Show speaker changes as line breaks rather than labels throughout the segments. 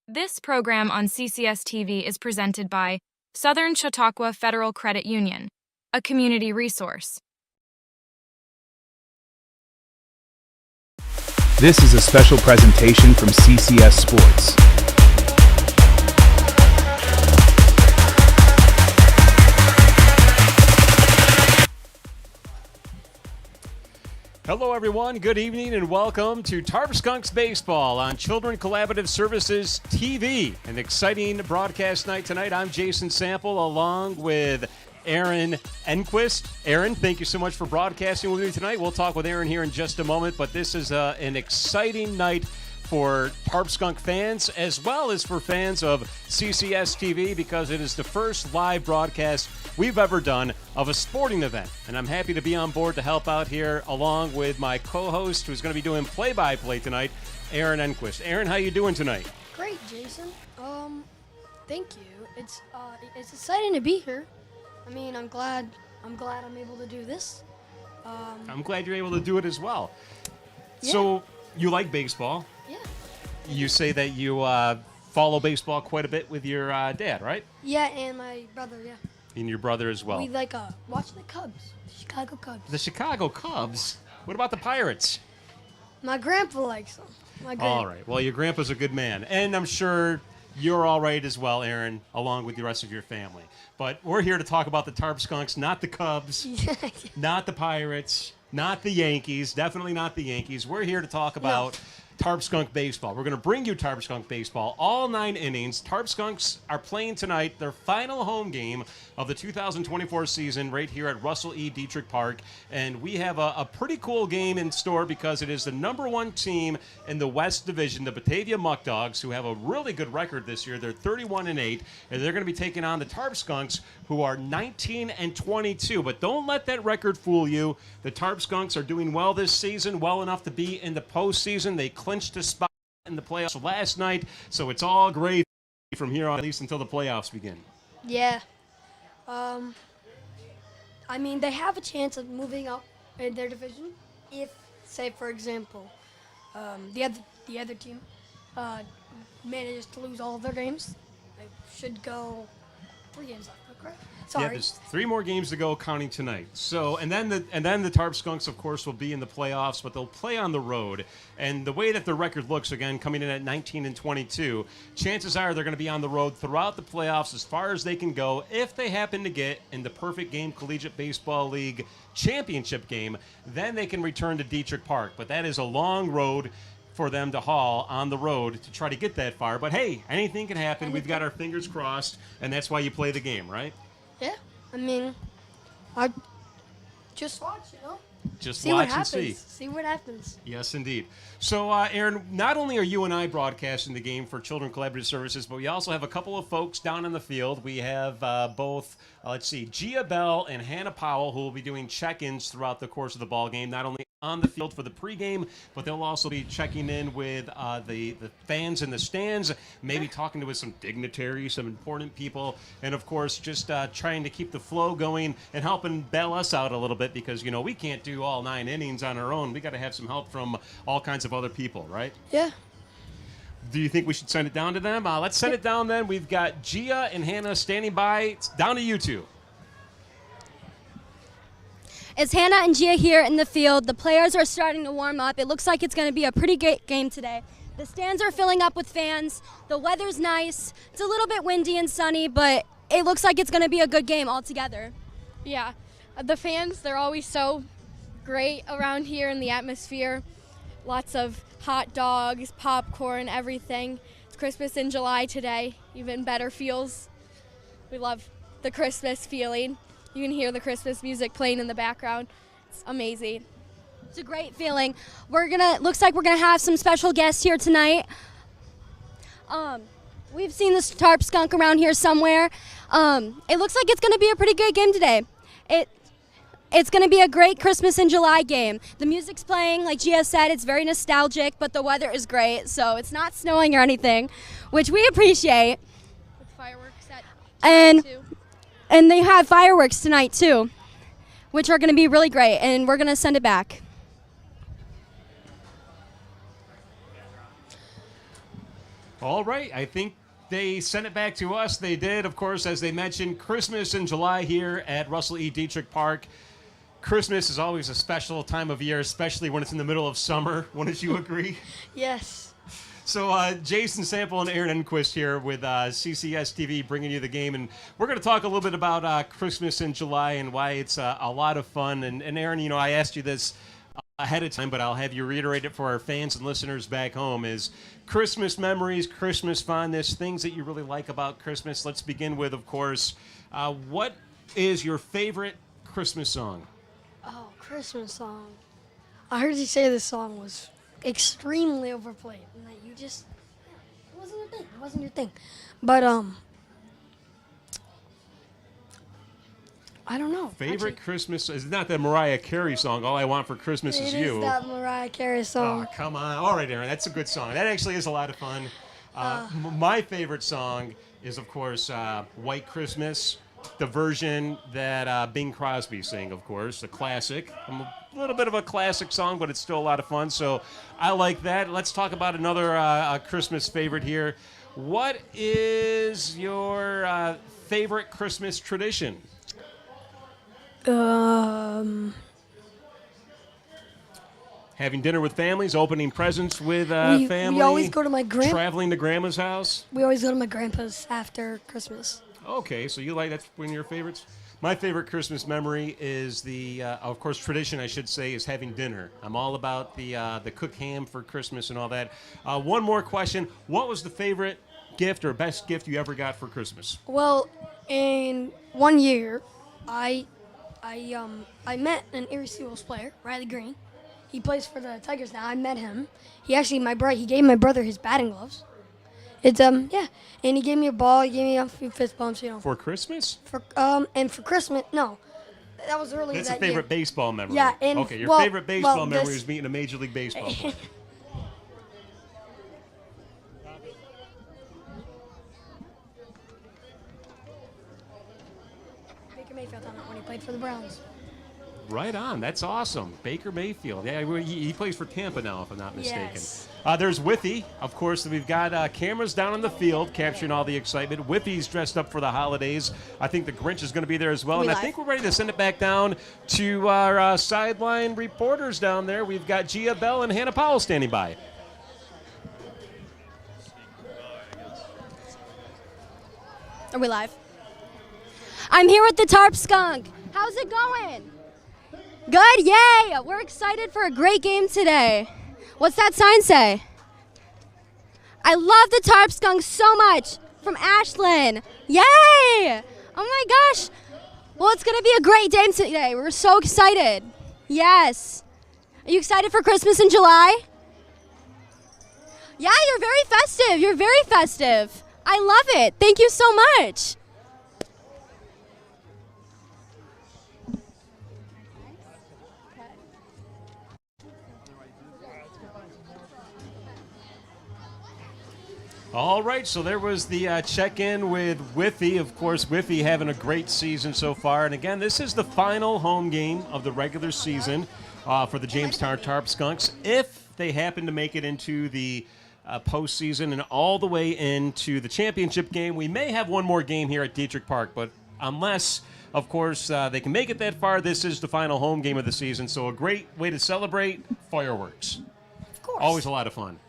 This program on CCS-TV is presented by Southern Chautauqua Federal Credit Union, a community resource.
This is a special presentation from CCS Sports.
Hello everyone, good evening and welcome to Tarp Skunks Baseball on Children Collaborative Services TV. An exciting broadcast night tonight. I'm Jason Sample along with Aaron Enquist. Aaron, thank you so much for broadcasting with me tonight. We'll talk with Aaron here in just a moment, but this is an exciting night for Tarp Skunk fans as well as for fans of CCS-TV because it is the first live broadcast we've ever done of a sporting event. And I'm happy to be on board to help out here along with my co-host who's going to be doing play-by-play tonight, Aaron Enquist. Aaron, how you doing tonight?
Great, Jason. Thank you. It's exciting to be here. I mean, I'm glad I'm able to do this.
I'm glad you're able to do it as well.
Yeah.
So, you like baseball?
Yeah.
You say that you follow baseball quite a bit with your dad, right?
Yeah, and my brother, yeah.
And your brother as well.
We like watch the Cubs, the Chicago Cubs.
The Chicago Cubs? What about the Pirates?
My grandpa likes them.
All right. Well, your grandpa's a good man. And I'm sure you're all right as well, Aaron, along with the rest of your family. But we're here to talk about the Tarp Skunks, not the Cubs, not the Pirates, not the Yankees, definitely not the Yankees. We're here to talk about Tarp Skunk Baseball. We're going to bring you Tarp Skunk Baseball, all 9 innings. Tarp Skunks are playing tonight their final home game of the 2024 season right here at Russell E. Dietrich Park. And we have a pretty cool game in store because it is the #1 team in the West Division, the Batavia Muckdogs, who have a really good record this year. They're 31-8, and they're going to be taking on the Tarp Skunks, who are 19-22. But don't let that record fool you. The Tarp Skunks are doing well this season, well enough to be in the postseason. They clinched a spot in the playoffs last night, so it's all great from here on, at least until the playoffs begin.
Yeah. I mean, they have a chance of moving up in their division if, say, for example, the other team manages to lose all of their games. They should go 3 games left, correct? Sorry.
Yeah, there's 3 more games to go, counting tonight. So, and then the Tarp Skunks, of course, will be in the playoffs, but they'll play on the road. And the way that their record looks, again, coming in at 19-22, chances are they're going to be on the road throughout the playoffs as far as they can go. If they happen to get in the Perfect Game Collegiate Baseball League championship game, then they can return to Dietrich Park. But that is a long road for them to haul on the road to try to get that far. But hey, anything can happen. We've got our fingers crossed, and that's why you play the game, right?
Yeah. I mean, I just watch,
Just
see
watch
what happens.
and see.
See what happens.
Yes, indeed. So, Aaron, not only are you and I broadcasting the game for Children Collaborative Services, but we also have a couple of folks down in the field. We have both, Gia Bell and Hannah Powell, who will be doing check-ins throughout the course of the ball game, not only on the field for the pregame, but they'll also be checking in with the fans in the stands, maybe talking to some dignitaries, some important people, and of course just trying to keep the flow going and helping bail us out a little bit because we can't do all 9 innings on our own. We got to have some help from all kinds of other people, right?
Yeah.
Do you think we should send it down to them? Let's send it down then. We've got Gia and Hannah standing by. It's down to you two.
It's Hannah and Gia here in the field. The players are starting to warm up. It looks like it's going to be a pretty great game today. The stands are filling up with fans. The weather's nice. It's a little bit windy and sunny, but it looks like it's going to be a good game altogether.
Yeah, the fans, they're always so great around here in the atmosphere. Lots of hot dogs, popcorn, everything. It's Christmas in July today. Even better feels. We love the Christmas feeling. You can hear the Christmas music playing in the background. It's amazing.
It's a great feeling. Looks like we're gonna have some special guests here tonight. We've seen this Tarp Skunk around here somewhere. It looks like it's gonna be a pretty good game today. It's gonna be a great Christmas in July game. The music's playing, like Gia said, it's very nostalgic, but the weather is great, so it's not snowing or anything, which we appreciate.
With fireworks at
And they have fireworks tonight too, which are going to be really great, and we're going to send it back.
All right. I think they sent it back to us. They did, of course, as they mentioned, Christmas in July here at Russell E. Dietrich Park. Christmas is always a special time of year, especially when it's in the middle of summer. Wouldn't you agree?
Yes.
So Jason Sample and Aaron Enquist here with CCS-TV bringing you the game. And we're going to talk a little bit about Christmas in July and why it's a lot of fun. And Aaron, you know, I asked you this ahead of time, but I'll have you reiterate it for our fans and listeners back home, is Christmas memories, Christmas fondness, things that you really like about Christmas. Let's begin with, of course, what is your favorite Christmas song?
Oh, Christmas song. I heard you say this song was extremely overplayed, and that you just it wasn't your thing. It wasn't your thing. But I don't know.
Favorite
Actually,
Christmas is not the Mariah Carey song, All I Want for Christmas Is
it
You.
is that Mariah Carey song.
Oh, come on. All right, Aaron, that's a good song. That actually is a lot of fun. My favorite song is, of course, White Christmas, the version that Bing Crosby sang, of course, a classic. A little bit of a classic song, but it's still a lot of fun, so I like that. Let's talk about another Christmas favorite here. What is your favorite Christmas tradition? Having dinner with families, opening presents with family.
We always go to my
traveling to grandma's house.
We always go to my grandpa's after Christmas.
Okay, so you like that's one of your favorites. My favorite Christmas memory is of course, tradition I should say, is having dinner. I'm all about the cooked ham for Christmas and all that. One more question: what was the favorite gift or best gift you ever got for Christmas?
Well, in 1 year, I met an Erie Seals player, Riley Green. He plays for the Tigers now. I met him. He gave my brother his batting gloves. It's and he gave me a ball. He gave me a few fist bumps, you know.
For Christmas?
And for Christmas, no, that was earlier
That's
that
a favorite
year.
baseball memory.
Yeah, and
okay, your favorite baseball memory
this-
was meeting a Major League Baseball player.
Baker Mayfield on it when he played for the Browns.
Right on. That's awesome. Baker Mayfield. Yeah, he plays for Tampa now, if I'm not mistaken.
Yes.
There's Whiffy. Of course, we've got cameras down in the field capturing all the excitement. Whiffy's dressed up for the holidays. I think the Grinch is going to be there as well. And I think we're ready to send it back down to our sideline reporters down there. We've got Gia Bell and Hannah Powell standing by.
Are we live? I'm here with the Tarp Skunk. How's it going? Good, yay! We're excited for a great game today. What's that sign say? I love the Tarp Skunks so much. From Ashlyn. Yay! Oh my gosh. Well, it's going to be a great game today. We're so excited. Yes. Are you excited for Christmas in July? Yeah, you're very festive. You're very festive. I love it. Thank you so much.
All right, so there was the check-in with Whiffy. Of course, Whiffy having a great season so far. And again, this is the final home game of the regular season for the Jamestown Tarp Skunks. If they happen to make it into the postseason and all the way into the championship game, we may have one more game here at Dietrich Park. But unless, of course, they can make it that far, this is the final home game of the season. So a great way to celebrate: fireworks.
Of course.
Always a lot of fun.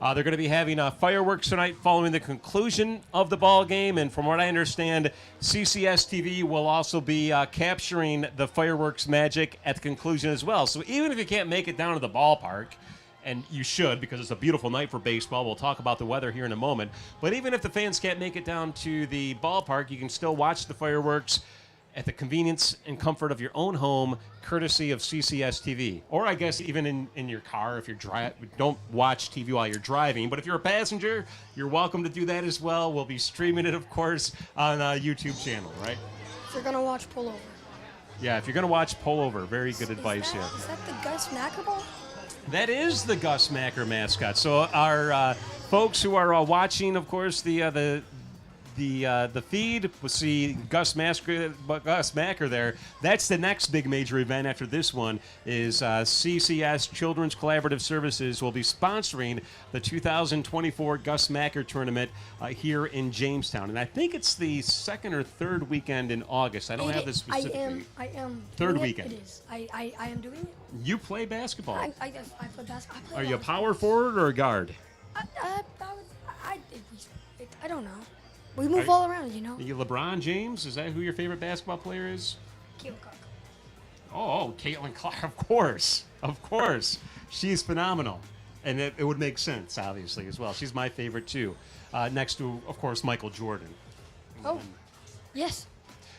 They're going to be having fireworks tonight following the conclusion of the ball game, and from what I understand, CCS-TV will also be capturing the fireworks magic at the conclusion as well. So even if you can't make it down to the ballpark, and you should because it's a beautiful night for baseball, we'll talk about the weather here in a moment, but even if the fans can't make it down to the ballpark, you can still watch the fireworks at the convenience and comfort of your own home, courtesy of CCS-TV. Or I guess even in your car if you're don't watch TV while you're driving. But if you're a passenger, you're welcome to do that as well. We'll be streaming it, of course, on a YouTube channel, right?
If you're going to watch Pull Over.
Yeah, if you're going to watch Pull Over, very good advice here.
Is that the Gus Macker ball?
That is the Gus Macker mascot. So our folks who are watching, of course, the the feed. We'll see Gus Macker there. That's the next big major event after this one is CCS Children's Collaborative Services will be sponsoring the 2024 Gus Macker Tournament here in Jamestown. And I think it's the second or third weekend in August. I don't have the specific date.
I am
Third
doing
weekend.
It is. I am doing it.
You play basketball.
I play basketball.
Are you a power forward or a guard?
I don't know. We move all around, you know.
Are you LeBron James? Is that who your favorite basketball player is?
Caitlin Clark.
Oh, Caitlin Clark, of course. Of course. She's phenomenal. And it would make sense, obviously, as well. She's my favorite, too. Next to, of course, Michael Jordan.
Oh, yes.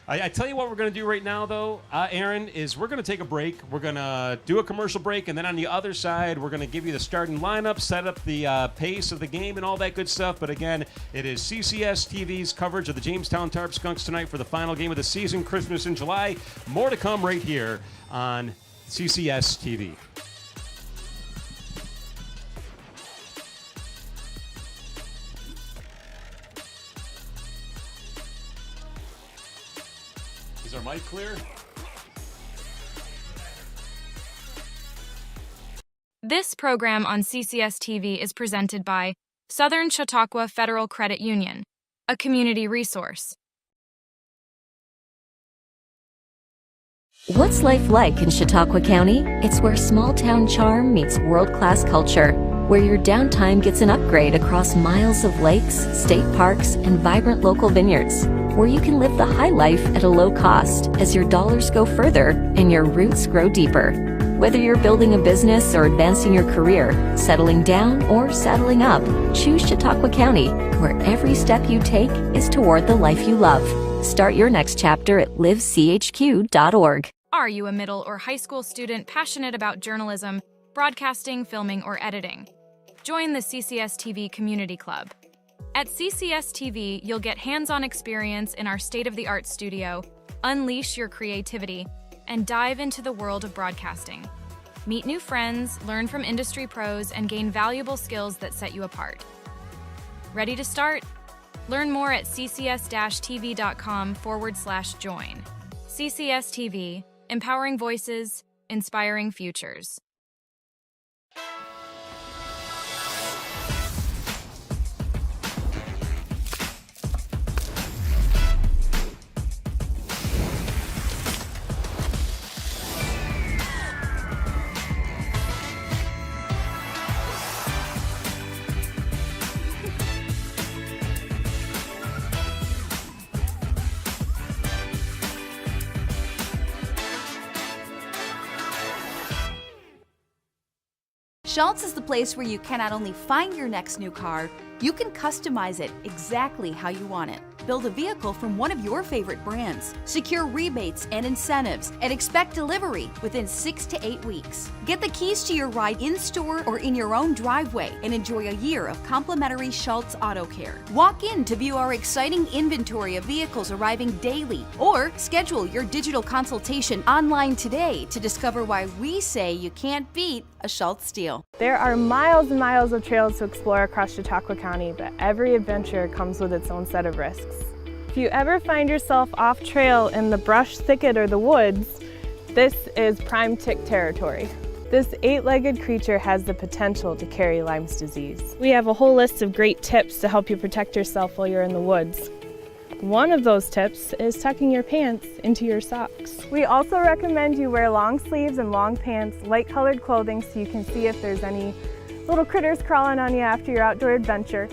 I tell you what we're going to do right now, though, Aaron, is we're going to take a break. We're going to do a commercial break, and then on the other side, we're going to give you the starting lineup, set up the pace of the game and all that good stuff. But again, it is CCS-TV's coverage of the Jamestown Tarp Skunks tonight for the final game of the season, Christmas in July. More to come right here on CCS-TV. Is our mic clear?
This program on CCS-TV is presented by Southern Chautauqua Federal Credit Union, a community resource.
What's life like in Chautauqua County? It's where small-town charm meets world-class culture, where your downtime gets an upgrade across miles of lakes, state parks, and vibrant local vineyards, where you can live the high life at a low cost as your dollars go further and your roots grow deeper. Whether you're building a business or advancing your career, settling down or saddling up, choose Chautauqua County, where every step you take is toward the life you love. Start your next chapter at livechq.org.
Are you a middle or high school student passionate about journalism, broadcasting, filming, or editing? Join the CCS-TV Community Club. At CCS-TV, you'll get hands-on experience in our state-of-the-art studio, unleash your creativity, and dive into the world of broadcasting. Meet new friends, learn from industry pros, and gain valuable skills that set you apart. Ready to start? Learn more at ccs-tv.com/join. CCS-TV, empowering voices, inspiring futures.
Schultz is the place where you can not only find your next new car, you can customize it exactly how you want it. Build a vehicle from one of your favorite brands, secure rebates and incentives, and expect delivery within 6 to 8 weeks. Get the keys to your ride in-store or in your own driveway and enjoy a year of complimentary Schultz Auto Care. Walk in to view our exciting inventory of vehicles arriving daily, or schedule your digital consultation online today to discover why we say you can't beat a Schultz deal.
There are miles and miles of trails to explore across Chautauqua County, but every adventure comes with its own set of risks. If you ever find yourself off trail in the brush, thicket, or the woods, this is prime tick territory. This 8-legged creature has the potential to carry Lyme's disease. We have a whole list of great tips to help you protect yourself while you're in the woods. One of those tips is tucking your pants into your socks. We also recommend you wear long sleeves and long pants, light-colored clothing so you can see if there's any little critters crawling on you after your outdoor adventure.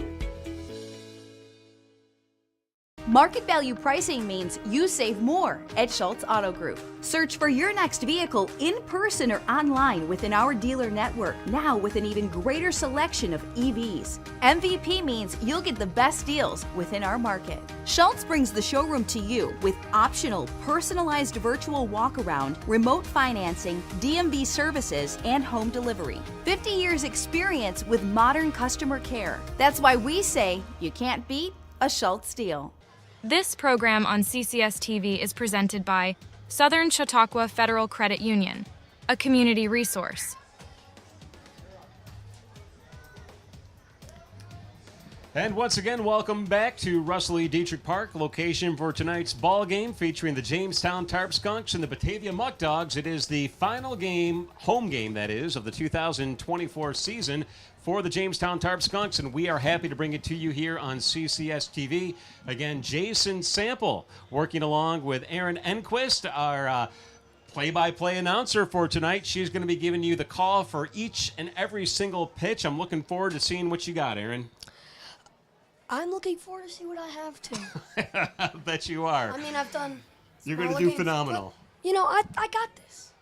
Market value pricing means you save more at Schultz Auto Group. Search for your next vehicle in person or online within our dealer network, now with an even greater selection of EVs. MVP means you'll get the best deals within our market. Schultz brings the showroom to you with optional, personalized virtual walk-around, remote financing, DMV services, and home delivery. 50 years experience with modern customer care. That's why we say you can't beat a Schultz deal.
This program on CCS-TV is presented by Southern Chautauqua Federal Credit Union, a community resource.
And once again, welcome back to Russell E. Dietrich Park, location for tonight's ball game featuring the Jamestown Tarp Skunks and the Batavia Muckdogs. It is the final game, home game that is, of the 2024 season for the Jamestown Tarp Skunks, and we are happy to bring it to you here on CCS-TV. Again, Jason Sample working along with Aaron Enquist, our play-by-play announcer for tonight. She's going to be giving you the call for each and every single pitch. I'm looking forward to seeing what you got, Aaron.
I'm looking forward to see what I have too.
I bet you are.
I mean, I've done.
You're going to do phenomenal.
But, you know, I got this.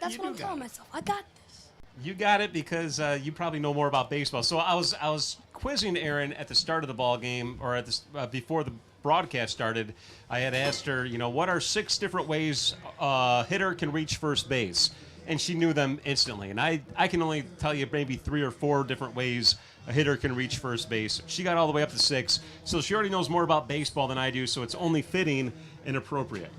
That's
You
what I'm
do
telling
got it.
myself. I got this.
You got it because you probably know more about baseball. So I was quizzing Aaron at the start of the ball game, or at the, before the broadcast started. I had asked her, what are 6 different ways a hitter can reach first base? And she knew them instantly. And I can only tell you maybe 3 or 4 different ways a hitter can reach first base. She got all the way up to 6, so she already knows more about baseball than I do, so it's only fitting and appropriate.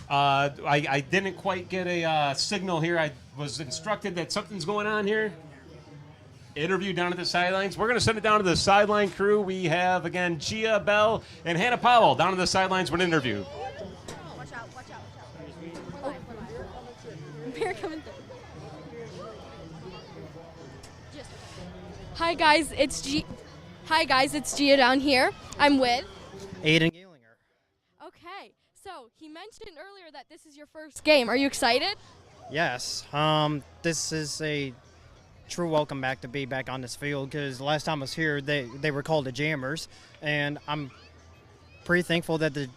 I didn't quite get a signal here. I was instructed that something's going on here. Interview down at the sidelines. We're going to send it down to the sideline crew. We have, again, Gia Bell and Hannah Powell down at the sidelines for an interview.
Watch out, watch out, watch out. Oh, bear coming through. Hi guys, it's Gia down here. I'm with
Aiden Galinger.
Okay, so he mentioned earlier that this is your first game. Are you excited?
Yes. This is a true welcome back to be back on this field because last time I was here, they were called the Jammers, and I'm pretty thankful that the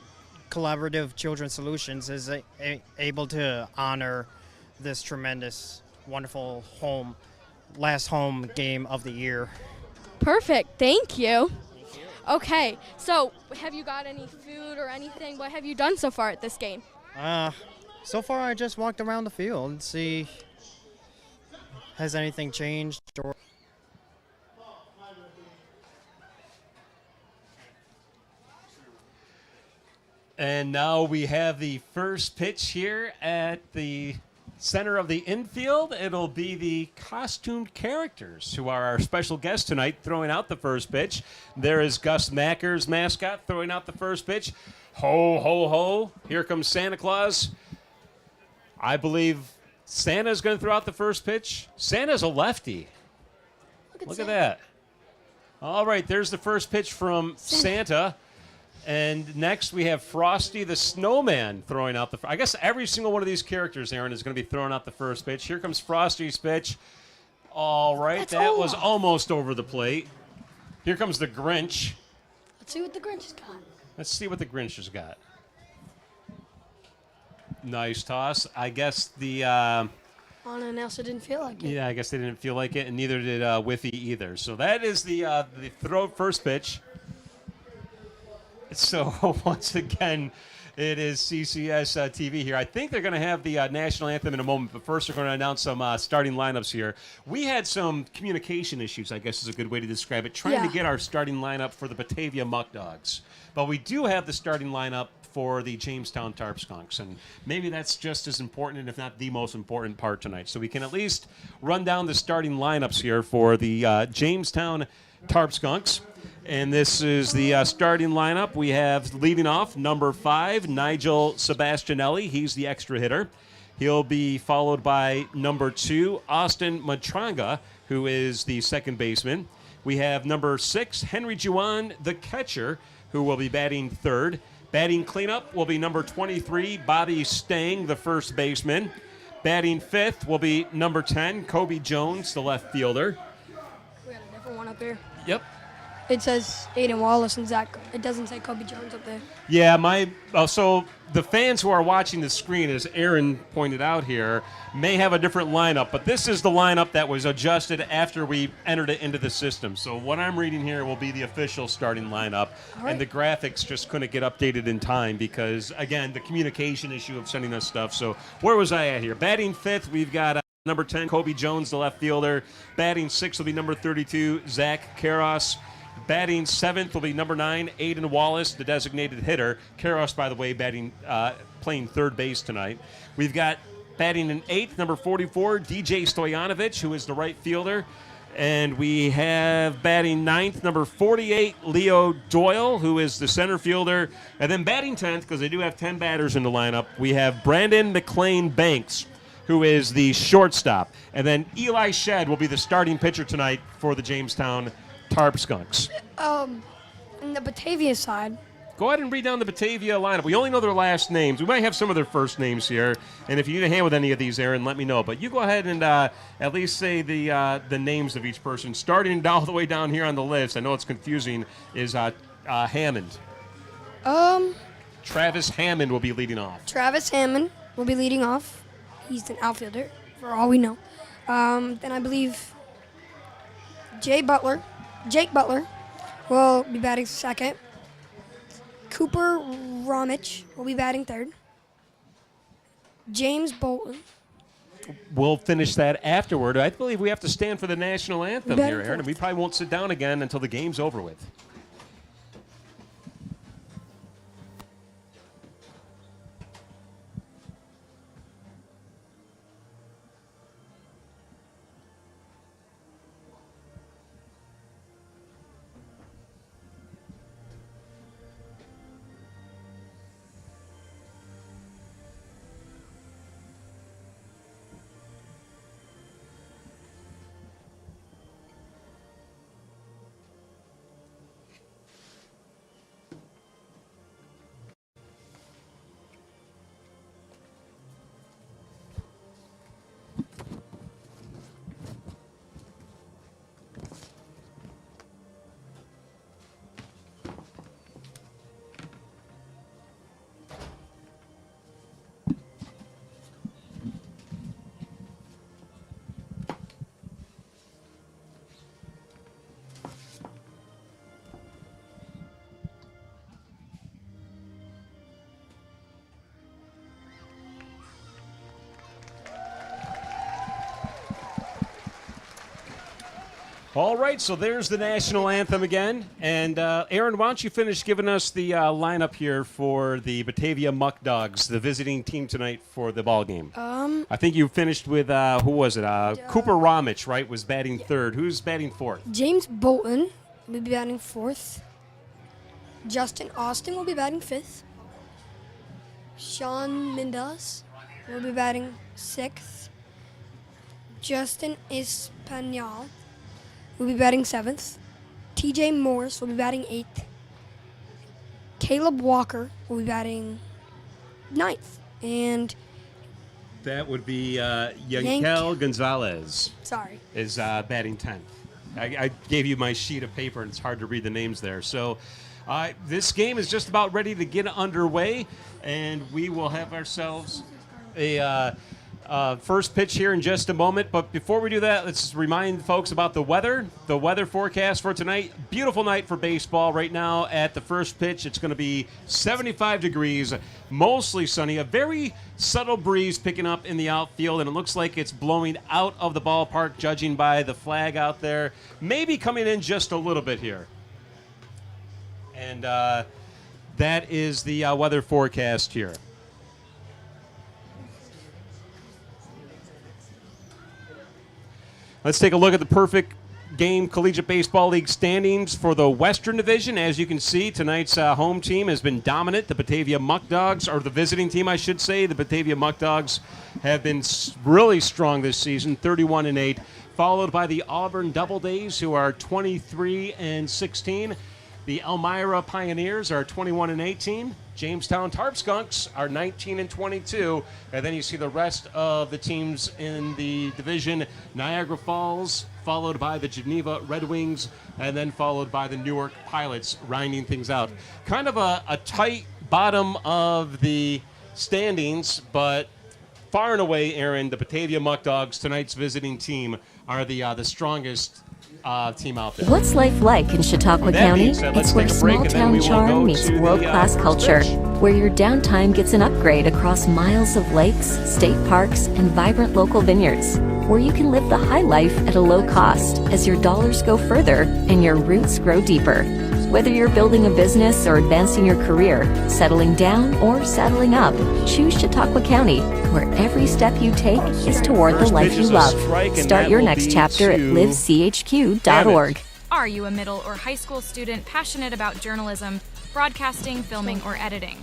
Collaborative Children's Solutions is able to honor this tremendous, wonderful last home game of the year.
Perfect, thank you. Okay, so have you got any food or anything? What have you done so far at this game?
So far I just walked around the field and see has anything changed or
And now we have the first pitch here at the center of the infield. It'll be the costumed characters who are our special guests tonight throwing out the first pitch. There is Gus Macker's mascot throwing out the first pitch. Ho, ho, ho. Here comes Santa Claus. I believe Santa's going to throw out the first pitch. Santa's a lefty. Look at that. All right, there's the first pitch from Santa. And next we have Frosty the Snowman throwing out I guess every single one of these characters, Aaron, is going to be throwing out the first pitch. Here comes Frosty's pitch. All right, that was almost over the plate. Here comes the Grinch.
Let's see what the Grinch has got.
Let's see what the Grinch has got. Nice toss. I guess the...
Anna and Elsa didn't feel like it.
Yeah, I guess they didn't feel like it, and neither did Whiffy either. So that is the first pitch. So once again, it is CCS-TV here. I think they're going to have the national anthem in a moment, but first they're going to announce some starting lineups here. We had some communication issues, I guess is a good way to describe it, trying to get our starting lineup for the Batavia Muckdogs. But we do have the starting lineup for the Jamestown Tarp Skunks, and maybe that's just as important, and if not the most important part tonight. So we can at least run down the starting lineups here for the Jamestown Tarp Skunks. And this is the starting lineup. We have leading off number 5, Nigel Sebastianelli. He's the extra hitter. He'll be followed by number 2, Austin Matranga, who is the second baseman. We have number 6, Henry Juan, the catcher, who will be batting third. Batting cleanup will be number 23, Bobby Stang, the first baseman. Batting fifth will be number 10, Kobe Jones, the left fielder.
We got a different one up here.
Yep.
It says Aiden Wallace and Zach. It doesn't say Kobe Jones up there.
Yeah, so the fans who are watching the screen, as Aaron pointed out here, may have a different lineup, but this is the lineup that was adjusted after we entered it into the system. So what I'm reading here will be the official starting lineup, and the graphics just couldn't get updated in time because, again, the communication issue of sending us stuff. So where was I at here? Batting fifth, we've got number 10, Kobe Jones, the left fielder. Batting sixth will be number 32, Zach Karros. Batting seventh will be number 9, Aiden Wallace, the designated hitter. Karros, by the way, playing third base tonight. We've got batting in eighth, number 44, DJ Stoyanovich, who is the right fielder. And we have batting ninth, number 48, Leo Doyle, who is the center fielder. And then batting 10th, because they do have 10 batters in the lineup, we have Brandon McLean Banks, who is the shortstop. And then Eli Shedd will be the starting pitcher tonight for the Jamestown Tarp Skunks.
On the Batavia side,
Go ahead and read down the Batavia lineup. We only know their last names. We might have some of their first names here. And if you need a hand with any of these, Aaron, let me know. But you go ahead and at least say the names of each person. Starting all the way down here on the list, I know it's confusing, is Hammond. Travis Hammond will be leading off.
Travis Hammond will be leading off. He's an outfielder, for all we know. Then I believe Jake Butler will be batting second. Cooper Ramich will be batting third. James Bolton.
We'll finish that afterward. I believe we have to stand for the national anthem
Batting
here, Aaron, and we
fourth.
probably won't sit down again until the game's over with. All right, so there's the national anthem again. And Aaron, why don't you finish giving us the lineup here for the Batavia Muckdogs, the visiting team tonight for the ball game? I think you finished with, who was it? Cooper Ramich, right, was batting third. Who's batting fourth?
James Bolton will be batting fourth. Justin Austin will be batting fifth. Sean Mendes will be batting sixth. Justin Espanol will be batting seventh. TJ Morris will be batting eighth. Caleb Walker will be batting ninth. And
That would be Yankel Gonzalez
sorry.
is batting 10th. I gave you my sheet of paper, and it's hard to read the names there. So this game is just about ready to get underway, and we will have ourselves a first pitch here in just a moment. But before we do that, let's remind folks about the weather. The weather forecast for tonight. Beautiful night for baseball right now. At the first pitch, it's going to be 75 degrees, mostly sunny. A very subtle breeze picking up in the outfield, and it looks like it's blowing out of the ballpark, judging by the flag out there. Maybe coming in just a little bit here. And that is the weather forecast here. Let's take a look at the Perfect Game Collegiate Baseball League standings for the Western Division. As you can see, tonight's home team has been dominant. The Batavia Muckdogs, or the visiting team, I should say. The Batavia Muckdogs have been really strong this season, 31-8, followed by the Auburn Doubledays, who are 23-16. The Elmira Pioneers are 21-18. Jamestown Tarp Skunks are 19-22. And then you see the rest of the teams in the division. Niagara Falls, followed by the Geneva Red Wings, and then followed by the Newark Pilots, rounding things out. Kind of a tight bottom of the standings, but far and away, Aaron, the Batavia Muckdogs, tonight's visiting team, are the strongest team out there.
What's life like in Chautauqua County? It's where small town charm meets world-class culture, where your downtime gets an upgrade across miles of lakes, state parks, and vibrant local vineyards, where you can live the high life at a low cost as your dollars go further and your roots grow deeper. Whether you're building a business or advancing your career, settling down or settling up, choose Chautauqua County, where every step you take is toward the
First
life
pitch
you
is a
love.
strike, and
Start
that
your
will
next
be
chapter at
to
livechq.org.
Are you a middle or high school student passionate about journalism, broadcasting, filming, or editing?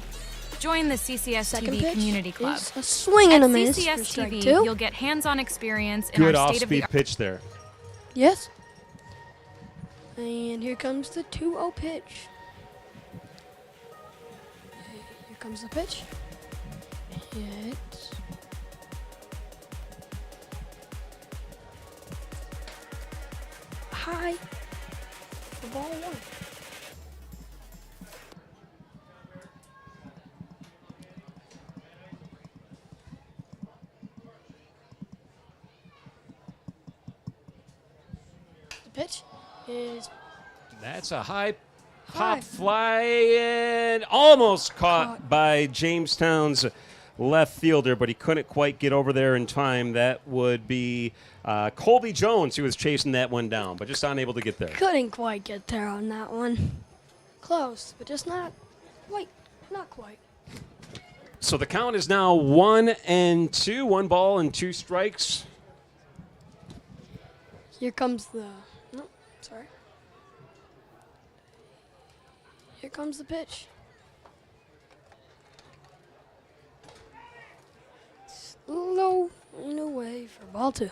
Join the CCS-TV Community Club.
Is a swing and
At
a miss for strike
CCS-TV,
2.
you'll get hands-on experience in
Good
our
off-speed
state-of-the-art.
pitch there.
Yes. And here comes the 2-0 pitch. Here comes the pitch. Hit. High. For ball 1. The pitch is
That's a high pop fly and almost caught by Jamestown's left fielder, but he couldn't quite get over there in time. That would be Colby Jones who was chasing that one down, but just unable to get there.
couldn't quite get there on that one. Close, but just not quite. Not quite.
So the count is now 1-2, 1 ball and 2 strikes.
Here comes the. No, sorry. Here comes the pitch. Slow and away for ball 2.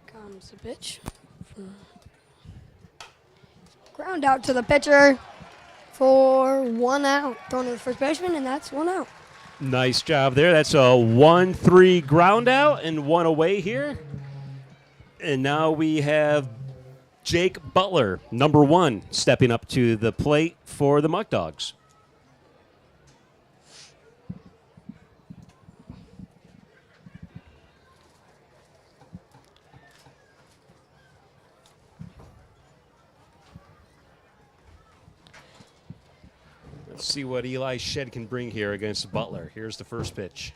Comes the pitch. Ground out to the pitcher for 1 out. Thrown to the first baseman, and that's 1 out.
Nice job there. That's a 1-3 ground out and 1 away here. And now we have Jake Butler, number 1, stepping up to the plate for the Muckdogs. Let's see what Eli Shed can bring here against Butler. Here's the first pitch.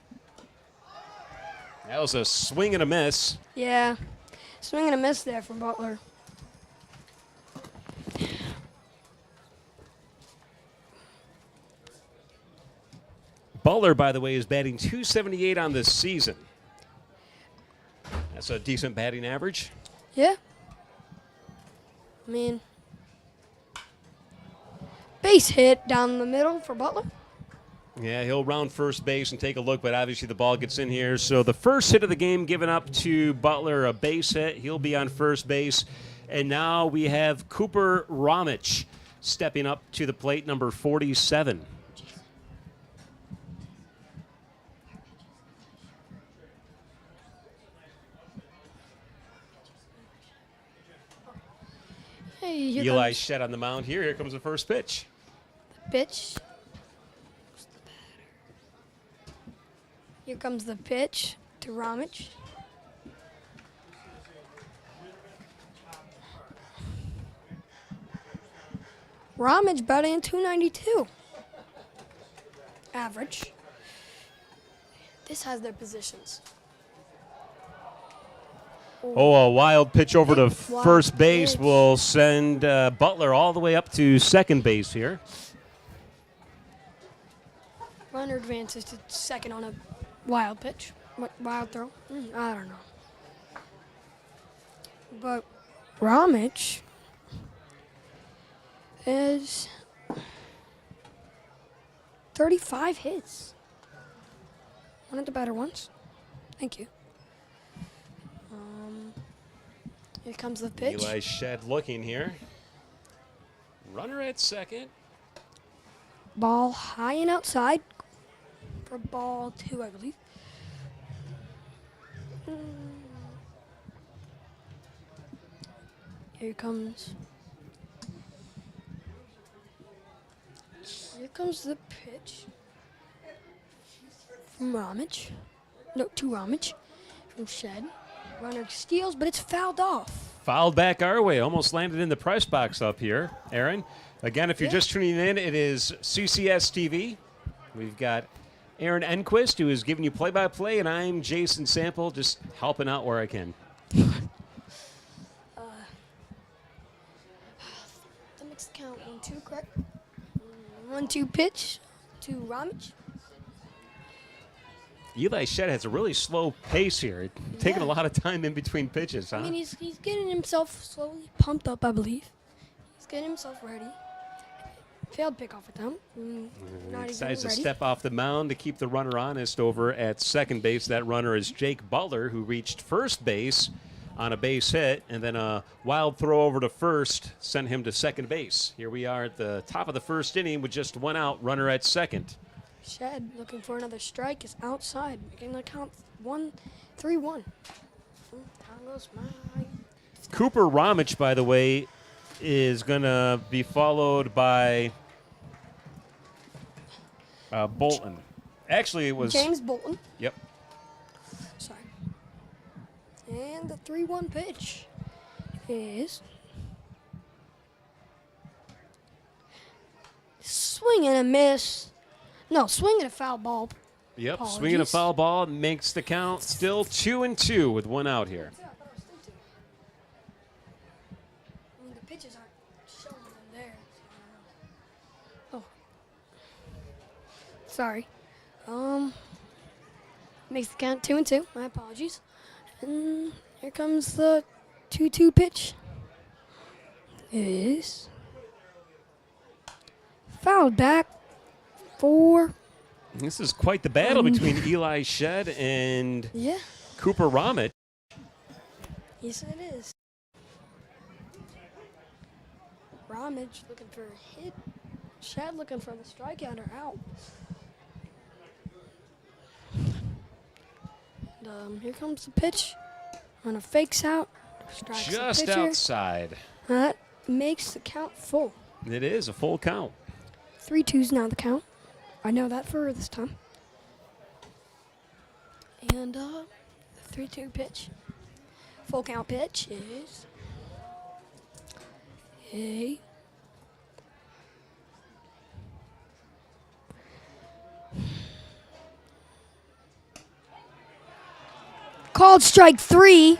That was a swing and a miss.
Yeah, swing and a miss there for Butler.
Butler, by the way, is batting .278 on this season. That's a decent batting average.
Yeah. I mean, base hit down the middle for Butler.
Yeah, he'll round first base and take a look, but obviously the ball gets in here. So the first hit of the game given up to Butler, a base hit. He'll be on first base. And now we have Cooper Ramich stepping up to the plate, number 47.
Hey, here
Eli
comes
Shed on the mound here. Here comes the first pitch.
the pitch. Here comes the pitch to Ramich. Ramich batting .292. Average. This has their positions.
Oh, a wild pitch over to
Wild
first base
pitch.
will send Butler all the way up to second base here.
Runner advances to second on a wild pitch. Wild throw? I don't know. But Ramich is 35 hits. One of the better ones. Thank you. Here comes the pitch.
Eli Shed looking here. Runner at second.
Ball high and outside for ball 2, I believe. Here comes. Here comes the pitch from Ramich. No, to Ramich from Shed. Runner steals, but it's fouled off.
Fouled back our way. Almost landed in the press box up here, Aaron. Again, if you're just tuning in, it is CCS-TV. We've got Aaron Enquist, who is giving you play-by-play, and I'm Jason Sample, just helping out where I can.
The mixed count 1-2, correct? 1-2 pitch to Ramage.
Eli Shedd has a really slow pace here, taking a lot of time in between pitches, huh?
I mean, he's getting himself slowly pumped up, I believe. He's getting himself ready. Failed pickoff attempt. Not
Decides
even
to
ready.
step off the mound to keep the runner honest over at second base. That runner is Jake Butler, who reached first base on a base hit, and then a wild throw over to first sent him to second base. Here we are at the top of the first inning with just one out, runner at second.
Shedd looking for another strike is outside, making the count 3-1. Down goes my.
Cooper Ramich, by the way, is going to be followed by Bolton. Actually, it was
James Bolton.
Yep.
Sorry. And the 3-1 pitch is swing and a miss. No, swing and a foul ball.
Yep.
Apologies.
Swinging a foul ball makes the count still 2-2 with one out here.
I mean, the pitches aren't showing them there. Oh. Sorry. Makes the count 2-2. My apologies. And here comes the 2-2 pitch. Is fouled back for
This is quite the battle between Eli Shedd and
yeah.
Cooper Ramich.
Yes, it is. Ramage looking for a hit. Shedd looking for the strikeout or out. And here comes the pitch. Runner fakes out. Strikes the
Just
pitcher.
outside.
That makes the count full.
It is a full count.
3-2's now the count. I know that for this time. And the 3-2 pitch. Full count pitch is a called strike 3.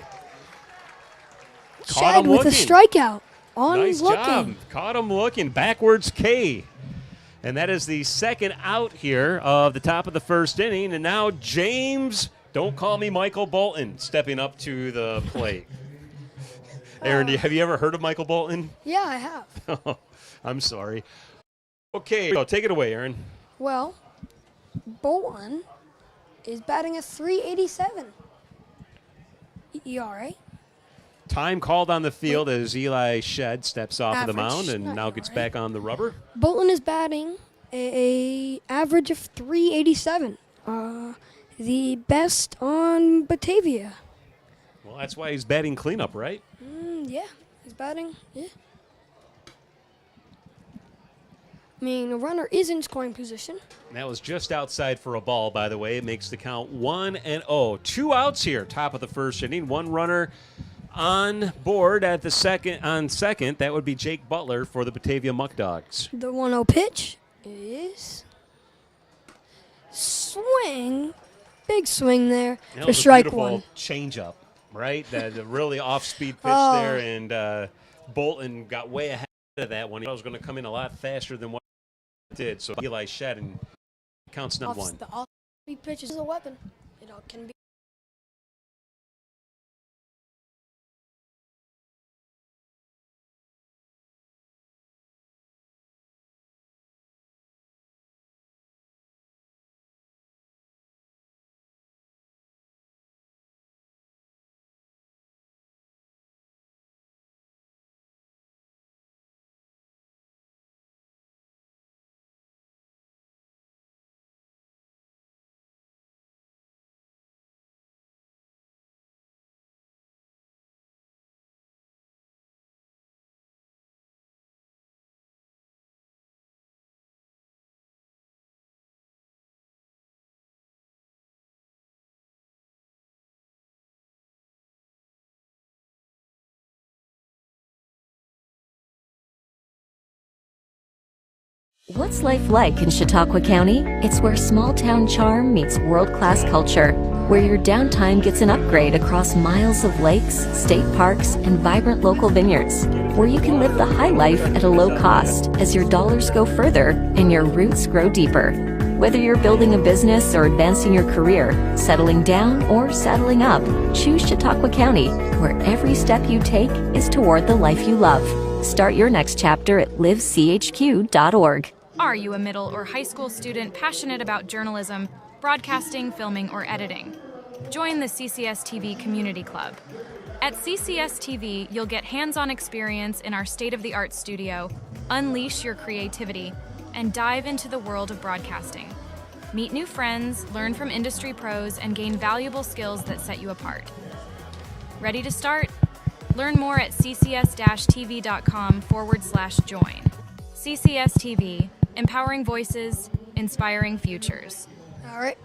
Caught
Shedd
him
with a
looking.
strikeout. On
Nice
looking.
job. Caught him looking. Backwards K. And that is the second out here of the top of the first inning. And now James, don't call me Michael Bolton, stepping up to the plate. Aaron, have you ever heard of Michael Bolton?
Yeah, I have.
I'm sorry. Okay, so take it away, Aaron.
Well, Bolton is batting a 387 ERA.
Time called on the field as Eli Shedd steps off of the
Average,
mound and
not
now gets
ERA.
back on the rubber.
Bolton is batting a average of 387. The best on Batavia.
Well, that's why he's batting cleanup, right?
Yeah, he's batting. Yeah. I mean, a runner is in scoring position.
That was just outside for a ball, by the way. It makes the count 1-0. 2 outs here, top of the first inning. One runner on board at the second. That would be Jake Butler for the Batavia Muckdogs.
The 1-0 pitch is swing. Big swing there
That
for
was a
strike
beautiful
1.
changeup, right? That a really off-speed pitch
Oh.
there, and Bolton got way ahead of that one. He thought it was going to come in a lot faster than what it did. So Eli Shedd and counts not one.
The off-speed pitch is a weapon. It can be.
What's life like in Chautauqua County? It's where small-town charm meets world-class culture, where your downtime gets an upgrade across miles of lakes, state parks, and vibrant local vineyards, where you can live the high life at a low cost as your dollars go further and your roots grow deeper. Whether you're building a business or advancing your career, settling down or saddling up, choose Chautauqua County, where every step you take is toward the life you love. Start your next chapter at livechq.org.
Are you a middle or high school student passionate about journalism, broadcasting, filming, or editing? Join the CCS-TV Community Club. At CCS-TV, you'll get hands-on experience in our state-of-the-art studio, unleash your creativity, and dive into the world of broadcasting. Meet new friends, learn from industry pros, and gain valuable skills that set you apart. Ready to start? Learn more at ccs-tv.com/join. CCS-TV, empowering voices, inspiring futures.
All right.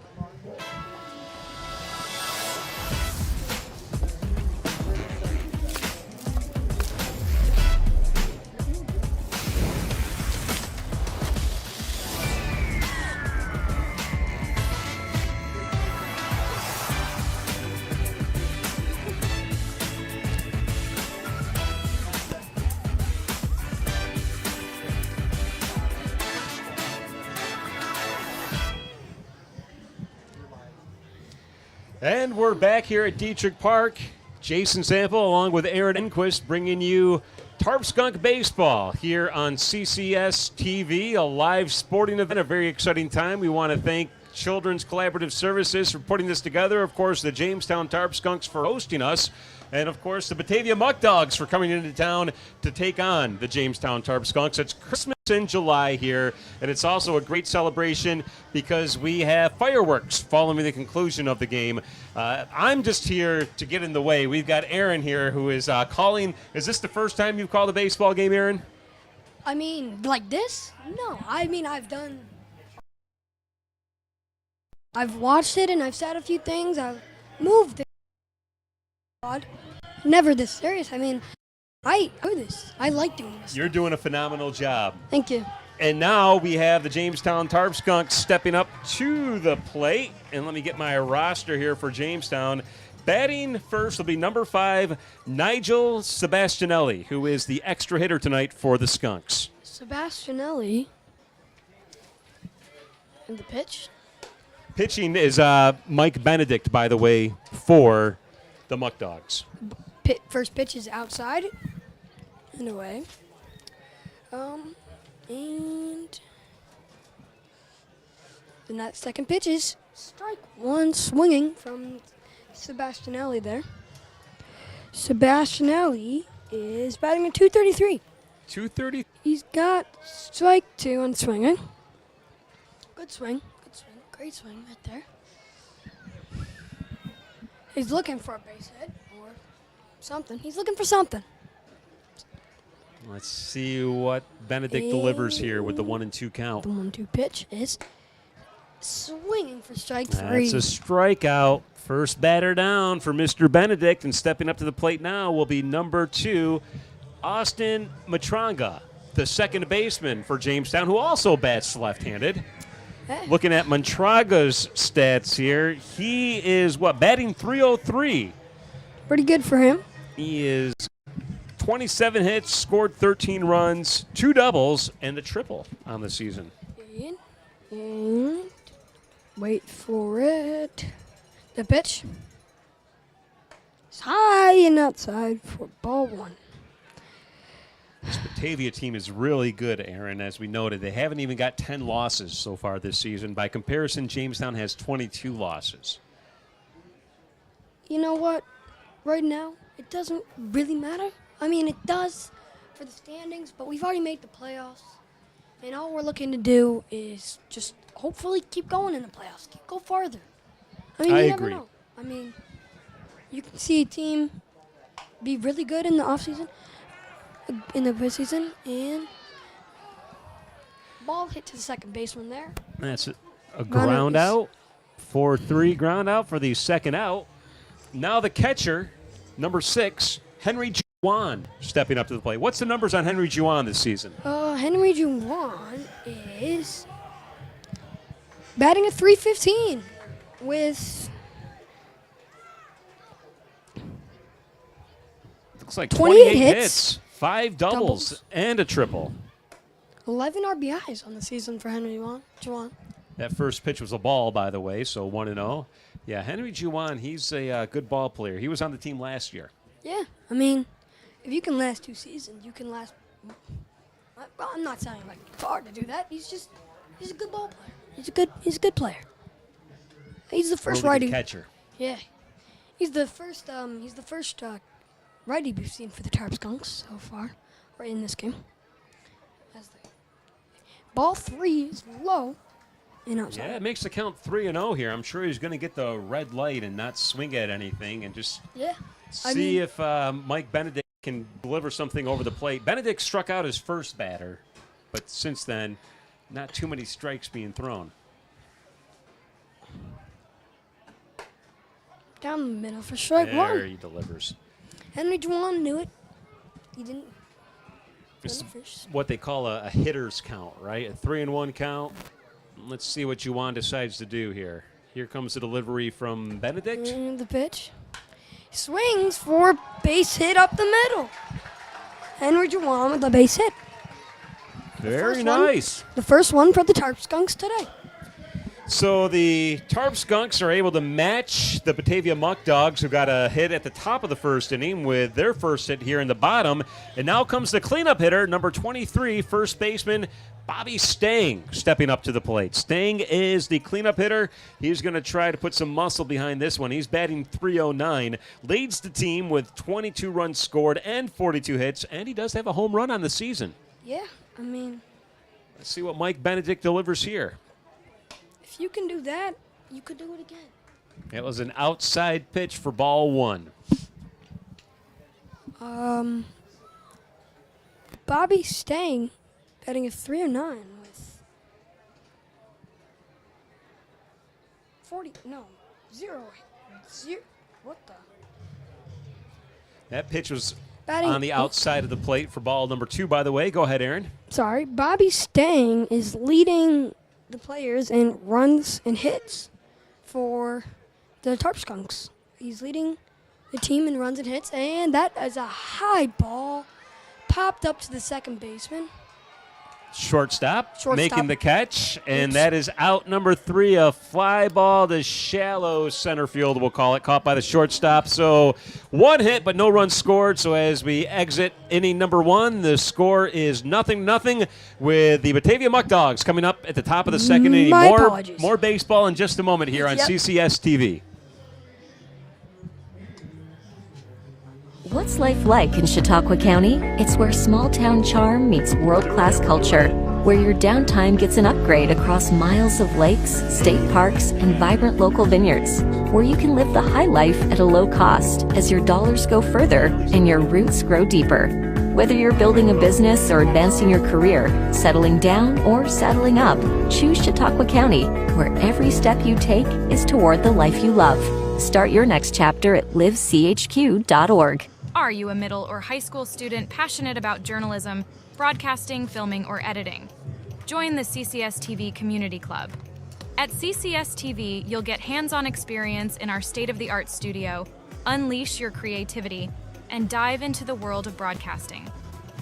And we're back here at Dietrich Park. Jason Sample along with Aaron Enquist bringing you Tarp Skunk Baseball here on CCS-TV, a live sporting event, a very exciting time. We want to thank Children's Collaborative Services for putting this together, of course, the Jamestown Tarp Skunks for hosting us, and, of course, the Batavia Muckdogs for coming into town to take on the Jamestown Tarp Skunks. It's Christmas in July here, and it's also a great celebration because we have fireworks following the conclusion of the game. I'm just here to get in the way. We've got Aaron here who is calling. Is this the first time you've called a baseball game, Aaron?
I mean, like this? No. I mean, I've watched it and I've said a few things. I've moved it. Never this serious. I mean, I do this. I like doing this.
You're doing a phenomenal job.
Thank you.
And now we have the Jamestown Tarp Skunks stepping up to the plate. And let me get my roster here for Jamestown. Batting first will be number 5, Nigel Sebastianelli, who is the extra hitter tonight for the Skunks.
Sebastianelli. And the pitch?
Pitching is Mike Benedict, by the way, for the Muckdogs.
First pitch is outside, in a way. And then that second pitch is strike one, swinging from Sebastianelli there. Sebastianelli is batting at 233.
230.
He's got strike 2 on swinging. Good swing. Great swing right there. He's looking for a base hit or something. He's looking for something.
Let's see what Benedict delivers here with the 1-2 count.
The 1-2 pitch is swinging for strike 3.
That's a strikeout. First batter down for Mr. Benedict, and stepping up to the plate now will be number 2, Austin Matranga, the second baseman for Jamestown, who also bats left-handed. Looking at Matranga's stats here, he is, batting 303.
Pretty good for him.
He is 27 hits, scored 13 runs, 2 doubles, and a triple on the season.
And wait for it. The pitch. It's high and outside for ball 1.
This Batavia team is really good, Aaron, as we noted. They haven't even got 10 losses so far this season. By comparison, Jamestown has 22 losses.
You know what? Right now, it doesn't really matter. I mean, it does for the standings, but we've already made the playoffs. And all we're looking to do is just hopefully keep going in the playoffs, go farther. I mean, you never know. I mean, you can see a team be really good in the offseason, in the preseason, and ball hit to the second baseman there.
That's a ground out. 4-3 ground out for the second out. Now the catcher, number 6, Henry Juan stepping up to the plate. What's the numbers on Henry Juan this season?
Henry Juwan is batting at .315 with
Looks like
28
hits, 5 doubles, and a triple.
11 RBIs on the season for Henry Juwan.
That first pitch was a ball, by the way, so 1-0. Yeah, Henry Juwan, he's a good ball player. He was on the team last year.
Yeah, I mean, if you can last 2 seasons, you can last. Well, I'm not saying like it's hard to do that. He's a good ball player. He's a good player. He's the first
Really good
righty
catcher.
Yeah, he's the first righty we've seen for the Tarp Skunks so far, right in this game. Ball 3 is low and outside.
Yeah, it makes the count 3-0 here. I'm sure he's going to get the red light and not swing at anything and just see if Mike Benedict can deliver something over the plate. Benedict struck out his first batter, but since then, not too many strikes being thrown.
Down the middle for strike
there
1.
He delivers.
Henry Juwan knew it. He didn't.
It's what they call a hitter's count, right? A 3-1 count. Let's see what Juwan decides to do here. Here comes the delivery from Benedict.
And the pitch. Swings for a base hit up the middle. Henry Juwan with the base hit.
Very nice.
The first one for the Tarp Skunks today.
So the Tarp Skunks are able to match the Batavia Muckdogs, who got a hit at the top of the first inning with their first hit here in the bottom. And now comes the cleanup hitter, number 23, first baseman Bobby Stang, stepping up to the plate. Stang is the cleanup hitter. He's going to try to put some muscle behind this one. He's batting .309, leads the team with 22 runs scored and 42 hits, and he does have a home run on the season.
Yeah, I mean,
Let's see what Mike Benedict delivers here.
if you can do that, you could do it again.
It was an outside pitch for ball 1.
Bobby Stang batting a .309 with 0. What the?
That pitch was
Batting
on the outside of the plate for ball number 2, by the way. Go ahead, Aaron.
Sorry, Bobby Stang is leading the players in runs and hits for the Tarp Skunks. He's leading the team in runs and hits, and that is a high ball popped up to the second baseman.
Shortstop making
Shortstop.
the catch, and
Oops.
that is out number 3, a fly ball to shallow center field, we'll call it, caught by the shortstop. So 1 hit, but no runs scored. So as we exit inning number 1, the score is 0-0 with the Batavia Muckdogs coming up at the top of the second inning.
My apologies.
More baseball in just a moment here on
Yep.
CCS-TV.
What's life like in Chautauqua County? It's where small-town charm meets world-class culture, where your downtime gets an upgrade across miles of lakes, state parks, and vibrant local vineyards, where you can live the high life at a low cost as your dollars go further and your roots grow deeper. Whether you're building a business or advancing your career, settling down or saddling up, choose Chautauqua County, where every step you take is toward the life you love. Start your next chapter at livechq.org.
Are you a middle or high school student passionate about journalism, broadcasting, filming, or editing? Join the CCS-TV Community Club. At CCS-TV, you'll get hands-on experience in our state-of-the-art studio, unleash your creativity, and dive into the world of broadcasting.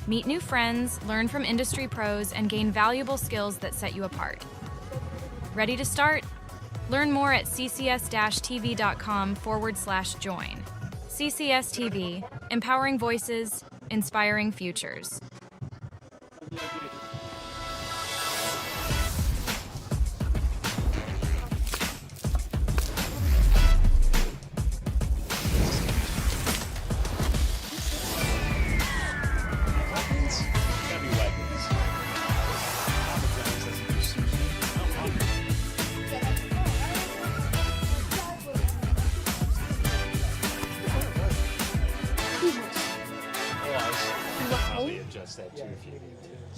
Meet new friends, learn from industry pros, and gain valuable skills that set you apart. Ready to start? Learn more at ccs-tv.com/join. CCS-TV, empowering voices, inspiring futures.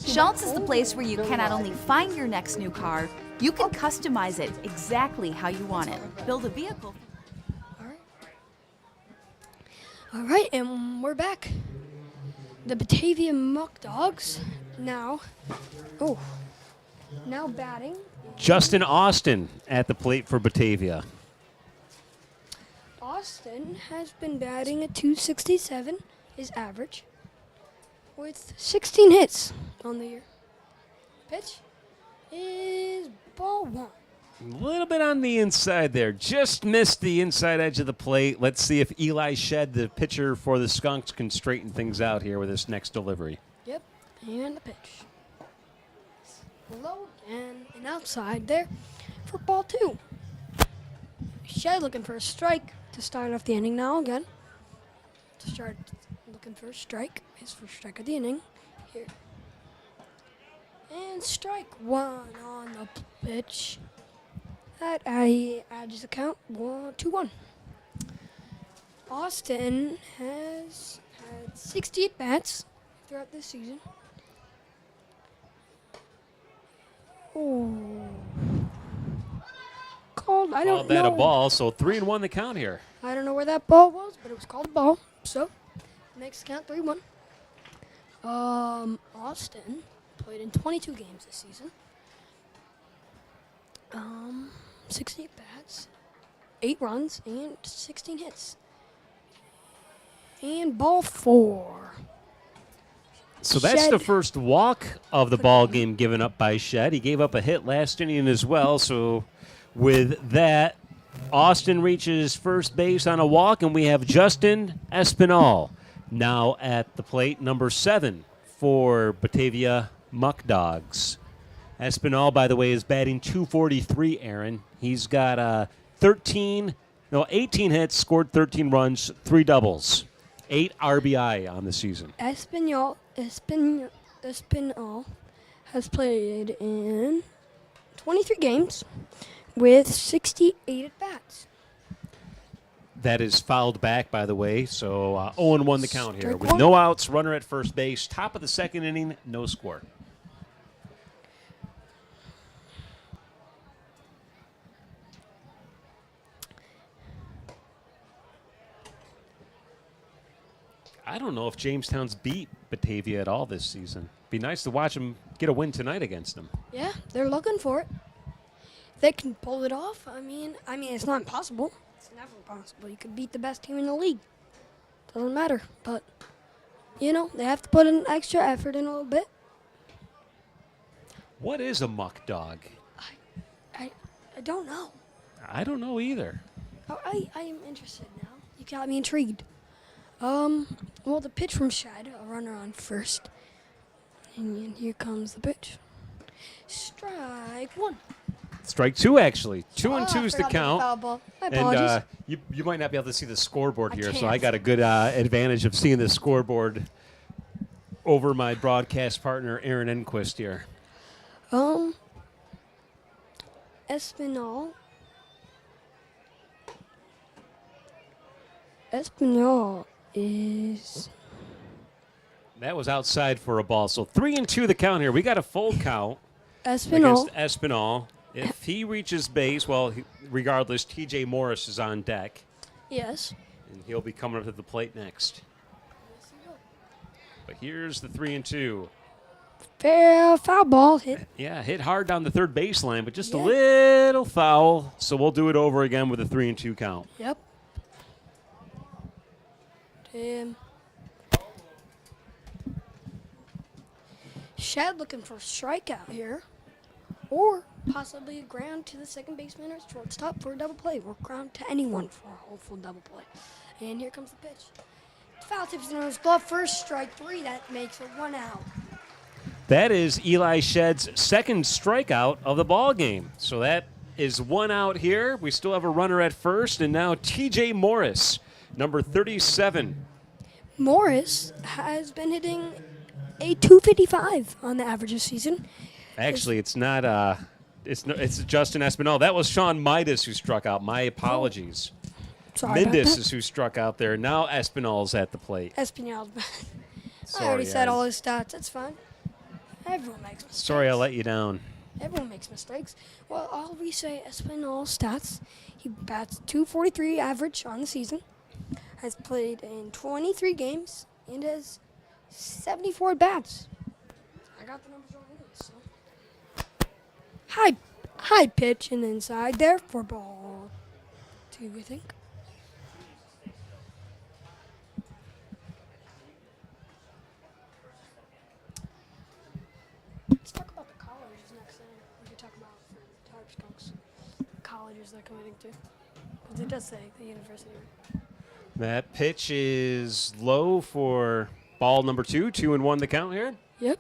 Schultz is the place where you can not only find your next new car, you can customize it exactly how you want it. Build a vehicle.
All right, and we're back. the Batavia Muckdogs now batting.
Justin Austin at the plate for Batavia.
Austin has been batting at .267, his average, with 16 hits on the year. Pitch is ball one.
A little bit on the inside there. Just missed the inside edge of the plate. Let's see if Eli Shed, the pitcher for the Skunks, can straighten things out here with this next delivery.
Yep, and the pitch. Low and outside there for ball two. Shed looking for a strike to start off the inning now again. To start looking for a strike. His first strike of the inning here. And strike one on the pitch. That adds the count 2-1. Austin has had 68 bats throughout this season. Oh. Called, I don't know.
Called that a ball, so 3-1 the count here.
I don't know where that ball was, but it was called a ball. So, next count 3-1. Austin played in 22 games this season. 68 bats, 8 runs, and 16 hits. And ball four.
So that's
Shed.
the first walk of the ball game given up by Shed. He gave up a hit last inning as well. So with that, Austin reaches first base on a walk, and we have Justin Espinal now at the plate, number 7 for Batavia Muckdogs. Espinal, by the way, is batting .243, Aaron. He's got 18 hits, scored 13 runs, 3 doubles, 8 RBI on the season.
Espinal has played in 23 games with 68 at-bats.
That is fouled back, by the way, so 0-1 the count here.
Strike
With
one.
no outs, runner at first base, top of the second inning, no score. I don't know if Jamestown's beat Batavia at all this season. Be nice to watch them get a win tonight against them.
Yeah, they're looking for it. They can pull it off. I mean, it's not impossible. It's never impossible. You could beat the best team in the league. Doesn't matter. But, they have to put an extra effort in a little bit.
What is a muck dog?
I don't know.
I don't know either.
I am interested now. You got me intrigued. Well, the pitch from Shed, a runner on first. And here comes the pitch. Strike one.
Strike 2, actually. 2 and
I
2 is the
forgot to
count.
foul ball. My apologies.
And you might not be able to see the scoreboard
I
here, so
can't.
I got a good advantage of seeing the scoreboard over my broadcast partner, Aaron Enquist here.
Espinal is...
That was outside for a ball. So 3 and 2 the count here. We got a full count
Espinal.
against Espinal. If he reaches base, regardless, TJ Morris is on deck,
Yes.
and he'll be coming up to the plate next. But here's the 3 and 2.
Fair foul ball hit.
Yeah, hit hard down the third baseline, but just a
Yeah.
little foul. So we'll do it over again with a 3 and 2 count.
Yep. Shed looking for a strikeout here. Or possibly a ground to the second baseman or shortstop for a double play. Or ground to anyone for a hopeful double play. And here comes the pitch. Foul tips in his glove first, strike 3. That makes it 1 out.
That is Eli Shed's second strikeout of the ball game. So that is 1 out here. We still have a runner at first, and now TJ Morris, number 37.
Morris has been hitting a .255 on the average this season.
Actually, it's not. It's Justin Espinal. That was Sean Midas who struck out. My apologies.
Sorry about
Mindis
that.
is who struck out there. Now Espinal's at the plate.
Espinal's back. I
Sorry,
already said
I-
all his stats. That's fine. Everyone makes mistakes.
Sorry I let you down.
Everyone makes mistakes. Well, I'll re-say Espinal's stats. He bats .243 average on the season. Has played in 23 games and has 74 at bats. I got the numbers wrong anyway, so. High pitch and inside there for ball 2, I think. Let's talk about the colleges next thing. We can talk about Tarp Skunks. Colleges they're committing to. Because it does say the university.
That pitch is low for ball number 2. 2-1 the count here.
Yep.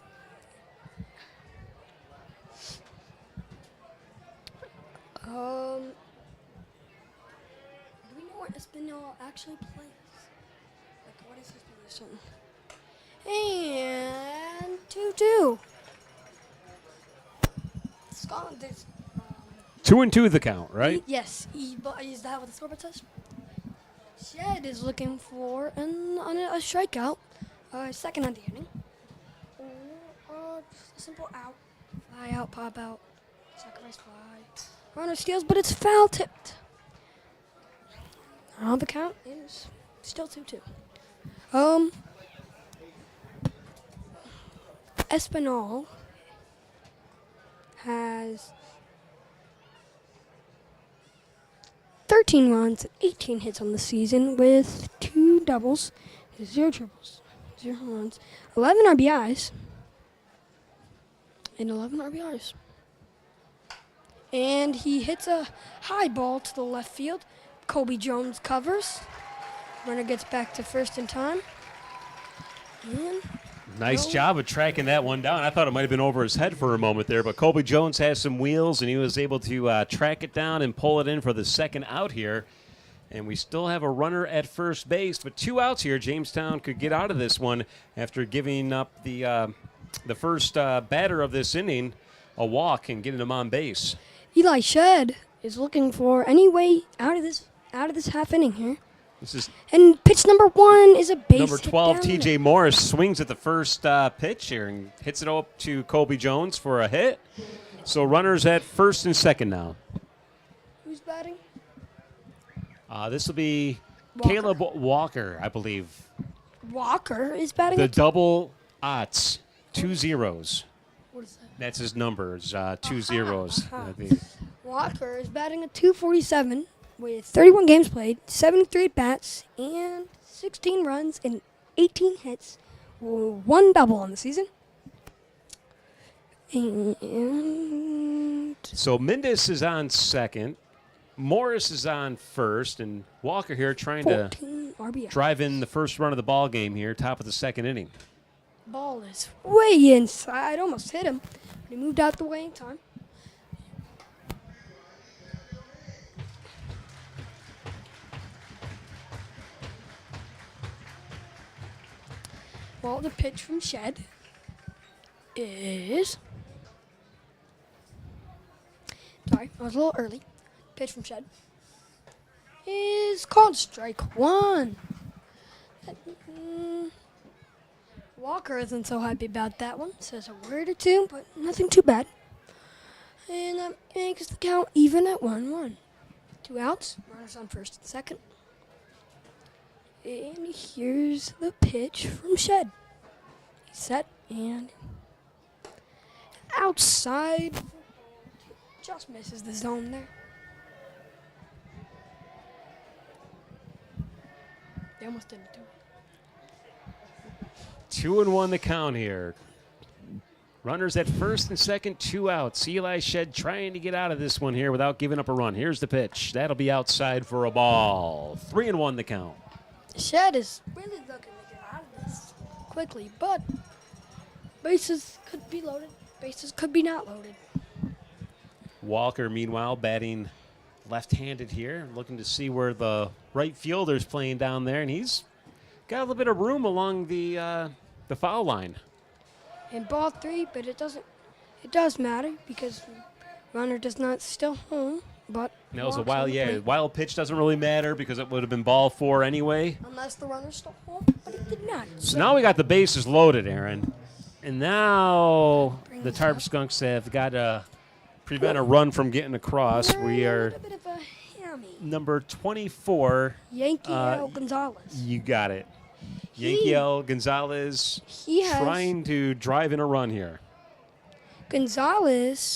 Do we know where Espinal actually plays? Like, what is his position? And 2-2. Scotland is.
2-2 the count, right?
Yes. But is that what the scoreboard says? Shed is looking for a strikeout. Second on the inning. Or just a simple out. Fly out, pop out. Sacrifice fly. Runner steals, but it's foul tipped. Now the count is still 2-2. Espinal has 13 runs and 18 hits on the season with 2 doubles, 0 triples, 0 home runs, 11 RBIs, and 11 RBIs. And he hits a high ball to the left field. Colby Jones covers. Runner gets back to first in time. And
Nice job of tracking that one down. I thought it might have been over his head for a moment there, but Colby Jones has some wheels, and he was able to track it down and pull it in for the second out here. And we still have a runner at first base, but 2 outs here. Jamestown could get out of this one after giving up the first batter of this inning a walk and getting him on base.
Eli Shed is looking for any way out of this half inning here.
This is
And pitch number 1 is a base
number
hit
12,
down
T.J.
there.
Morris swings at the first pitch here and hits it up to Colby Jones for a hit. So runners at first and second now.
Who's batting?
This will be
Walker.
Caleb Walker, I believe.
Walker is batting.
The double Otts, 2 zeros.
What is that?
That's his number. It's 2 zeros.
aha.
I think.
Walker is batting at 247 with 31 games played, 73 bats, and 16 runs and 18 hits, 1 double on the season. And
So Mendez is on second. Morris is on first, and Walker here trying to
14 RBI.
drive in the first run of the ball game here, top of the second inning.
Ball is way inside, almost hit him, but he moved out the way in time. Well, the pitch from Shed is. Sorry, I was a little early. Pitch from Shed is called strike 1. Walker isn't so happy about that one. Says a word or two, but nothing too bad. And that makes the count even at 1-1. 2 outs, runners on first and second. And here's the pitch from Shed. He's set and outside. Just misses the zone there. They almost didn't do it.
2-1 the count here. Runners at first and second, 2 outs. Eli Shed trying to get out of this one here without giving up a run. Here's the pitch. That'll be outside for a ball. 3-1 the count.
Shed is really looking to get out of this quickly, but bases could be loaded, bases could be not loaded.
Walker, meanwhile, batting left-handed here, looking to see where the right fielder's playing down there, and he's got a little bit of room along the foul line.
And ball 3, but it does matter because runner does not still home, but
That was a
walks on
wild,
the
yeah,
plate.
wild pitch doesn't really matter because it would have been ball 4 anyway.
Unless the runner still home, but it did not.
So now we got the bases loaded, Aaron. And now
Bring
the
this
Tarp
up.
Skunks have got to prevent a run from getting across. We
A
are
little bit of a hammy.
number 24.
Yankee Al Gonzalez.
You got it. Yankiel Gonzalez trying to drive in a run here.
Gonzalez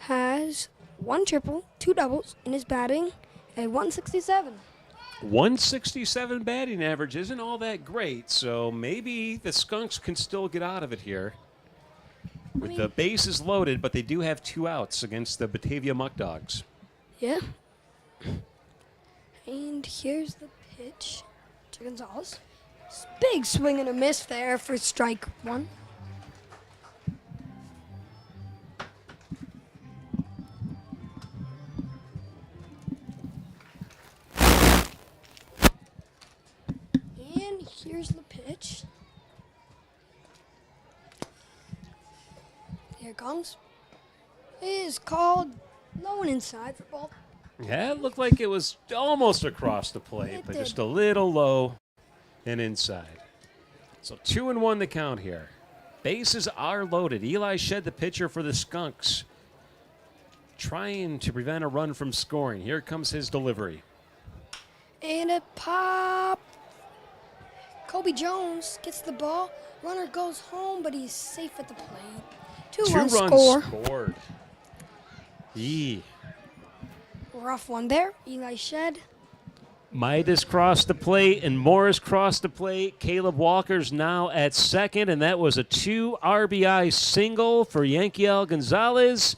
has 1 triple, 2 doubles in his batting at 167.
167 batting average isn't all that great, so maybe the Skunks can still get out of it here. With the bases loaded, but they do have 2 outs against the Batavia Muckdogs.
Yeah. And here's the pitch to Gonzalez. Big swing and a miss there for strike 1. And here's the pitch. Here it comes. It is called low and inside for ball.
Yeah, it looked like it was almost across the plate, but just a little low and inside. So 2-1 the count here. Bases are loaded. Eli Shed, the pitcher for the Skunks, trying to prevent a run from scoring. Here comes his delivery.
And a pop. Kobe Jones gets the ball. Runner goes home, but he's safe at the plate. 2 runs score.
Scored. Yee.
Rough one there. Eli Shed.
Midas crossed the plate and Morris crossed the plate. Caleb Walker's now at second, and that was a 2 RBI single for Yankiel Gonzalez.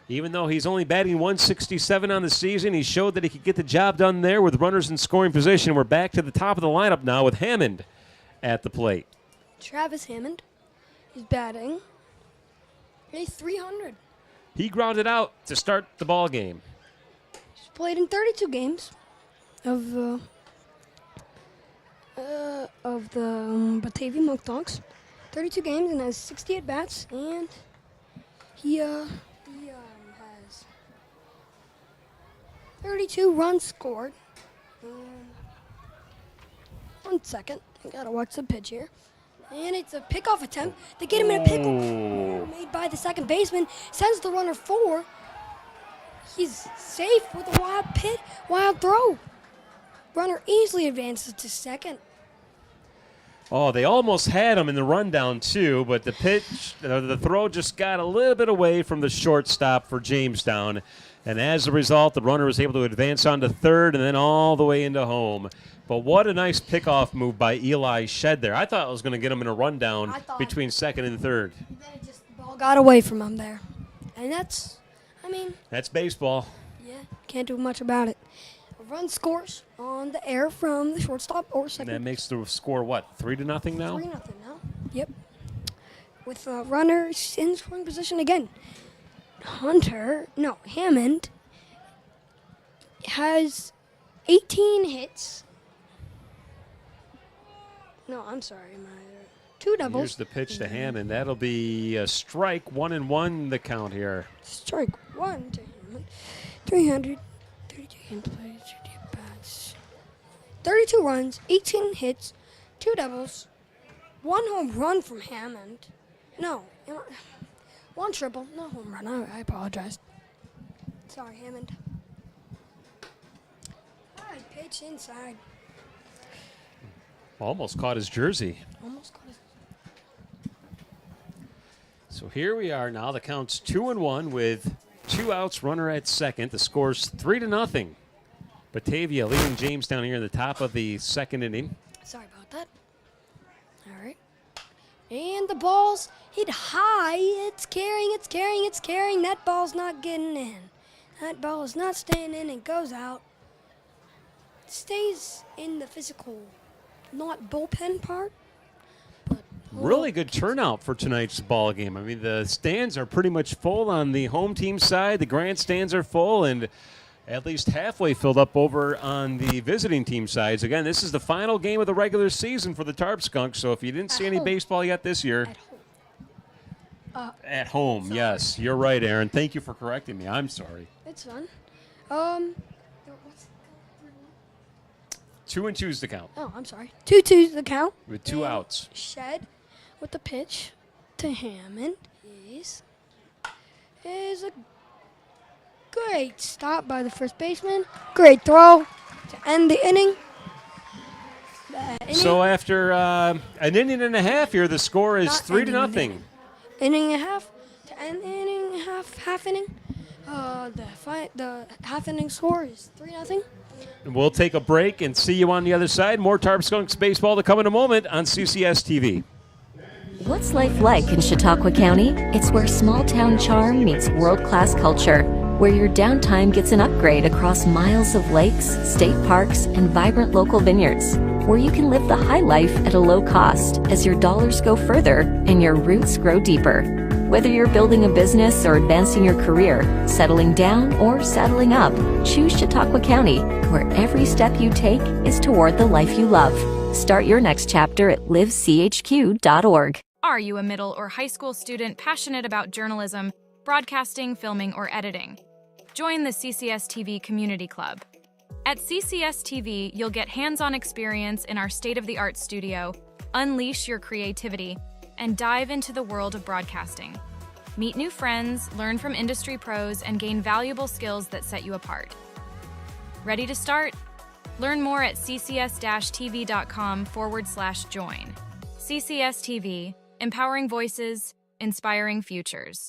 Even though he's only batting 167 on the season, he showed that he could get the job done there with runners in scoring position. We're back to the top of the lineup now with Hammond at the plate.
Travis Hammond is batting a 300.
He grounded out to start the ball game.
He's played in 32 games of the Batavia Muckdogs. 32 games and has 60 at bats, and he has 32 runs scored. 1 second, I gotta watch the pitch here. And it's a pickoff attempt. They get him in a pickle. Made by the second baseman. Sends the runner 4. He's safe with a wild throw. Runner easily advances to second.
Oh, they almost had him in the rundown, too, but the pitch, the throw just got a little bit away from the shortstop for Jamestown. And as a result, the runner was able to advance on to third and then all the way into home. But what a nice pickoff move by Eli Shed there. I thought it was going to get him in a rundown between second and third.
Then the ball got away from him there. And that's
baseball.
Yeah, can't do much about it. A run scores on the air from the shortstop or second.
And that makes the score, what, 3-0 now?
3-0 now, yep. With runners in scoring position again. Hammond has 18 hits. No, I'm sorry. 2 doubles.
Here's the pitch to Hammond. That'll be a strike. 1-1 the count here.
Strike 1 to Hammond. 332 games played, 30 bats. 32 runs, 18 hits, 2 doubles, 1 home run from Hammond. No, 1 triple, no home run. I apologize. Sorry, Hammond. High pitch inside.
Almost caught his jersey. So here we are now. The count's 2-1 with 2 outs, runner at second. The score's 3-0. Batavia leading Jamestown here in the top of the second inning.
Sorry about that. All right. And the ball's hit high. It's carrying. That ball's not getting in. That ball is not staying in. It goes out. It stays in the physical, not bullpen part.
Really good turnout for tonight's ball game. I mean, the stands are pretty much full on the home team side. The grandstands are full and at least halfway filled up over on the visiting team sides. Again, this is the final game of the regular season for the Tarp Skunks, so if you didn't see any baseball yet this year. At home, yes. You're right, Aaron. Thank you for correcting me. I'm sorry.
It's fun.
2-2 is the count.
Oh, I'm sorry. 2-2 is the count.
With 2 outs.
Shed with the pitch to Hammond is a great stop by the first baseman. Great throw to end the inning.
So after an inning and a half here, the score is 3-0.
Inning and a half to an inning and a half inning. The half inning score is 3-0.
We'll take a break and see you on the other side. More Tarp Skunks baseball to come in a moment on CCS-TV.
What's life like in Chautauqua County? It's where small-town charm meets world-class culture, where your downtime gets an upgrade across miles of lakes, state parks, and vibrant local vineyards, where you can live the high life at a low cost as your dollars go further and your roots grow deeper. Whether you're building a business or advancing your career, settling down or settling up, choose Chautauqua County, where every step you take is toward the life you love. Start your next chapter at livechq.org.
Are you a middle or high school student passionate about journalism, broadcasting, filming, or editing? Join the CCS-TV Community Club. At CCS-TV, you'll get hands-on experience in our state-of-the-art studio, unleash your creativity, and dive into the world of broadcasting. Meet new friends, learn from industry pros, and gain valuable skills that set you apart. Ready to start? Learn more at ccs-tv.com/join. CCS-TV, empowering voices, inspiring futures.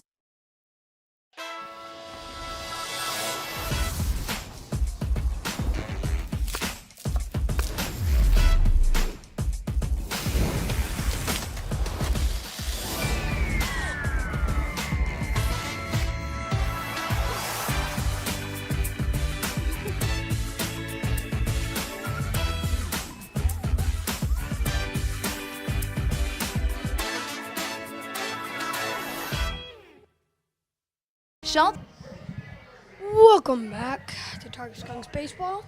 Welcome back to Tarp Skunks Baseball.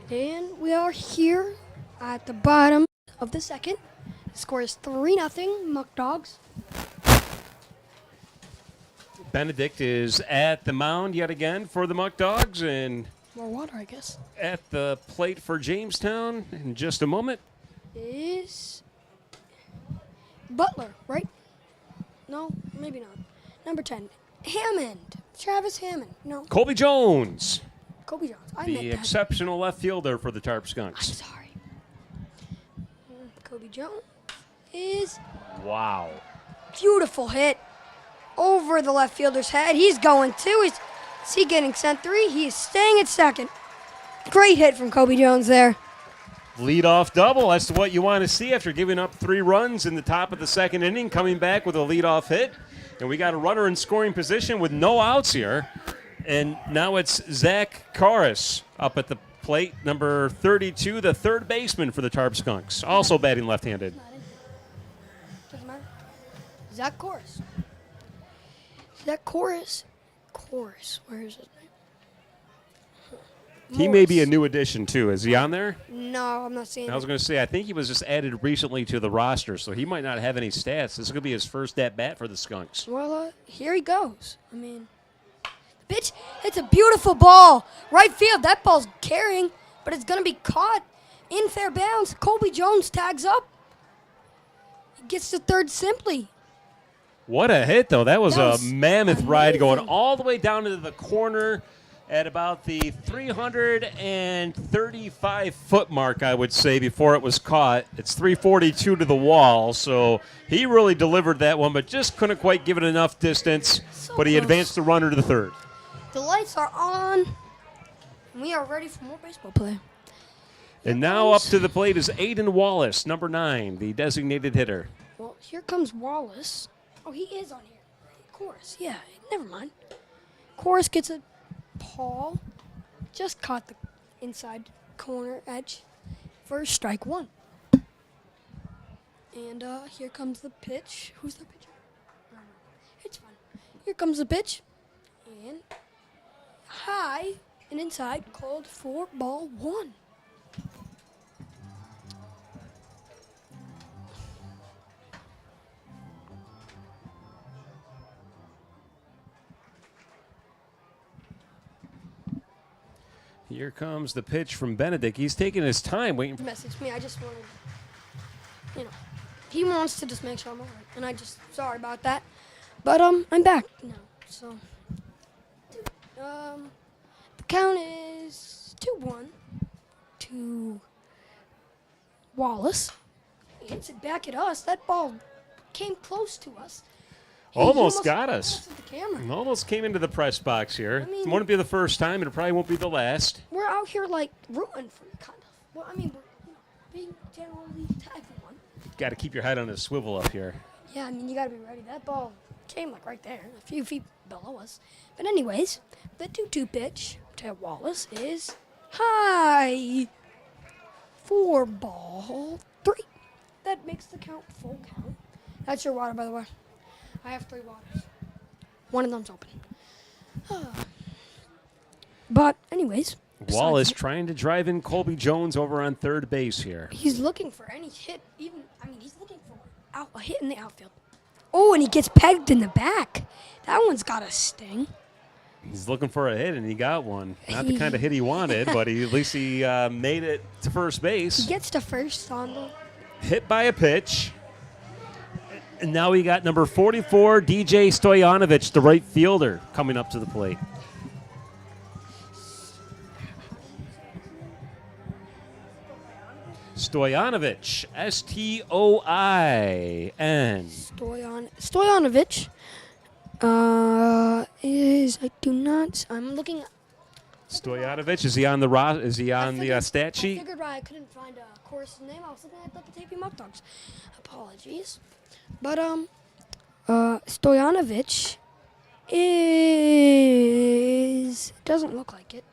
And we are here at the bottom of the second. The score is 3-0 Muckdogs.
Benedict is at the mound yet again for the Muckdogs, and
More water, I guess.
at the plate for Jamestown in just a moment.
Is Butler, right? No, maybe not. Number 10, Hammond. Travis Hammond. No,
Colby Jones,
Kobe Jones. I
the
meant that.
exceptional left fielder for the Tarp
I'm
Skunks.
sorry. Kobe Jones is
Wow.
beautiful hit over the left fielder's head. He's going too. Is he getting sent 3? He is staying at second. Great hit from Kobe Jones there.
Leadoff double. That's what you want to see after giving up 3 runs in the top of the second inning, coming back with a leadoff hit. And we got a runner in scoring position with no outs here. And now it's Zach Karras up at the plate, number 32, the third baseman for the Tarp Skunks, also batting left-handed.
Doesn't matter. Zach Chorus. Zach Chorus. Chorus. Where is his name?
He may be a
Morris.
new addition, too. Is he on there?
No, I'm not seeing
I was
it.
going to say, I think he was just added recently to the roster, so he might not have any stats. This is going to be his first at-bat for the Skunks.
Well, here he goes. I mean, the pitch, it's a beautiful ball. Right field, that ball's carrying, but it's going to be caught in fair bounds. Colby Jones tags up. He gets to third simply.
What a hit, though. That was
That
a
was
mammoth ride going
amazing.
all the way down to the corner at about the 335-foot mark, I would say, before it was caught. It's 342 to the wall, so he really delivered that one, but just couldn't quite give it enough distance,
So
but he
close.
advanced the runner to the third.
The lights are on, and we are ready for more baseball play.
And now up to the plate is Aiden Wallace, number 9, the designated hitter.
Well, here comes Wallace. Oh, he is on here. Chorus, yeah, never mind. Chorus gets a Paul just caught the inside corner edge for strike 1. And here comes the pitch. Who's the pitcher? I don't know. It's fun. Here comes the pitch. And high and inside, called for ball 1.
Here comes the pitch from Benedict. He's taking his time waiting for
Message me. I just wanted, he wants to just make sure I'm all right. And I just, sorry about that. But I'm back now. So, the count is 2-1 to Wallace. He hits it back at us. That ball came close to us. He
Almost got us.
almost hit the camera.
Almost came into the press box here.
I mean-
it won't be the first time, and it probably won't be the last.
We're out here like rooting for you, kind of. Well, I mean, we're being generally tagged one.
Got to keep your head on a swivel up here.
Yeah, I mean, you gotta be ready. That ball came like right there, a few feet below us. But anyways, the 2-2 pitch to Wallace is high for ball 3. That makes the count full count. That's your water, by the way. I have 3 waters. One of them's open. But anyways,
Wallace
besides
trying to drive in Colby Jones over on third base here.
he's looking for any hit. He's looking for a hit in the outfield. Oh, and he gets pegged in the back. That one's got a sting.
He's looking for a hit, and he got one. Not the kind of hit he wanted, but at least he made it to first base.
He gets to first on the.
Hit by a pitch. And now we got number 44, DJ Stoyanovich, the right fielder, coming up to the plate. Stoyanovich, S-T-O-I-N.
Stoyanovich I'm looking at.
Stoyanovich, is he on the stat sheet?
I figured I couldn't find a course name. I was looking at the Batavia Muckdogs. Apologies. But, Stoyanovich doesn't look like it.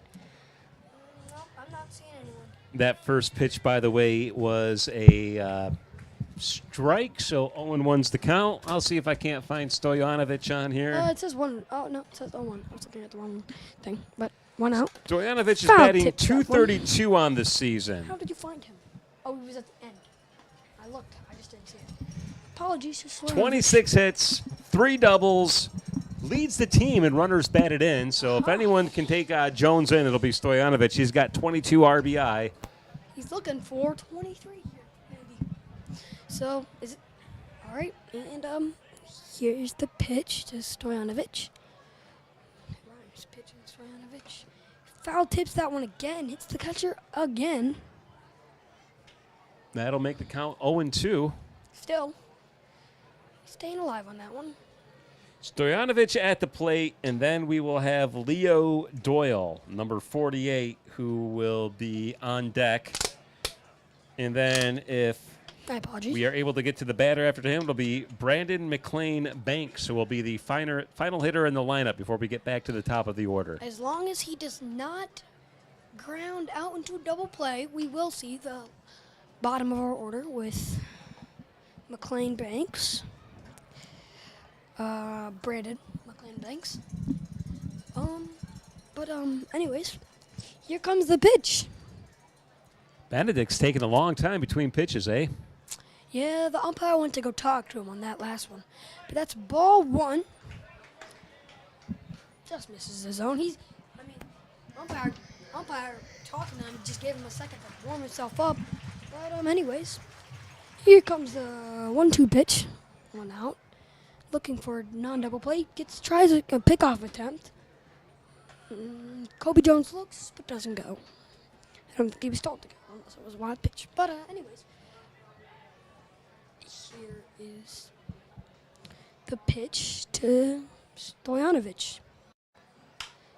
No, I'm not seeing anyone.
That first pitch, by the way, was a strike, so 0-1's the count. I'll see if I can't find Stoyanovich on here.
It says 1. Oh, no, it says 0-1. I was looking at the wrong thing. But 1 out.
Stoyanovich is
Foul
batting
tip that one.
232 on the season.
How did you find him? Oh, he was at the end. I looked. I just didn't see it. Apologies to Stoyanovich.
26 hits, 3 doubles, leads the team in runners batted in. So if anyone can take Jones in, it'll be Stoyanovich. He's got 22 RBI.
He's looking for 23 here, maybe. So, is it all right? And here's the pitch to Stoyanovich. Ryan's pitching to Stoyanovich. Foul tips that one again. Hits the catcher again.
That'll make the count 0-2.
Still staying alive on that one.
Stoyanovich at the plate, and then we will have Leo Doyle, number 48, who will be on deck. And then if
My apologies.
we are able to get to the batter after him, it'll be Brandon McLean Banks, who will be the final hitter in the lineup before we get back to the top of the order.
As long as he does not ground out into double play, we will see the bottom of our order with McLean Banks, Brandon McLean Banks. Anyways, here comes the pitch.
Benedict's taking a long time between pitches, eh?
Yeah, the umpire went to go talk to him on that last one. But that's ball 1. Just misses the zone. Umpire talking to him, just gave him a second to warm himself up. But anyways, here comes the 1-2 pitch. 1 out. Looking for a non-double play. Tries a pickoff attempt. Kobe Jones looks, but doesn't go. I don't think he was told to go, unless it was a wild pitch. But anyways, here is the pitch to Stoyanovich.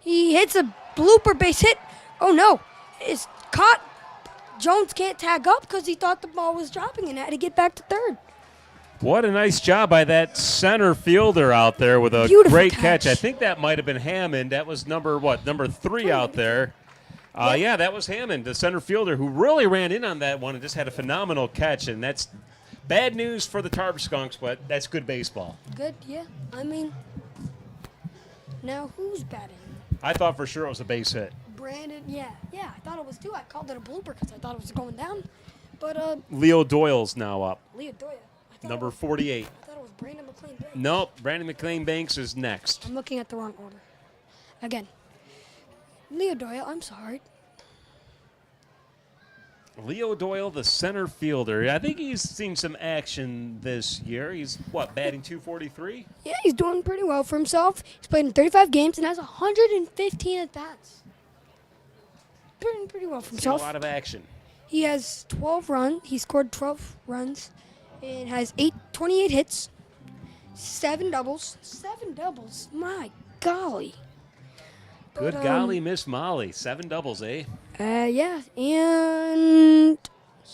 He hits a blooper base hit. Oh no, it's caught. Jones can't tag up because he thought the ball was dropping and had to get back to third.
What a nice job by that center fielder out there with a
Beautiful
great
catch.
catch. I think that might have been Hammond. That was number 3 out there. Yeah, that was Hammond, the center fielder, who really ran in on that one and just had a phenomenal catch. And that's bad news for the Tarp Skunks, but that's good baseball.
Good, yeah. I mean, now who's batting?
I thought for sure it was a base hit.
Brandon, yeah, I thought it was too. I called it a blooper because I thought it was going down. But
Leo Doyle's now up,
Leo Doyle.
number 48.
I thought it was Brandon McLean Banks.
Nope, Brandon McLean Banks is next.
I'm looking at the wrong order. Again. Leo Doyle, I'm sorry.
Leo Doyle, the center fielder. I think he's seen some action this year. He's, batting 243?
Yeah, he's doing pretty well for himself. He's played in 35 games and has 115 at-bats. Pretty well for
Seen a
himself.
lot of action.
He has 12 runs. He scored 12 runs and has 28 hits, 7 doubles. 7 doubles. My golly.
Good golly, Miss Molly. 7 doubles, eh?
Yeah, and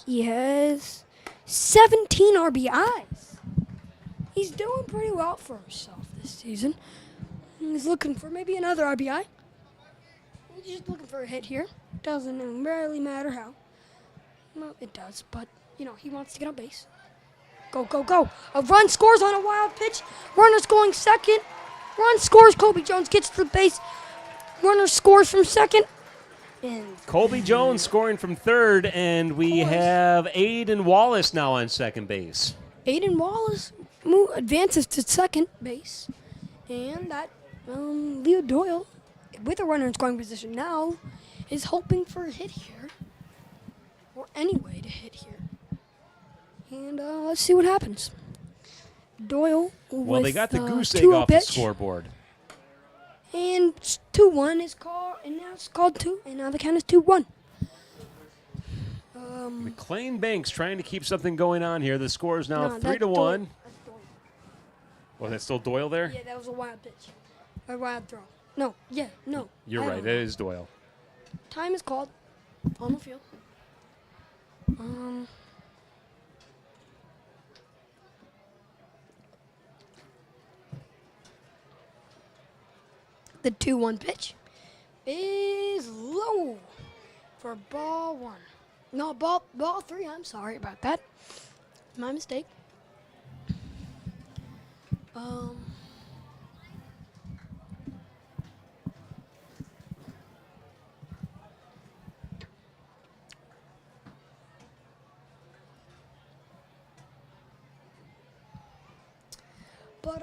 he has 17 RBIs. He's doing pretty well for himself this season. He's looking for maybe another RBI. He's just looking for a hit here. Doesn't really matter how. Well, it does, but, he wants to get on base. Go, go, go. A run scores on a wild pitch. Runner's going second. Run scores. Colby Jones gets to the base. Runner scores from second. And
Colby Jones scoring from third, and we have Aiden Wallace now on second base.
Aiden Wallace advances to second base. And that Leo Doyle, with a runner in scoring position now, is hoping for a hit here. Or any way to hit here. And let's see what happens. Doyle
Well, they got the goose egg
2-0
off the
pitch.
scoreboard.
And 2-1 is called, and now it's called 2, and now the count is 2-1.
McLean Banks trying to keep something going on here. The score is now
No,
3-1.
that's Doyle.
Was that still Doyle there?
Yeah, that was a wild pitch. A wild throw. No, no.
You're
I
right.
don't
It
know.
is Doyle.
Time is called on the field. The 2-1 pitch is low for ball 1. No, ball 3. I'm sorry about that. My mistake. But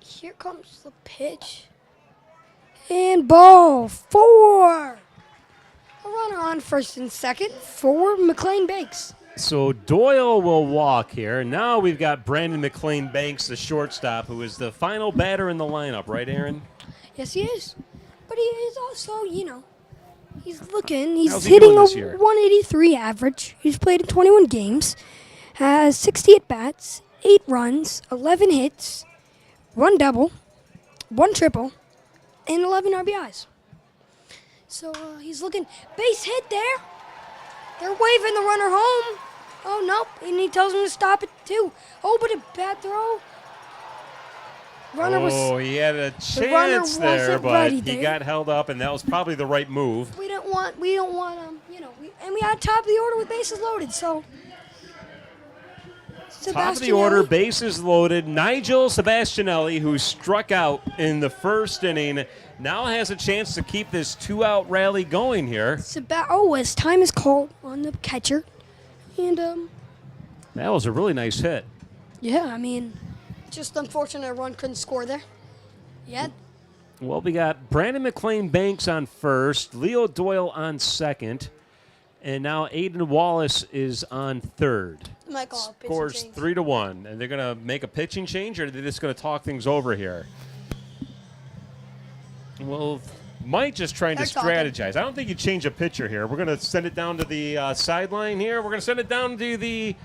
here comes the pitch. And ball 4. A runner on first and second for McLean Banks.
So Doyle will walk here. Now we've got Brandon McLean Banks, the shortstop, who is the final batter in the lineup, right, Aaron?
Yes, he is. But he is also, he's looking. He's
How's he
hitting
doing
a
this year?
183 average. He's played in 21 games, has 60 at-bats, 8 runs, 11 hits, 1 double, 1 triple, and 11 RBIs. So he's looking. Base hit there. They're waving the runner home. Oh, nope. And he tells him to stop it, too. Oh, but a bad throw.
He had a
runner
chance there,
wasn't
but
ready
he
there.
got held up, and that was probably the right move.
We don't want and we had top of the order with bases loaded, so.
Top of the order, bases loaded. Nigel Sebastianelli, who struck out in the first inning, now has a chance to keep this 2-out rally going here.
As time is called on the catcher. And,
That was a really nice hit.
yeah, just unfortunate a run couldn't score there. Yeah.
Well, we got Brandon McLean Banks on first, Leo Doyle on second, and now Aiden Wallace is on third. Scores 3-1, and they're going to make a pitching change, or are they just going to talk things over here? Well, Mike just trying to strategize. I don't think you change a pitcher here. We're going to send it down to the sideline here. We're going to send it down to the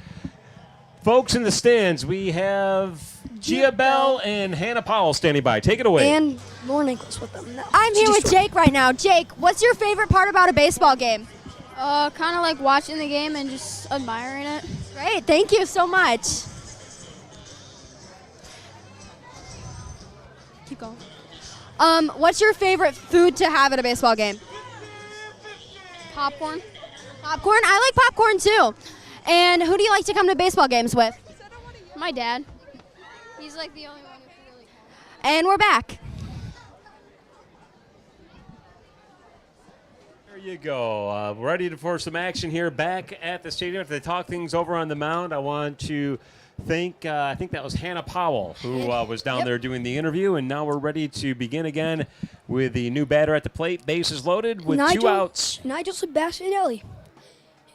folks in the stands. We have Gia Bell and Hannah Powell standing by. Take it away.
And Lauren Nicholas with them. No,
I'm here with Jake right now. Jake, what's your favorite part about a baseball game?
Kind of like watching the game and just admiring it.
Great, thank you so much. Keep going. What's your favorite food to have at a baseball game?
Popcorn.
Popcorn? I like popcorn too. And who do you like to come to baseball games with?
My dad. He's like the only one who can really
And we're back.
There you go. We're ready for some action here back at the stadium. If they talk things over on the mound, I want to thank, I think that was Hannah Powell, who was down there doing the interview. And now we're ready to begin again with the new batter at the plate. Bases loaded with 2 outs.
Nigel Sebastianelli.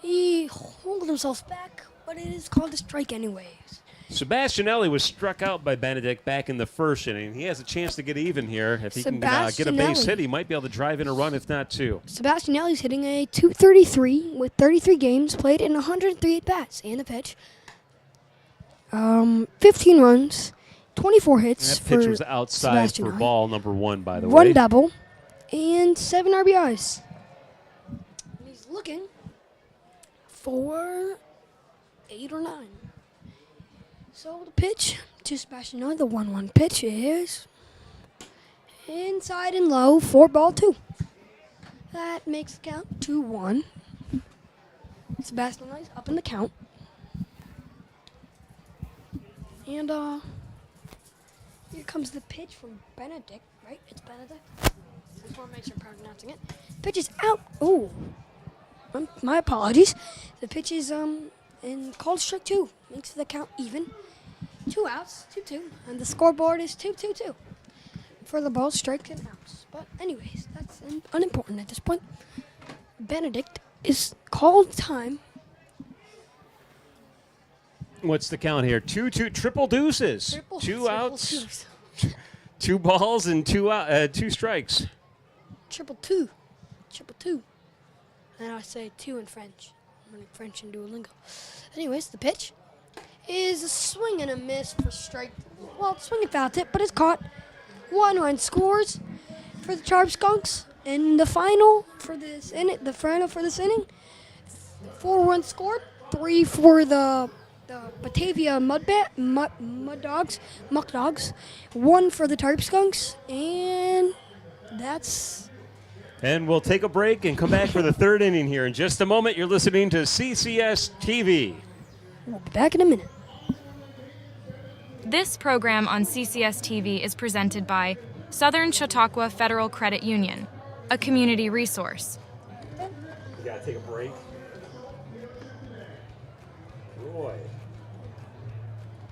He holds himself back, but it is called a strike anyways.
Sebastianelli was struck out by Benedict back in the first inning. He has a chance to get even here. If he can get a base hit, he might be able to drive in a run, if not two.
Sebastianelli's hitting a .233 with 33 games played in 103 at-bats. And the pitch. 15 runs, 24 hits.
That pitch was outside for ball number 1, by the way.
1 double, and 7 RBIs. And he's looking for 8 or 9. So the pitch to Sebastianelli, the 1-1 pitch is inside and low for ball 2. That makes the count 2-1. Sebastianelli's up in the count. And here comes the pitch from Benedict, right? It's Benedict. Just want to make sure I'm pronouncing it. Pitch is out. Oh, my apologies. The pitch is in called strike 2. Makes the count even. 2 outs, 2-2, and the scoreboard is 2-2-2 for the ball, strikes and outs. But anyways, that's unimportant at this point. Benedict is called time.
What's the count here? 2-2, triple deuces. Two outs, 2 balls, and 2 strikes.
Triple two. And I say 2 in French. I'm learning French and Duolingo. Anyways, the pitch is a swing and a miss for strike. Well, swing and foul tip, but it's caught. 1 run scores for the Tarp Skunks. And the final for this inning, 4 runs scored, 3 for the Batavia Muckdogs, 1 for the Tarp Skunks, and that's.
And we'll take a break and come back for the 3rd inning here in just a moment. You're listening to CCS-TV.
We'll be back in a minute.
This program on CCS-TV is presented by Southern Chautauqua Federal Credit Union, a community resource.
We gotta take a break. Boy,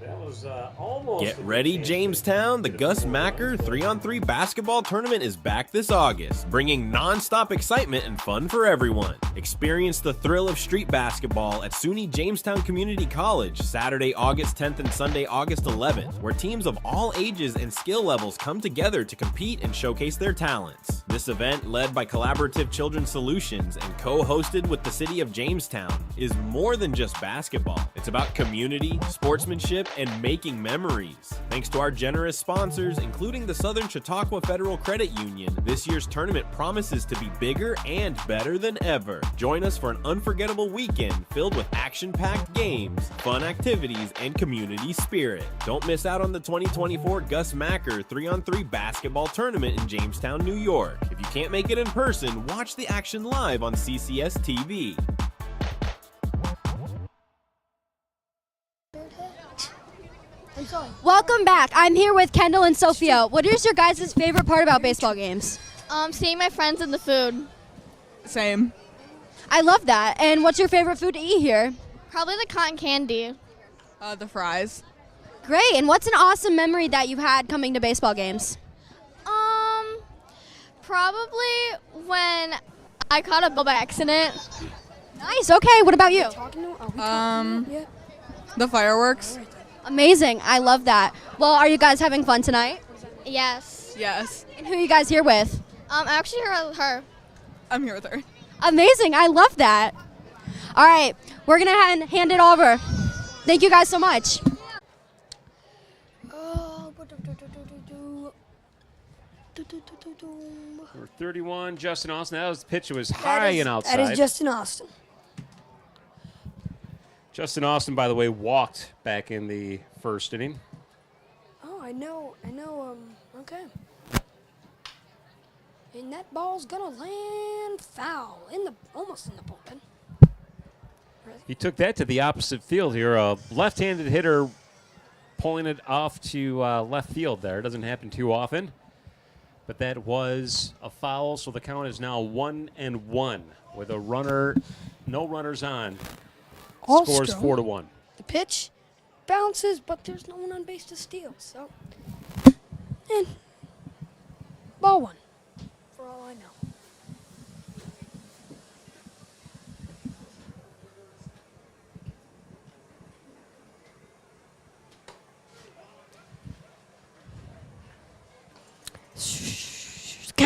that was almost.
Get ready, Jamestown. The Gus Macker 3-on-3 basketball tournament is back this August, bringing non-stop excitement and fun for everyone. Experience the thrill of street basketball at SUNY Jamestown Community College, Saturday, August 10th and Sunday, August 11th, where teams of all ages and skill levels come together to compete and showcase their talents. This event, led by Collaborative Children's Solutions and co-hosted with the City of Jamestown, is more than just basketball. It's about community, sportsmanship, and making memories. Thanks to our generous sponsors, including the Southern Chautauqua Federal Credit Union, this year's tournament promises to be bigger and better than ever. Join us for an unforgettable weekend filled with action-packed games, fun activities, and community spirit. Don't miss out on the 2024 Gus Macker 3-on-3 basketball tournament in Jamestown, New York. If you can't make it in person, watch the action live on CCS-TV.
Welcome back. I'm here with Kendall and Sophia. What is your guys' favorite part about baseball games?
Seeing my friends and the food.
Same.
I love that. And what's your favorite food to eat here?
Probably the cotton candy.
The fries.
Great. And what's an awesome memory that you've had coming to baseball games?
Probably when I caught a ball by accident.
Nice. Okay. What about you?
The fireworks.
Amazing. I love that. Well, are you guys having fun tonight?
Yes.
Yes.
And who are you guys here with?
I'm actually here with her.
I'm here with her.
Amazing. I love that. All right. We're going to hand it over. Thank you guys so much.
Number 31, Justin Austin. That was the pitch. It was high and outside.
That is Justin Austin.
Justin Austin, by the way, walked back in the first inning.
Oh, I know, okay. And that ball's gonna land foul, almost in the bullpen.
He took that to the opposite field here. A left-handed hitter pulling it off to left field there. Doesn't happen too often. But that was a foul, so the count is now 1-1 with a runner, no runners on. Scores 4-1.
The pitch bounces, but there's no one on base to steal. So, and ball 1, for all I know.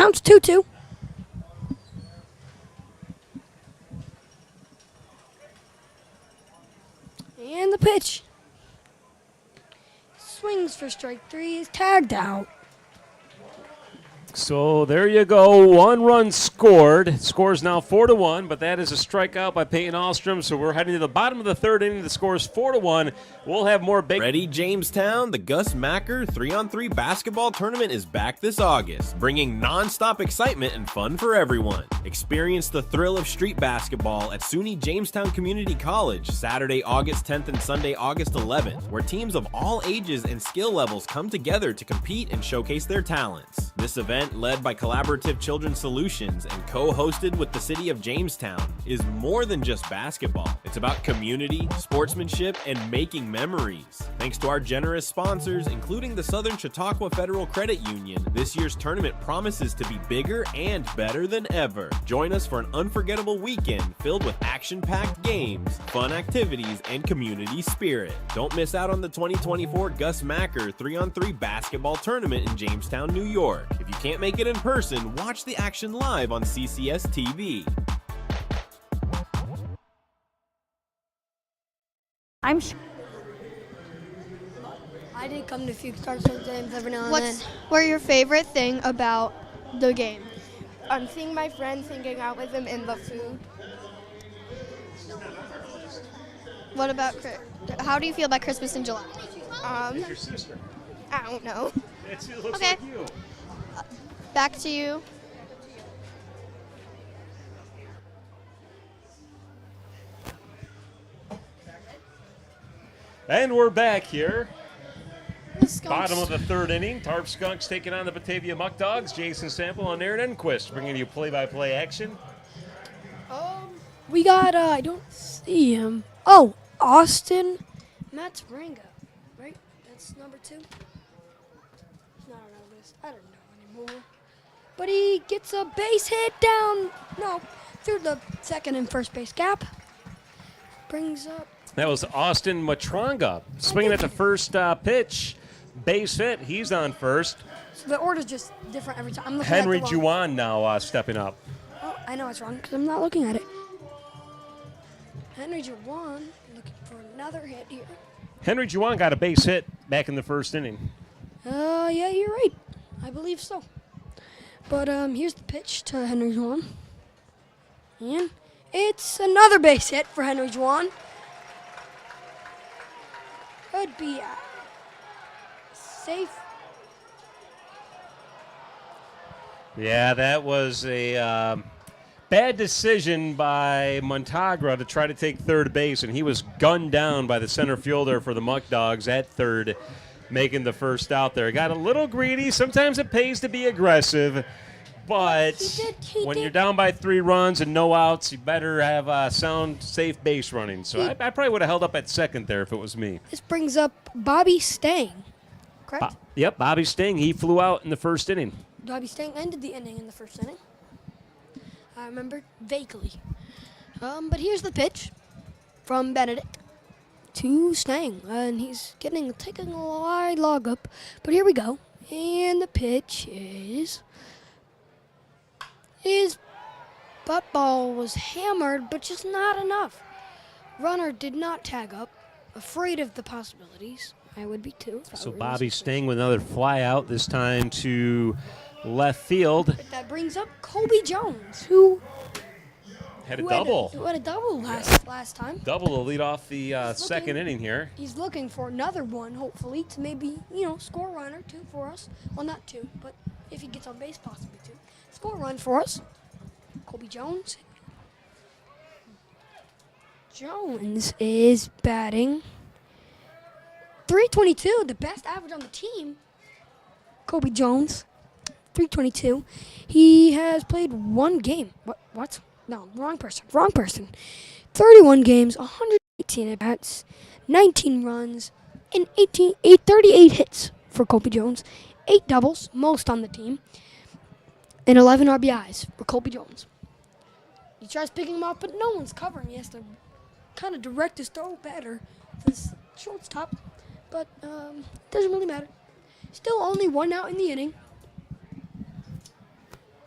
counts 2-2. And the pitch. Swings for strike 3, is tagged out.
So there you go. 1 run scored. Score's now 4-1, but that is a strikeout by Peyton Alstrom. So we're heading to the bottom of the 3rd inning. The score is 4-1. We'll have more big.
Ready, Jamestown? The Gus Macker 3-on-3 basketball tournament is back this August, bringing non-stop excitement and fun for everyone. Experience the thrill of street basketball at SUNY Jamestown Community College, Saturday, August 10th and Sunday, August 11th, where teams of all ages and skill levels come together to compete and showcase their talents. This event, led by Collaborative Children's Solutions and co-hosted with the City of Jamestown, is more than just basketball. It's about community, sportsmanship, and making memories. Thanks to our generous sponsors, including the Southern Chautauqua Federal Credit Union, this year's tournament promises to be bigger and better than ever. Join us for an unforgettable weekend filled with action-packed games, fun activities, and community spirit. Don't miss out on the 2024 Gus Macker 3-on-3 basketball tournament in Jamestown, New York. If you can't make it in person, watch the action live on CCS-TV.
I did come to a few Star Skunks games every now and then.
What's your favorite thing about the game? Seeing my friends, hanging out with them, and the food. What about how do you feel about Christmas in July?
Your sister.
I don't know.
It looks
Okay.
like you.
Back to you.
And we're back here. Bottom of the 3rd inning. Tarp Skunks taking on the Batavia Muckdogs. Jason Sample and Aaron Enquist bringing you play-by-play action.
We got, I don't see him. Oh, Austin Matsranga, right? That's number 2. He's not on our list. I don't know anymore. But he gets a base hit through the second and first base gap. Brings up.
That was Austin Matranga swinging at the first pitch. Base hit. He's on first.
So the order's just different every time. I'm looking
Henry
at the wrong.
Juwan now stepping up.
Oh, I know it's wrong because I'm not looking at it. Henry Juwan looking for another hit here.
Henry Juwan got a base hit back in the 1st inning.
Yeah, you're right. I believe so. But here's the pitch to Henry Juwan. And it's another base hit for Henry Juwan. Could be safe.
Yeah, that was a bad decision by Montagra to try to take 3rd base, and he was gunned down by the center fielder for the Muckdogs at 3rd, making the first out there. Got a little greedy. Sometimes it pays to be aggressive, but when you're down by 3 runs and no outs, you better have a sound, safe base running. So I probably would have held up at 2nd there if it was me.
This brings up Bobby Stang, correct?
Yep, Bobby Sting. He flew out in the 1st inning.
Bobby Stang ended the inning in the 1st inning. I remember vaguely. But here's the pitch from Benedict to Stang. And he's taking a wide log up. But here we go. And the pitch is butt ball was hammered, but just not enough. Runner did not tag up. Afraid of the possibilities. I would be too.
So Bobby Sting with another fly out, this time to left field.
But that brings up Kobe Jones, who
had a double.
Who had a double last time.
Double to lead off the 2nd inning here.
He's looking for another one, hopefully, to maybe, score a run or 2 for us. Well, not 2, but if he gets on base, possibly 2. Score a run for us. Kobe Jones. Jones is batting .322, the best average on the team. Kobe Jones, .322. He has played 1 game. What? No, wrong person. 31 games, 118 at-bats, 19 runs, and 38 hits for Kobe Jones. 8 doubles, most on the team, and 11 RBIs for Kobe Jones. He tries picking him off, but no one's covering. He has to kind of direct his throw better to the shortstop, but doesn't really matter. Still only 1 out in the inning.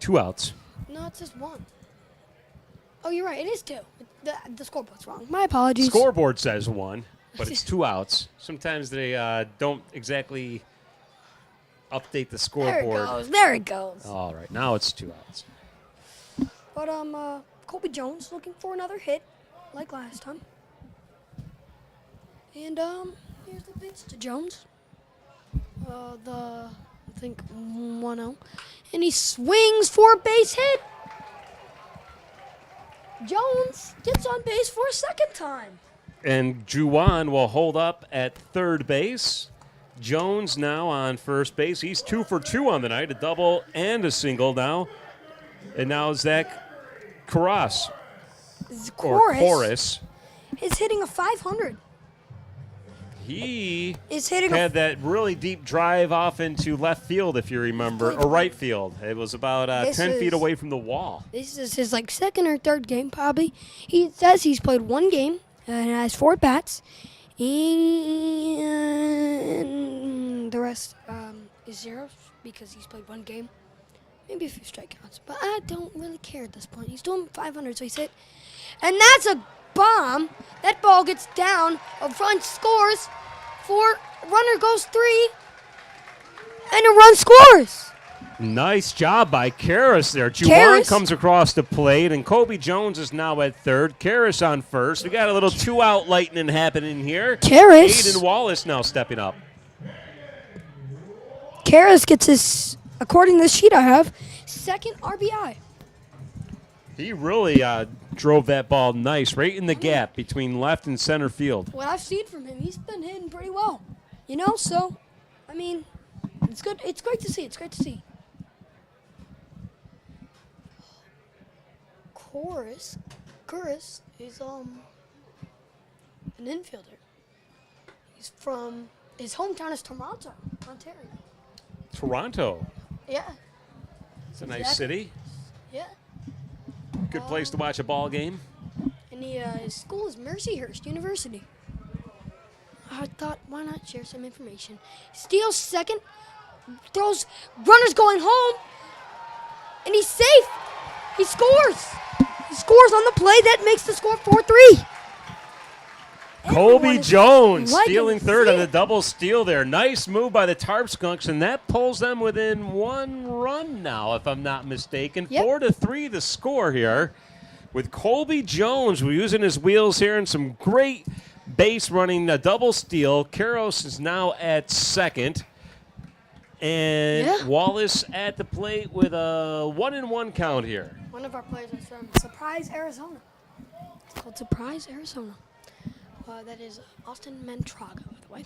2 outs.
No, it says 1. Oh, you're right. It is 2. The scoreboard's wrong. My apologies.
Scoreboard says 1, but it's 2 outs. Sometimes they don't exactly update the scoreboard.
There it goes.
All right, now it's 2 outs.
But Colby Jones looking for another hit, like last time. And here's the pitch to Jones. I think 1-0, and he swings for a base hit. Jones gets on base for a second time.
And Juwan will hold up at third base. Jones now on first base. He's 2 for 2 on the night, a double and a single now. And now Zach Corras
is hitting a 500.
He
is hitting
had that really deep drive off into left field, if you remember, or right field. It was about 10 feet away from the wall.
This is his second or third game, probably. He says he's played 1 game and has 4 bats, and the rest is 0 because he's played 1 game, maybe a few strikeouts. But I don't really care at this point. He's doing 500, so he's hit, and that's a bomb. That ball gets down. A run scores. 4. Runner goes 3. And a run scores.
Nice job by Karras there. Juwan comes across the plate, and Colby Jones is now at third. Karras on first. We got a little 2-out lightning happening here. Aiden Wallace now stepping up.
Karras gets his, according to the sheet I have, second RBI.
He really drove that ball nice, right in the gap between left and center field.
What I've seen from him, he's been hitting pretty well. So, I mean, it's good. It's great to see. It's great to see. Corras is an infielder. He's from, his hometown is Toronto, Ontario.
Toronto.
Yeah.
It's a nice city.
Yeah.
Good place to watch a ball game.
And his school is Mercyhurst University. I thought, why not share some information? Steals second, throws, runners going home, and he's safe. He scores. He scores on the play. That makes the score 4-3.
Colby Jones stealing third on the double steal there. Nice move by the Tarp Skunks, and that pulls them within 1 run now, if I'm not mistaken. 4-3 the score here. With Colby Jones using his wheels here and some great base running, a double steal. Karras is now at second. And Wallace at the plate with a 1-1 count here.
One of our players is from Surprise, Arizona. It's called Surprise, Arizona. That is Austin Mantraga, by the way.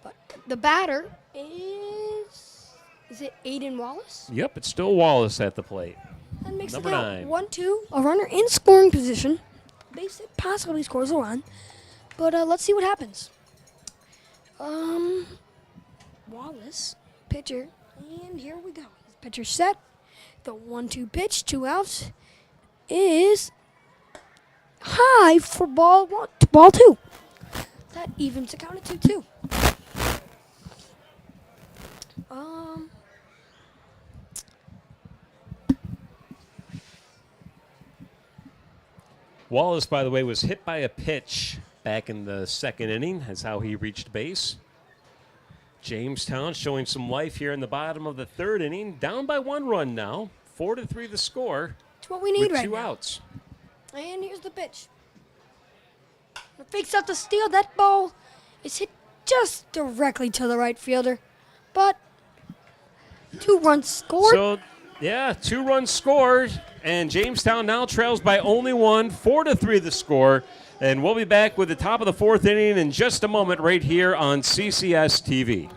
But the batter is it Aiden Wallace?
Yep, it's still Wallace at the plate.
That makes
Number
it
9.
1-2, a runner in scoring position. Base hit possibly scores a run. But let's see what happens. Wallace, pitcher, and here we go. His pitcher set. The 1-2 pitch, 2 outs, is high for ball 2. That evens the count at 2-2.
Wallace, by the way, was hit by a pitch back in the second inning. That's how he reached base. Jamestown showing some life here in the bottom of the third inning. Down by 1 run now. 4-3 the score.
It's what we need
with
right
2
now.
outs.
And here's the pitch. Fakes out the steal. That ball is hit just directly to the right fielder. But 2 runs scored.
So, 2 runs scored. And Jamestown now trails by only 1. 4-3 the score. And we'll be back with the top of the 4th inning in just a moment right here on CCS-TV.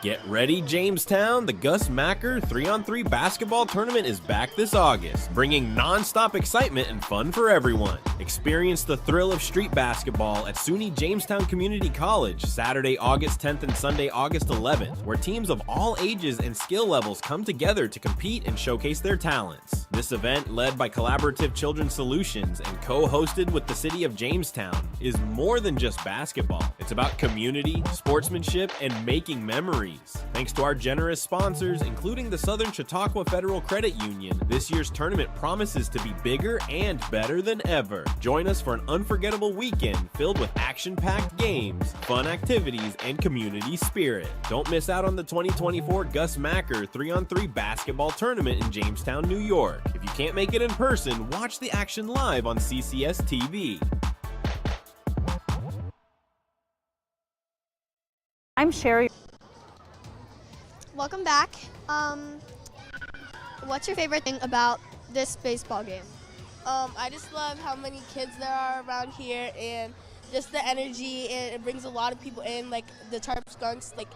Get ready, Jamestown! The Gus Macker 3-on-3 basketball tournament is back this August, bringing non-stop excitement and fun for everyone. Experience the thrill of street basketball at SUNY Jamestown Community College, Saturday, August 10th and Sunday, August 11th, where teams of all ages and skill levels come together to compete and showcase their talents. This event, led by Collaborative Children's Solutions and co-hosted with the City of Jamestown, is more than just basketball. It's about community, sportsmanship, and making memories. Thanks to our generous sponsors, including the Southern Chautauqua Federal Credit Union, this year's tournament promises to be bigger and better than ever. Join us for an unforgettable weekend filled with action-packed games, fun activities, and community spirit. Don't miss out on the 2024 Gus Macker 3-on-3 basketball tournament in Jamestown, New York. If you can't make it in person, watch the action live on CCS-TV.
I'm Sherry.
Welcome back. What's your favorite thing about this baseball game?
I just love how many kids there are around here and just the energy, and it brings a lot of people in, like the Tarp Skunks, like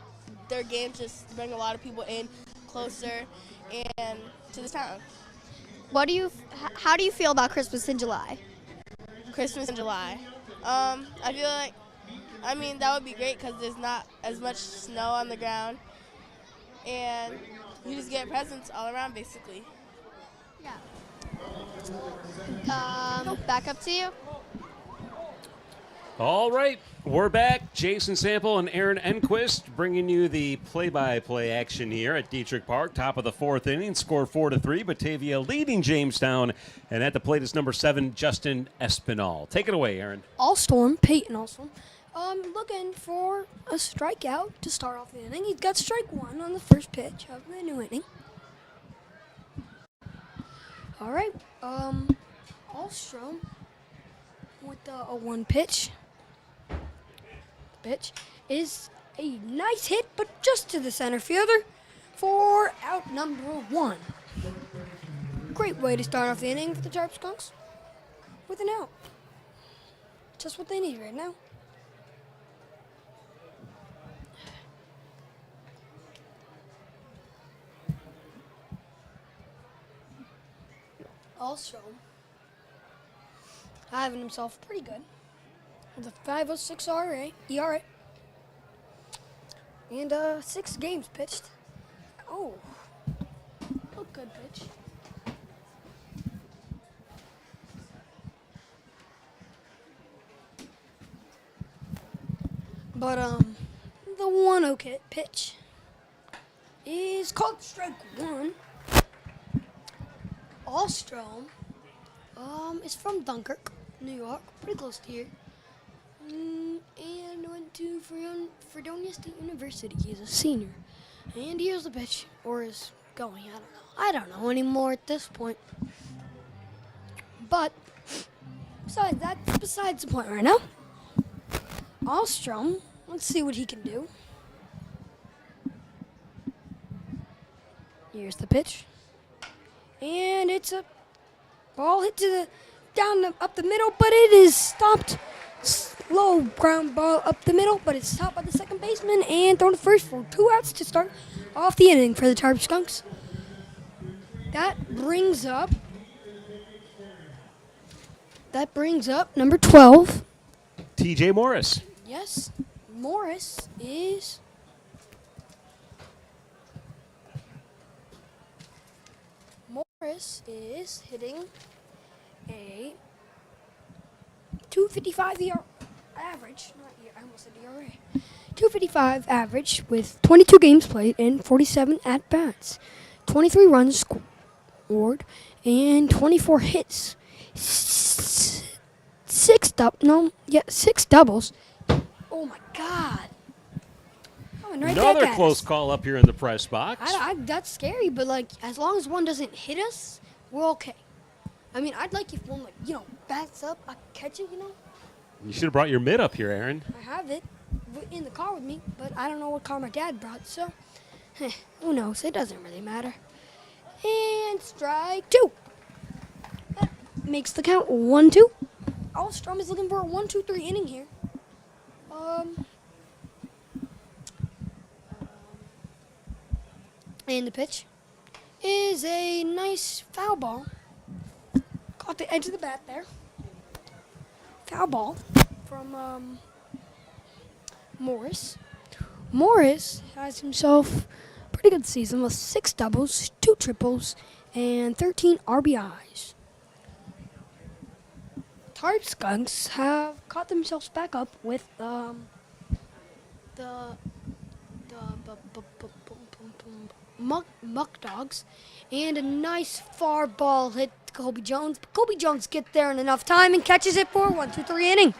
their games just bring a lot of people in closer and to the town.
How do you feel about Christmas in July?
Christmas in July. I feel like, that would be great because there's not as much snow on the ground. And you just get presents all around, basically.
Yeah. Back up to you.
All right, we're back. Jason Sample and Aaron Enquist bringing you the play-by-play action here at Dietrich Park. Top of the fourth inning, score 4-3. Batavia leading Jamestown, and at the plate is number 7, Justin Espinal. Take it away, Aaron.
Allstorm, Peyton Allstorm. Looking for a strikeout to start off the inning. He's got strike 1 on the first pitch of the new inning. All right, Allstrom with a 1 pitch. Pitch is a nice hit, but just to the center fielder for out number 1. Great way to start off the inning for the Tarp Skunks with an out. Just what they need right now. Also, having himself pretty good with a 5.06 ERA, and 6 games pitched. Oh, a good pitch. But the 1-0 pitch is called strike 1. Allstrom is from Dunkirk, New York, pretty close to here, and went to Fredonia State University. He's a senior, and here's the pitch, or is going. I don't know anymore at this point. But besides the point right now. Allstrom, let's see what he can do. Here's the pitch. And it's a ball hit to up the middle, but it is stopped. Slow ground ball up the middle, but it's stopped by the second baseman and thrown to first for 2 outs to start off the inning for the Tarp Skunks. That brings up number 12.
TJ Morris.
Yes, Morris is hitting a 255 average. I almost said ERA. 255 average with 22 games played and 47 at-bats. 23 runs scored and 24 hits. 6 doubles. Oh my God.
Another close call up here in the press box.
That's scary, but as long as one doesn't hit us, we're okay. I'd like if one bats up, I catch it,
You should have brought your mitt up here, Aaron.
I have it in the car with me, but I don't know what car my dad brought, so who knows? It doesn't really matter. And strike 2. That makes the count 1-2. Allstrom is looking for a 1-2-3 inning here. And the pitch is a nice foul ball. Caught the edge of the bat there. Foul ball from Morris. Morris has himself a pretty good season with 6 doubles, 2 triples, and 13 RBIs. Tarp Skunks have caught themselves back up with the Muckdogs, and a nice far ball hit to Kobe Jones. But Kobe Jones gets there in enough time and catches it for 1-2-3 inning.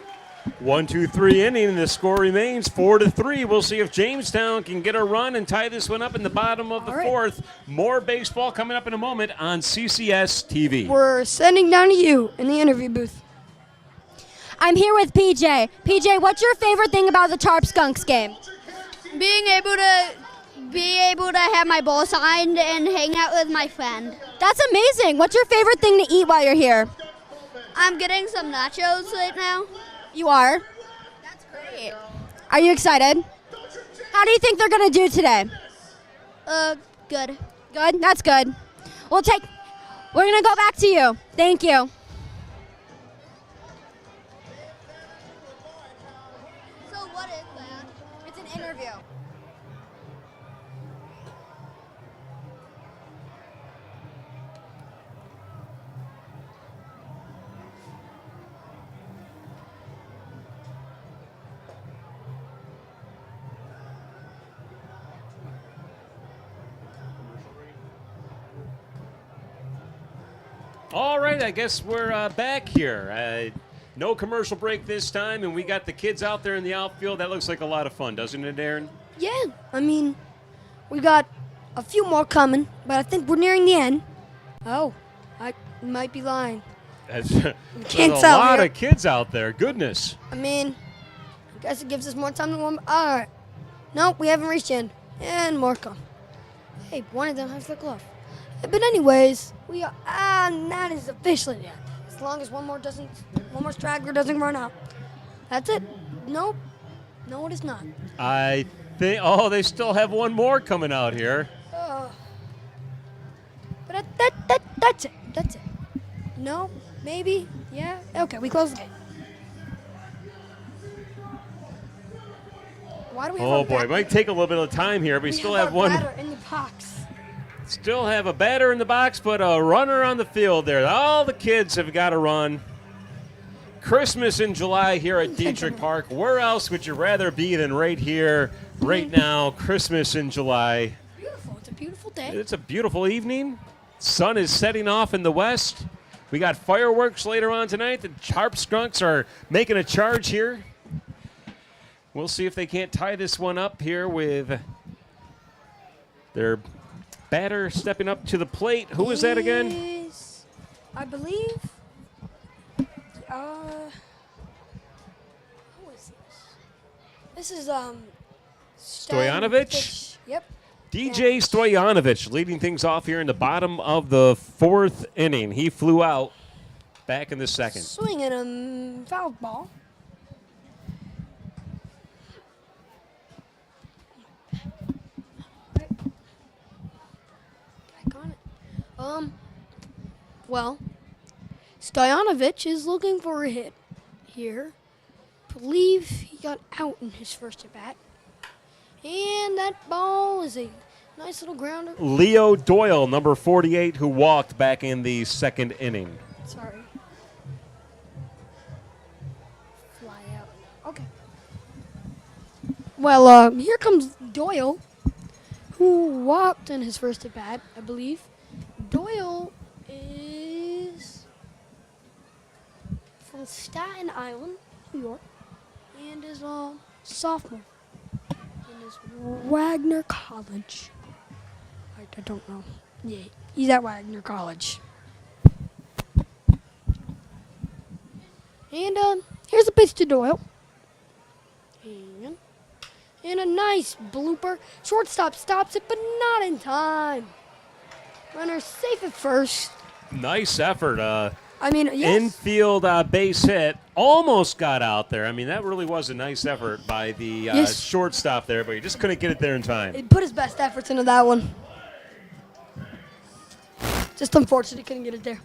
1-2-3 inning, and the score remains 4-3. We'll see if Jamestown can get a run and tie this one up in the bottom of the fourth. More baseball coming up in a moment on CCS-TV.
We're sending down to you in the interview booth.
I'm here with PJ. PJ, what's your favorite thing about the Tarp Skunks game?
Being able to have my ball signed and hang out with my friend.
That's amazing. What's your favorite thing to eat while you're here?
I'm getting some nachos right now.
You are?
That's great.
Are you excited? How do you think they're going to do today?
Good.
Good? That's good. We're going to go back to you. Thank you.
So what is that?
It's an interview.
All right, I guess we're back here. No commercial break this time, and we got the kids out there in the outfield. That looks like a lot of fun, doesn't it, Aaron?
Yeah, I mean, we got a few more coming, but I think we're nearing the end. Oh, I might be lying.
There's
Can't
a
tell
lot
here.
of kids out there. Goodness.
I mean, I guess it gives us more time to warm. All right. Nope, we haven't reached the end. And more come. Hey, one of them has the glove. But anyways, we are, and that is officially the end. As long as one more straggler doesn't run out. That's it. Nope. No, it is not.
I think, they still have one more coming out here.
But that's it. That's it. No, maybe, yeah. Okay, we close the game. Why do we have
Oh boy, it might take a little bit of time here. We still have one.
Batter in the box.
Still have a batter in the box, but a runner on the field there. All the kids have got to run. Christmas in July here at Dietrich Park. Where else would you rather be than right here, right now? Christmas in July.
Beautiful. It's a beautiful day.
It's a beautiful evening. Sun is setting off in the west. We got fireworks later on tonight. The Tarp Skunks are making a charge here. We'll see if they can't tie this one up here with their batter stepping up to the plate. Who is that again?
I believe. Who is this? This is
Stoyanovich?
Yep.
DJ Stoyanovich leading things off here in the bottom of the fourth inning. He flew out back in the second.
Swinging a foul ball. Back on it. Well, Stoyanovich is looking for a hit here. Believe he got out in his first at bat. And that ball is a nice little grounder.
Leo Doyle, number 48, who walked back in the second inning.
Sorry. Fly out. Okay. Well, here comes Doyle, who walked in his first at bat, I believe. Doyle is from Staten Island, New York, and is a sophomore in his Wagner College. I don't know. Yeah, he's at Wagner College. And here's a pitch to Doyle. And a nice blooper. Shortstop stops it, but not in time. Runner safe at first.
Nice effort.
I mean, yes.
Infield base hit. Almost got out there. I mean, that really was a nice effort by the
Yes.
shortstop there, but he just couldn't get it there in time.
He put his best efforts into that one. Just unfortunate he couldn't get it there.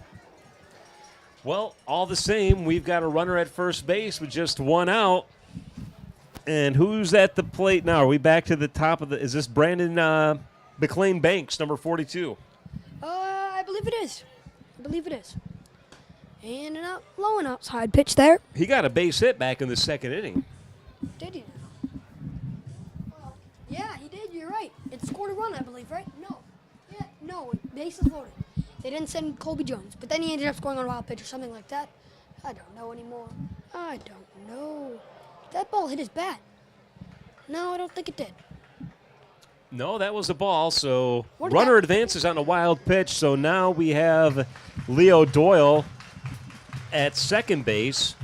Well, all the same, we've got a runner at first base with just one out. And who's at the plate now? Are we back to the top of the – is this Brandon McLean Banks, number 42?
I believe it is. And an low and outside pitch there.
He got a base hit back in the second inning.
Did he? Yeah, he did. You're right. It scored a run, I believe, right? No. Yeah, no. Bases loaded. They didn't send Colby Jones, but then he ended up scoring on a wild pitch or something like that. I don't know anymore. I don't know. That ball hit his bat. No, I don't think it did.
No, that was a ball. So runner advances on a wild pitch. So now we have Leo Doyle at second base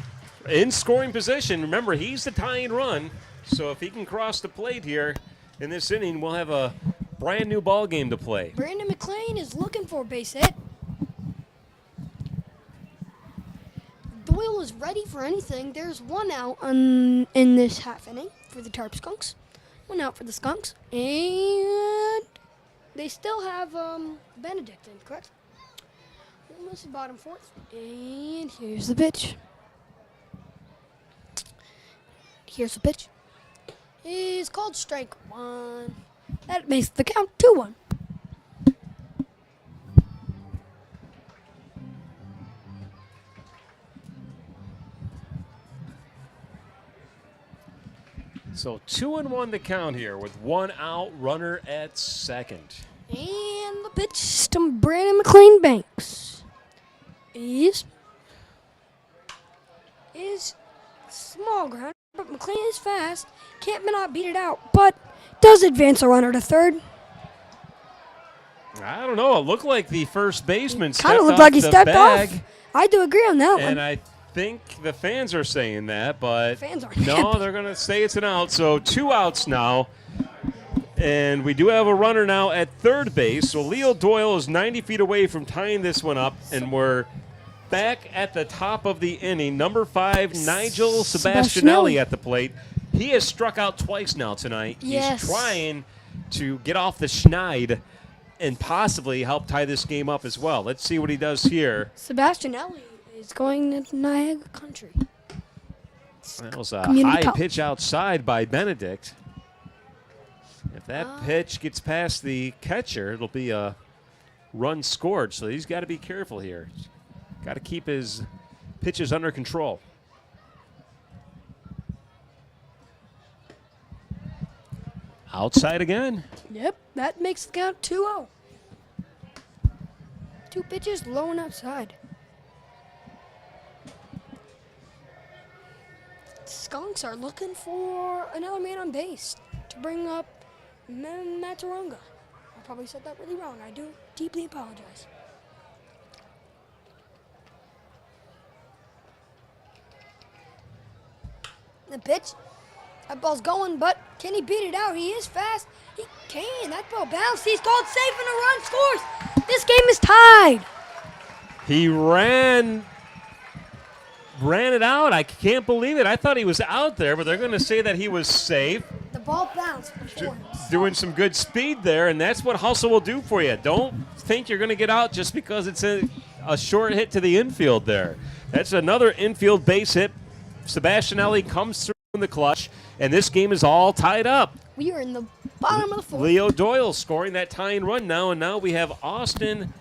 in scoring position. Remember, he's the tying run. So if he can cross the plate here in this inning, we'll have a brand new ball game to play.
Brandon McLean is looking for a base hit. Doyle is ready for anything. There's one out in this half inning for the Tarp Skunks. One out for the Skunks. And they still have Benedict in, correct? Almost the bottom fourth. And here's the pitch. It's called strike one. That makes the count 2-1.
So 2-1 the count here with one out, runner at second.
And the pitch to Brandon McLean Banks is small ground, but McLean is fast. Can't not beat it out, but does advance a runner to third.
I don't know. It looked like the first baseman
Kind of looked like he stepped
bag,
off. I do agree on that one.
and I think the fans are saying that, but
fans aren't
no,
happy.
they're going to say it's an out. So 2 outs now, and we do have a runner now at third base. So Leo Doyle is 90 feet away from tying this one up, and we're back at the top of the inning. Number 5, Nigel Sebastianelli at the plate. He has struck out twice now tonight.
Yes.
He's trying to get off the schneid and possibly help tie this game up as well. Let's see what he does here.
Sebastianelli is going to Niagara Country.
That was a
Community
high
college.
pitch outside by Benedict. If that pitch gets past the catcher, it'll be a run scored. So he's got to be careful here. Got to keep his pitches under control. Outside again.
Yep, that makes the count 2-0. 2 pitches, low and outside. Skunks are looking for another man on base to bring up Mataronga. I probably said that really wrong. I do deeply apologize. The pitch. That ball's going, but can he beat it out? He is fast. He can. That ball bounced. He's called safe and a run scores. This game is tied.
He ran it out. I can't believe it. I thought he was out there, but they're going to say that he was safe.
The ball bounced before.
Doing some good speed there, and that's what hustle will do for you. Don't think you're going to get out just because it's a short hit to the infield there. That's another infield base hit. Sebastianelli comes through in the clutch, and this game is all tied up.
We are in the bottom of the fourth.
Leo Doyle scoring that tying run now, and now we have Austin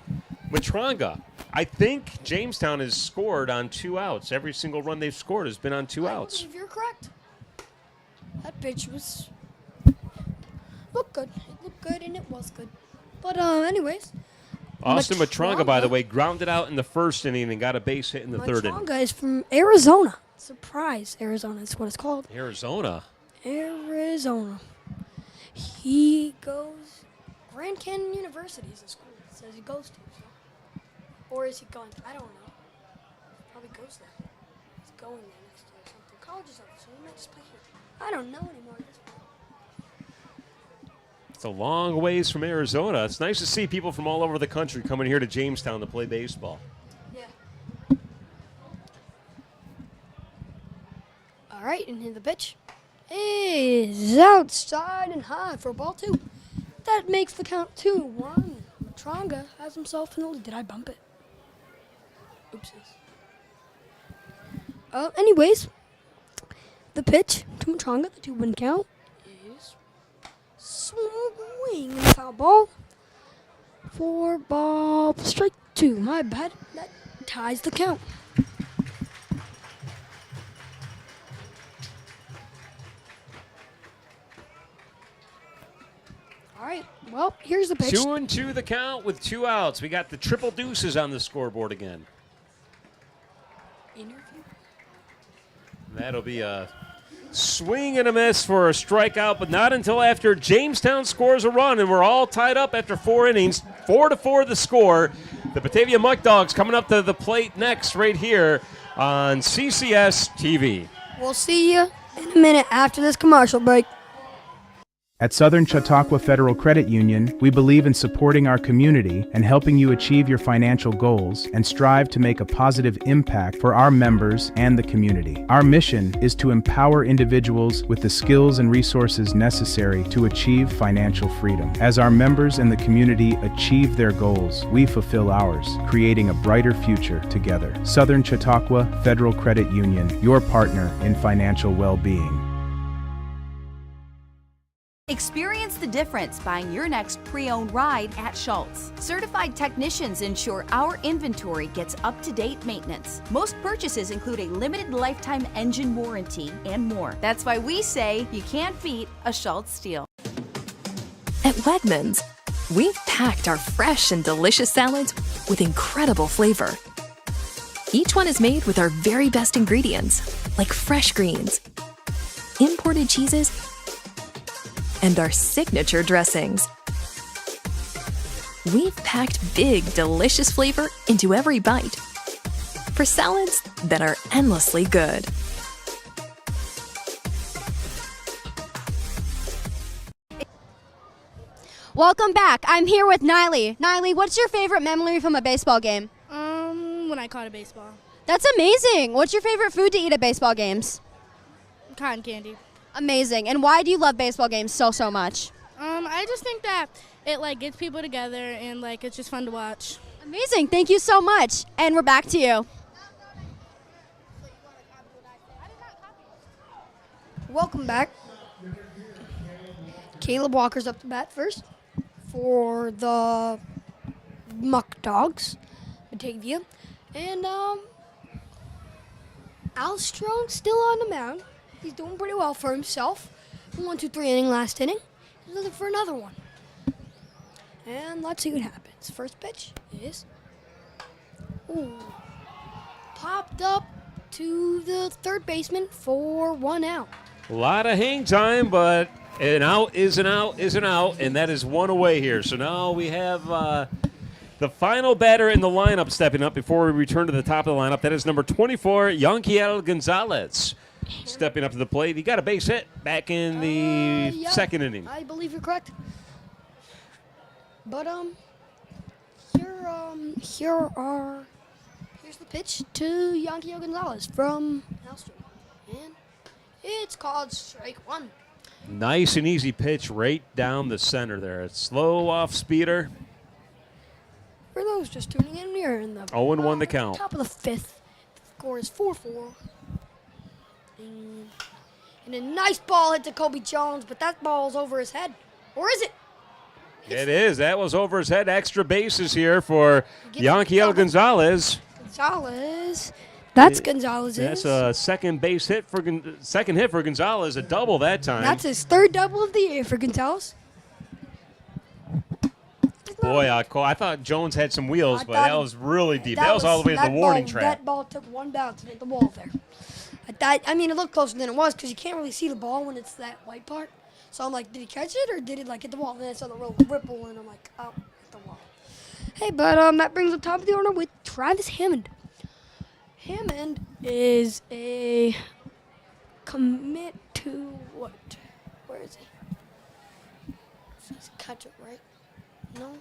Matronga. I think Jamestown has scored on 2 outs. Every single run they've scored has been on 2 outs.
I believe you're correct. That pitch looked good. It looked good, and it was good. But anyways.
Austin Matronga, by the way, grounded out in the first inning and got a base hit in the third inning.
Matronga is from Arizona. Surprise, Arizona is what it's called.
Arizona.
He goes Grand Canyon University is the school it says he goes to. So. Or is he going? I don't know. Probably goes there. He's going there next year or something. College is over, so he might just play here. I don't know anymore at this point.
It's a long ways from Arizona. It's nice to see people from all over the country coming here to Jamestown to play baseball.
Yeah. All right, and here the pitch is outside and high for ball 2. That makes the count 2-1. Matronga has himself an oldie. Did I bump it? Oopsies. Anyways, the pitch to Matronga, the 2-1 count, is swing and foul ball. 4-ball, strike 2. My bad. That ties the count. All right. Well, here's the pitch.
2-2 the count with 2 outs. We got the triple deuces on the scoreboard again.
Interview.
That'll be a swing and a miss for a strikeout, but not until after Jamestown scores a run, and we're all tied up after 4 innings. 4-4 the score. The Batavia Muckdogs coming up to the plate next right here on CCS-TV.
We'll see you in a minute after this commercial break.
At Southern Chautauqua Federal Credit Union, we believe in supporting our community and helping you achieve your financial goals and strive to make a positive impact for our members and the community. Our mission is to empower individuals with the skills and resources necessary to achieve financial freedom. As our members and the community achieve their goals, we fulfill ours, creating a brighter future together. Southern Chautauqua Federal Credit Union, your partner in financial well-being.
Experience the difference buying your next pre-owned ride at Schultz. Certified technicians ensure our inventory gets up-to-date maintenance. Most purchases include a limited lifetime engine warranty and more. That's why we say you can't beat a Schultz deal.
At Wegmans, we've packed our fresh and delicious salads with incredible flavor. Each one is made with our very best ingredients, like fresh greens, imported cheeses, and our signature dressings. We've packed big, delicious flavor into every bite for salads that are endlessly good.
Welcome back. I'm here with Niley. Niley, what's your favorite memory from a baseball game?
When I caught a baseball.
That's amazing. What's your favorite food to eat at baseball games?
Cotton candy.
Amazing. And why do you love baseball games so much?
I just think that it gets people together and it's just fun to watch.
Amazing. Thank you so much. And we're back to you.
Welcome back. Caleb Walker's up to bat first for the Muckdogs, Batavia. And Al Strong still on the mound. He's doing pretty well for himself. 1-2-3 inning last inning. He's looking for another one. And let's see what happens. First pitch is popped up to the third baseman for 1 out.
A lot of hang time, but an out is an out is an out, and that is 1 away here. So now we have the final batter in the lineup stepping up before we return to the top of the lineup. That is number 24, Yankiel Gonzalez. Stepping up to the plate. He got a base hit back in the second inning.
I believe you're correct. But here's the pitch to Yankiel Gonzalez from Alstrom. And it's called strike 1.
Nice and easy pitch right down the center there. A slow off speeder.
For those just tuning in, we're in the
0-1 the count.
Top of the 5th. The score is 4-4. And a nice ball hit to Kobe Jones, but that ball's over his head. Or is it?
It is. That was over his head. Extra bases here for Yankiel Gonzalez.
Gonzalez. That's Gonzalez's.
That's a second hit for Gonzalez. A double that time.
That's his third double of the year for Gonzalez.
Boy, I thought Jones had some wheels, but that was really deep. That was all the way to the warning track.
That ball took one bounce and hit the wall there. It looked closer than it was because you can't really see the ball when it's that white part. So I'm like, did he catch it or did it hit the wall? And then I saw the ripple and I'm like, oh, hit the wall. Hey, but that brings up top of the order with Travis Hammond. Hammond is a commit to what? Where is he? He's a catcher, right? No.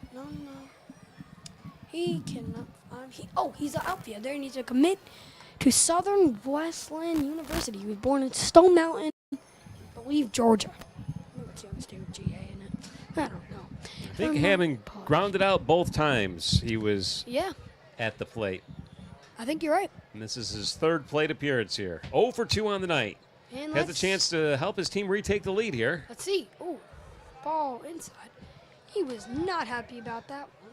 He cannot find. He's an outfielder and he's a commit to Southern Wesleyan University. He was born in Stone Mountain, I believe, Georgia. Maybe it's Young State with GA in it. I don't know.
think Hammond grounded out both times he was
Yeah,
at the plate.
I think you're right.
And this is his third plate appearance here. 0 for 2 on the night.
And
Has the chance to help his team retake the lead here.
Let's see. Oh, ball inside. He was not happy about that one.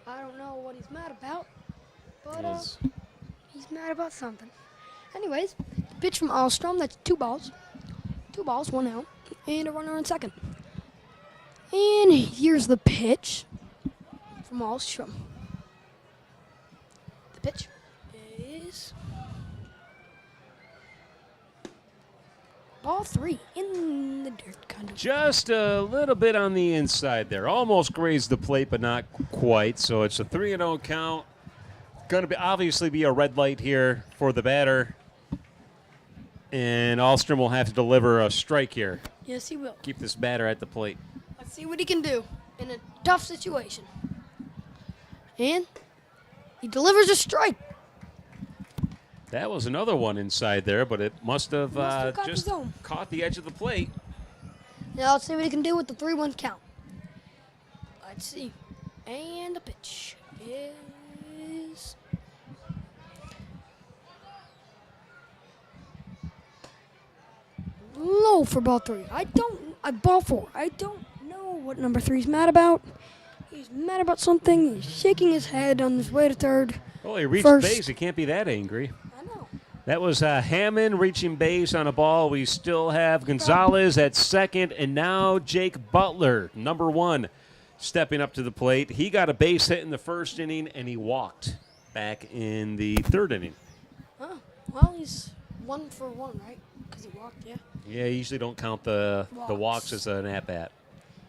I don't know what he's mad about, but he's mad about something. Anyways, pitch from Alstrom. That's 2 balls. 2 balls, 1 out, and a runner on second. And here's the pitch from Alstrom. The pitch is ball 3 in the dirt, kind of.
Just a little bit on the inside there. Almost grazed the plate, but not quite. So it's a 3-0 count. Going to be obviously be a red light here for the batter. And Alstrom will have to deliver a strike here.
Yes, he will.
Keep this batter at the plate.
Let's see what he can do in a tough situation. And he delivers a strike.
That was another one inside there, but it must have
caught the
just
zone.
caught the edge of the plate.
Now let's see what he can do with the 3-1 count. Let's see. And the pitch is low for ball 3. Ball 4. I don't know what number 3's mad about. He's mad about something. He's shaking his head on his way to third.
Well, he reached
First.
base. He can't be that angry.
I know.
That was Hammond reaching base on a ball. We still have Gonzalez at second, and now Jake Butler, number 1, stepping up to the plate. He got a base hit in the first inning, and he walked back in the third inning.
Oh, well, he's 1 for 1, right? Because he walked, yeah.
Yeah, you usually don't count the walks as an at-bat.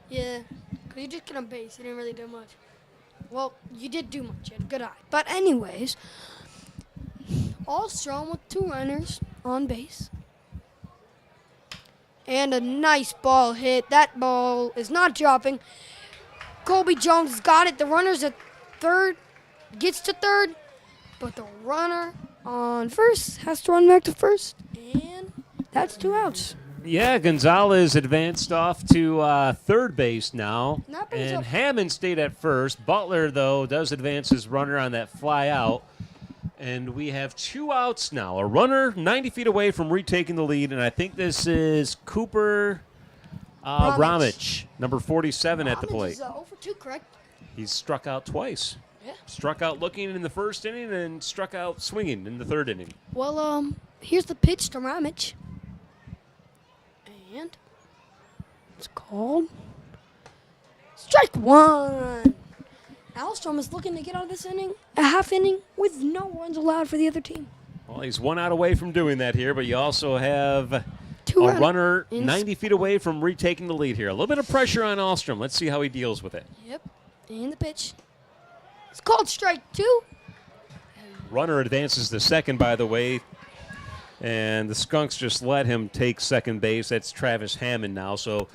Yeah, because you just get on base. You didn't really do much. Well, you did do much. You had a good eye. But anyways, Alstrom with 2 runners on base. And a nice ball hit. That ball is not dropping. Colby Jones has got it. The runner's at third. Gets to third. But the runner on first has to run back to first. And that's 2 outs.
Yeah, Gonzalez advanced off to third base now. And Hammond stayed at first. Butler, though, does advance his runner on that fly out. And we have 2 outs now. A runner 90 feet away from retaking the lead. And I think this is Cooper Ramich, number 47 at the plate.
Is 0 for 2, correct?
He's struck out twice.
Yeah.
Struck out looking in the first inning and struck out swinging in the third inning.
Well, here's the pitch to Ramich. And it's called strike 1. Alstrom is looking to get out of this inning, a half inning, with no runs allowed for the other team.
Well, he's 1 out away from doing that here, but you also have
2
a runner 90 feet away from retaking the lead here. A little bit of pressure on Alstrom. Let's see how he deals with it.
Yep. And the pitch. It's called strike 2.
Runner advances to second, by the way. And the Skunks just let him take second base. That's Travis Hammond now. So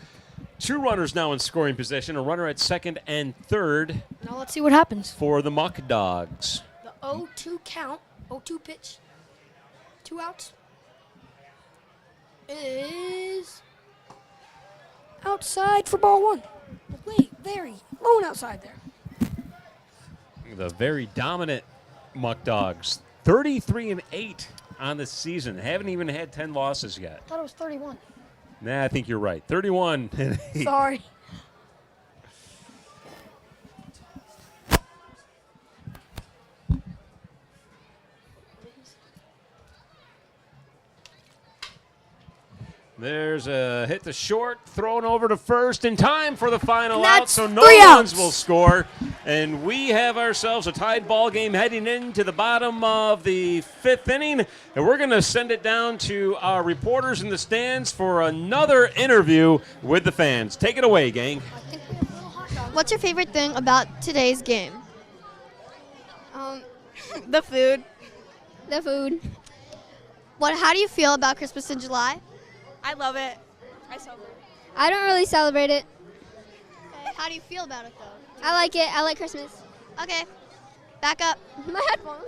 2 runners now in scoring position. A runner at second and third.
Now let's see what happens.
For the Muckdogs.
The 0-2 count, 0-2 pitch, 2 outs, is outside for ball 1. Wait, very low outside there.
The very dominant Muckdogs. 33-8 on the season. Haven't even had 10 losses yet.
I thought it was 31.
Nah, I think you're right. 31-8.
Sorry.
There's a hit to short, thrown over to first in time for the final
And
out, so no
3
runs
outs.
will score. And we have ourselves a tied ball game heading into the bottom of the 5th inning. And we're going to send it down to our reporters in the stands for another interview with the fans. Take it away, gang.
What's your favorite thing about today's game? The food. The food. How do you feel about Christmas in July?
I love it. I celebrate it.
I don't really celebrate it.
How do you feel about it, though?
I like it. I like Christmas.
Okay. Back up.
My headphones.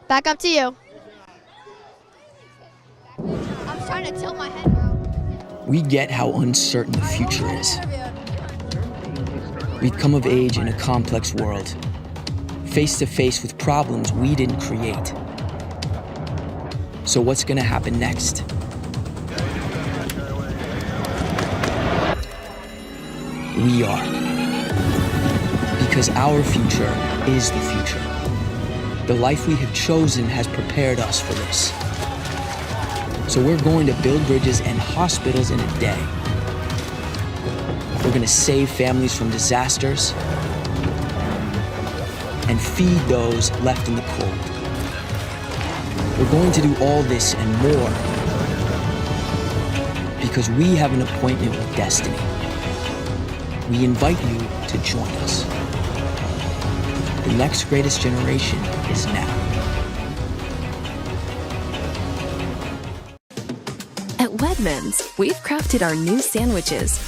Back up to you. I'm trying to tilt my head, bro.
we get how uncertain the future is. We've come of age in a complex world, face to face with problems we didn't create. So what's gonna happen next? We are. Because our future is the future. The life we have chosen has prepared us for this. So we're going to build bridges and hospitals in a day. We're going to save families from disasters and feed those left in the cold. We're going to do all this and more because we have an appointment with destiny. We invite you to join us. The next greatest generation is now.
At Wegmans, we've crafted our new sandwiches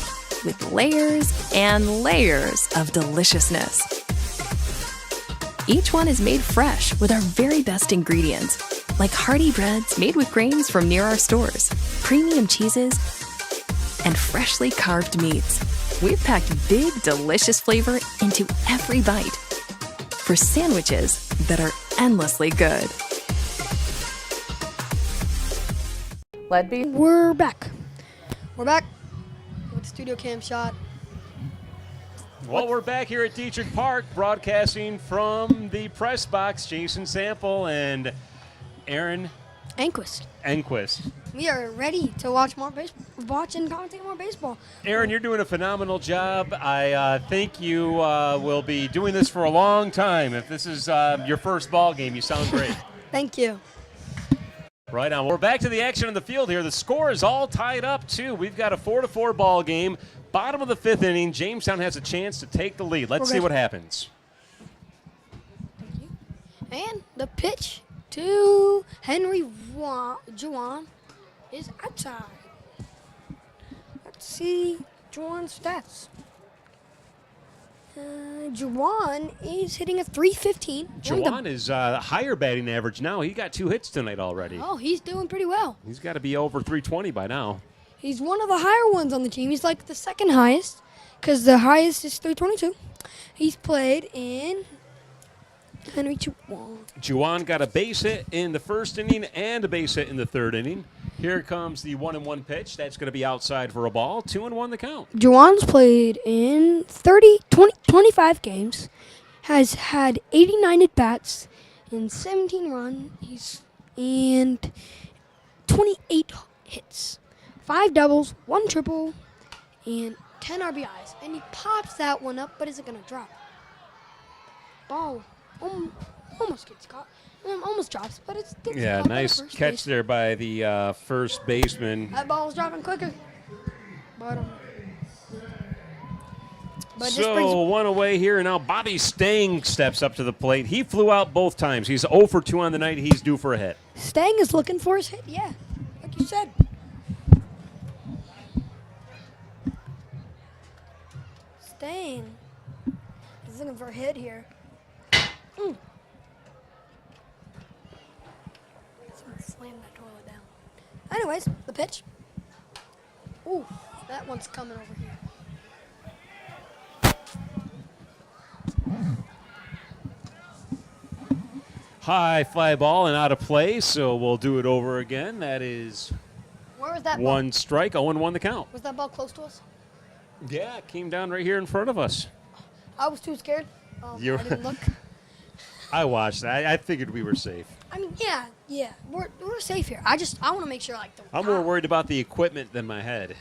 with layers and layers of deliciousness. Each one is made fresh with our very best ingredients, like hearty breads made with grains from near our stores, premium cheeses, and freshly carved meats. We've packed big, delicious flavor into every bite for sandwiches that are endlessly good.
We're back. We're back with the studio cam shot.
Well, we're back here at Dietrich Park, broadcasting from the press box. Jason Sample and Aaron Enquist.
We are ready to watch more baseball, watch and commentate more baseball.
Aaron, you're doing a phenomenal job. I think you will be doing this for a long time. If this is your first ball game, you sound great.
Thank you.
Right on. We're back to the action on the field here. The score is all tied up, too. We've got a 4-4 ball game. Bottom of the 5th inning, Jamestown has a chance to take the lead. Let's see what happens.
And the pitch to Henry Juwan is outside. Let's see Juwan's stats. Juwan is hitting a .315.
Juwan is higher batting average now. He got 2 hits tonight already.
Oh, he's doing pretty well.
He's got to be over 320 by now.
He's one of the higher ones on the team. He's like the second highest because the highest is 322. He's played in Henry Juwan.
Juwan got a base hit in the first inning and a base hit in the third inning. Here comes the 1-1 pitch. That's going to be outside for a ball. 2-1 the count.
Juwan's played in 25 games, has had 89 at-bats, and 17 runs, and 28 hits. 5 doubles, 1 triple, and 10 RBIs. And he pops that one up, but is it going to drop? Ball almost gets caught. Almost drops, but it's still
yeah, nice catch there by the first baseman.
That ball was dropping quicker. But
so one away here, and now Bobby Stang steps up to the plate. He flew out both times. He's 0 for 2 on the night. He's due for a hit.
Stang is looking for his hit, yeah, like you said. Stang is looking for a hit here. Slam that toilet down. Anyways, the pitch. Ooh, that one's coming over here.
High fly ball and out of play, so we'll do it over again. That is
Where was that
one
ball?
strike, 0-1 the count.
Was that ball close to us?
Yeah, it came down right here in front of us.
I was too scared. I didn't look.
I watched that. I figured we were safe.
I mean, yeah, we're safe here. I want to make sure, like,
I'm more worried about the equipment than my head.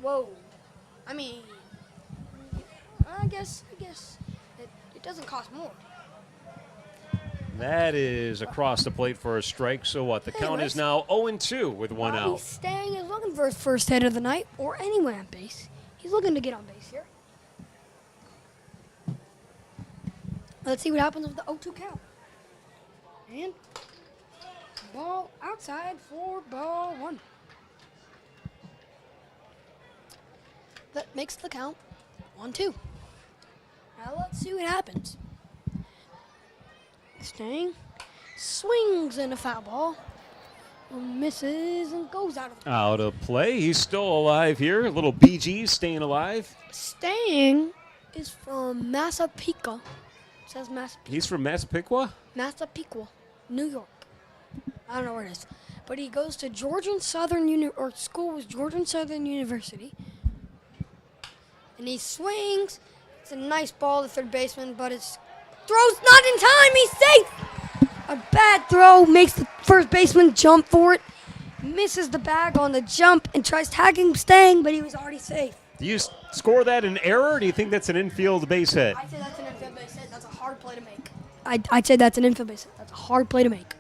Whoa. I mean, I guess it doesn't cost more.
That is across the plate for a strike. So what? The count is now 0-2 with one
Bobby
out.
Stang is looking for his first hit of the night or anywhere on base. He's looking to get on base here. Let's see what happens with the 0-2 count. And ball outside for ball 1. That makes the count 1-2. Now let's see what happens. Stang swings in a foul ball. Misses and goes out of the
Out of play. He's still alive here. A little BG staying alive.
Staying is from Massapequa. It says Massapequa.
He's from Massapequa?
Massapequa, New York. I don't know where it is. But he goes to Georgian Southern school was Georgian Southern University. And he swings. It's a nice ball to third baseman, but it's throws not in time. He's safe. A bad throw makes the first baseman jump for it. Misses the bag on the jump and tries tagging Stang, but he was already safe.
Do you score that in error, or do you think that's an infield base hit?
I'd say that's an infield base hit. That's a hard play to make. I'd say that's an infield base hit. That's a hard play to make.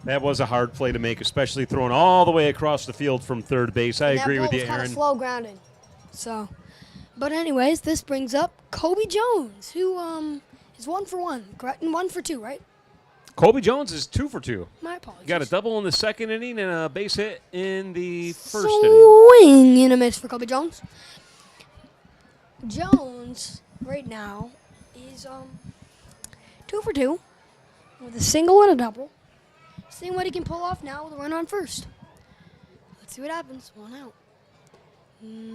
That was a hard play to make, especially throwing all the way across the field from third base. I agree with you,
That ball was kind
Aaron.
of slow grounded. So, but anyways, this brings up Kobe Jones, who is 1 for 1, correct? And 1 for 2, right?
Kobe Jones is 2 for 2.
My apologies.
Got a double in the second inning and a base hit in the first inning.
Swing and a miss for Kobe Jones. Jones right now is 2 for 2 with a single and a double. Seeing what he can pull off now with a run on first. Let's see what happens. 1 out.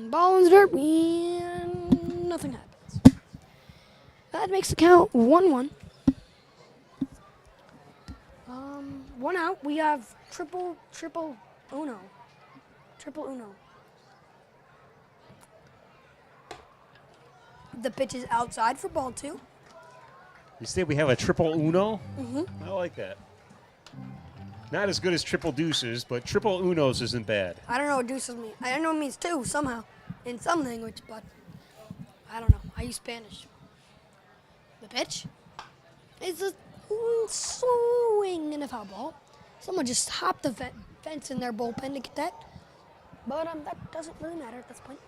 Ball in the dirt and nothing happens. That makes the count 1-1. 1 out. We have triple uno. Triple uno. The pitch is outside for ball 2.
You say we have a triple uno?
Mm-hmm.
I like that. Not as good as triple deuces, but triple unos isn't bad.
I don't know what deuces mean. I don't know it means 2 somehow in some language, but I don't know. I use Spanish. The pitch is a swing and a foul ball. Someone just hopped the fence in their bullpen to get that. But that doesn't really matter at this point.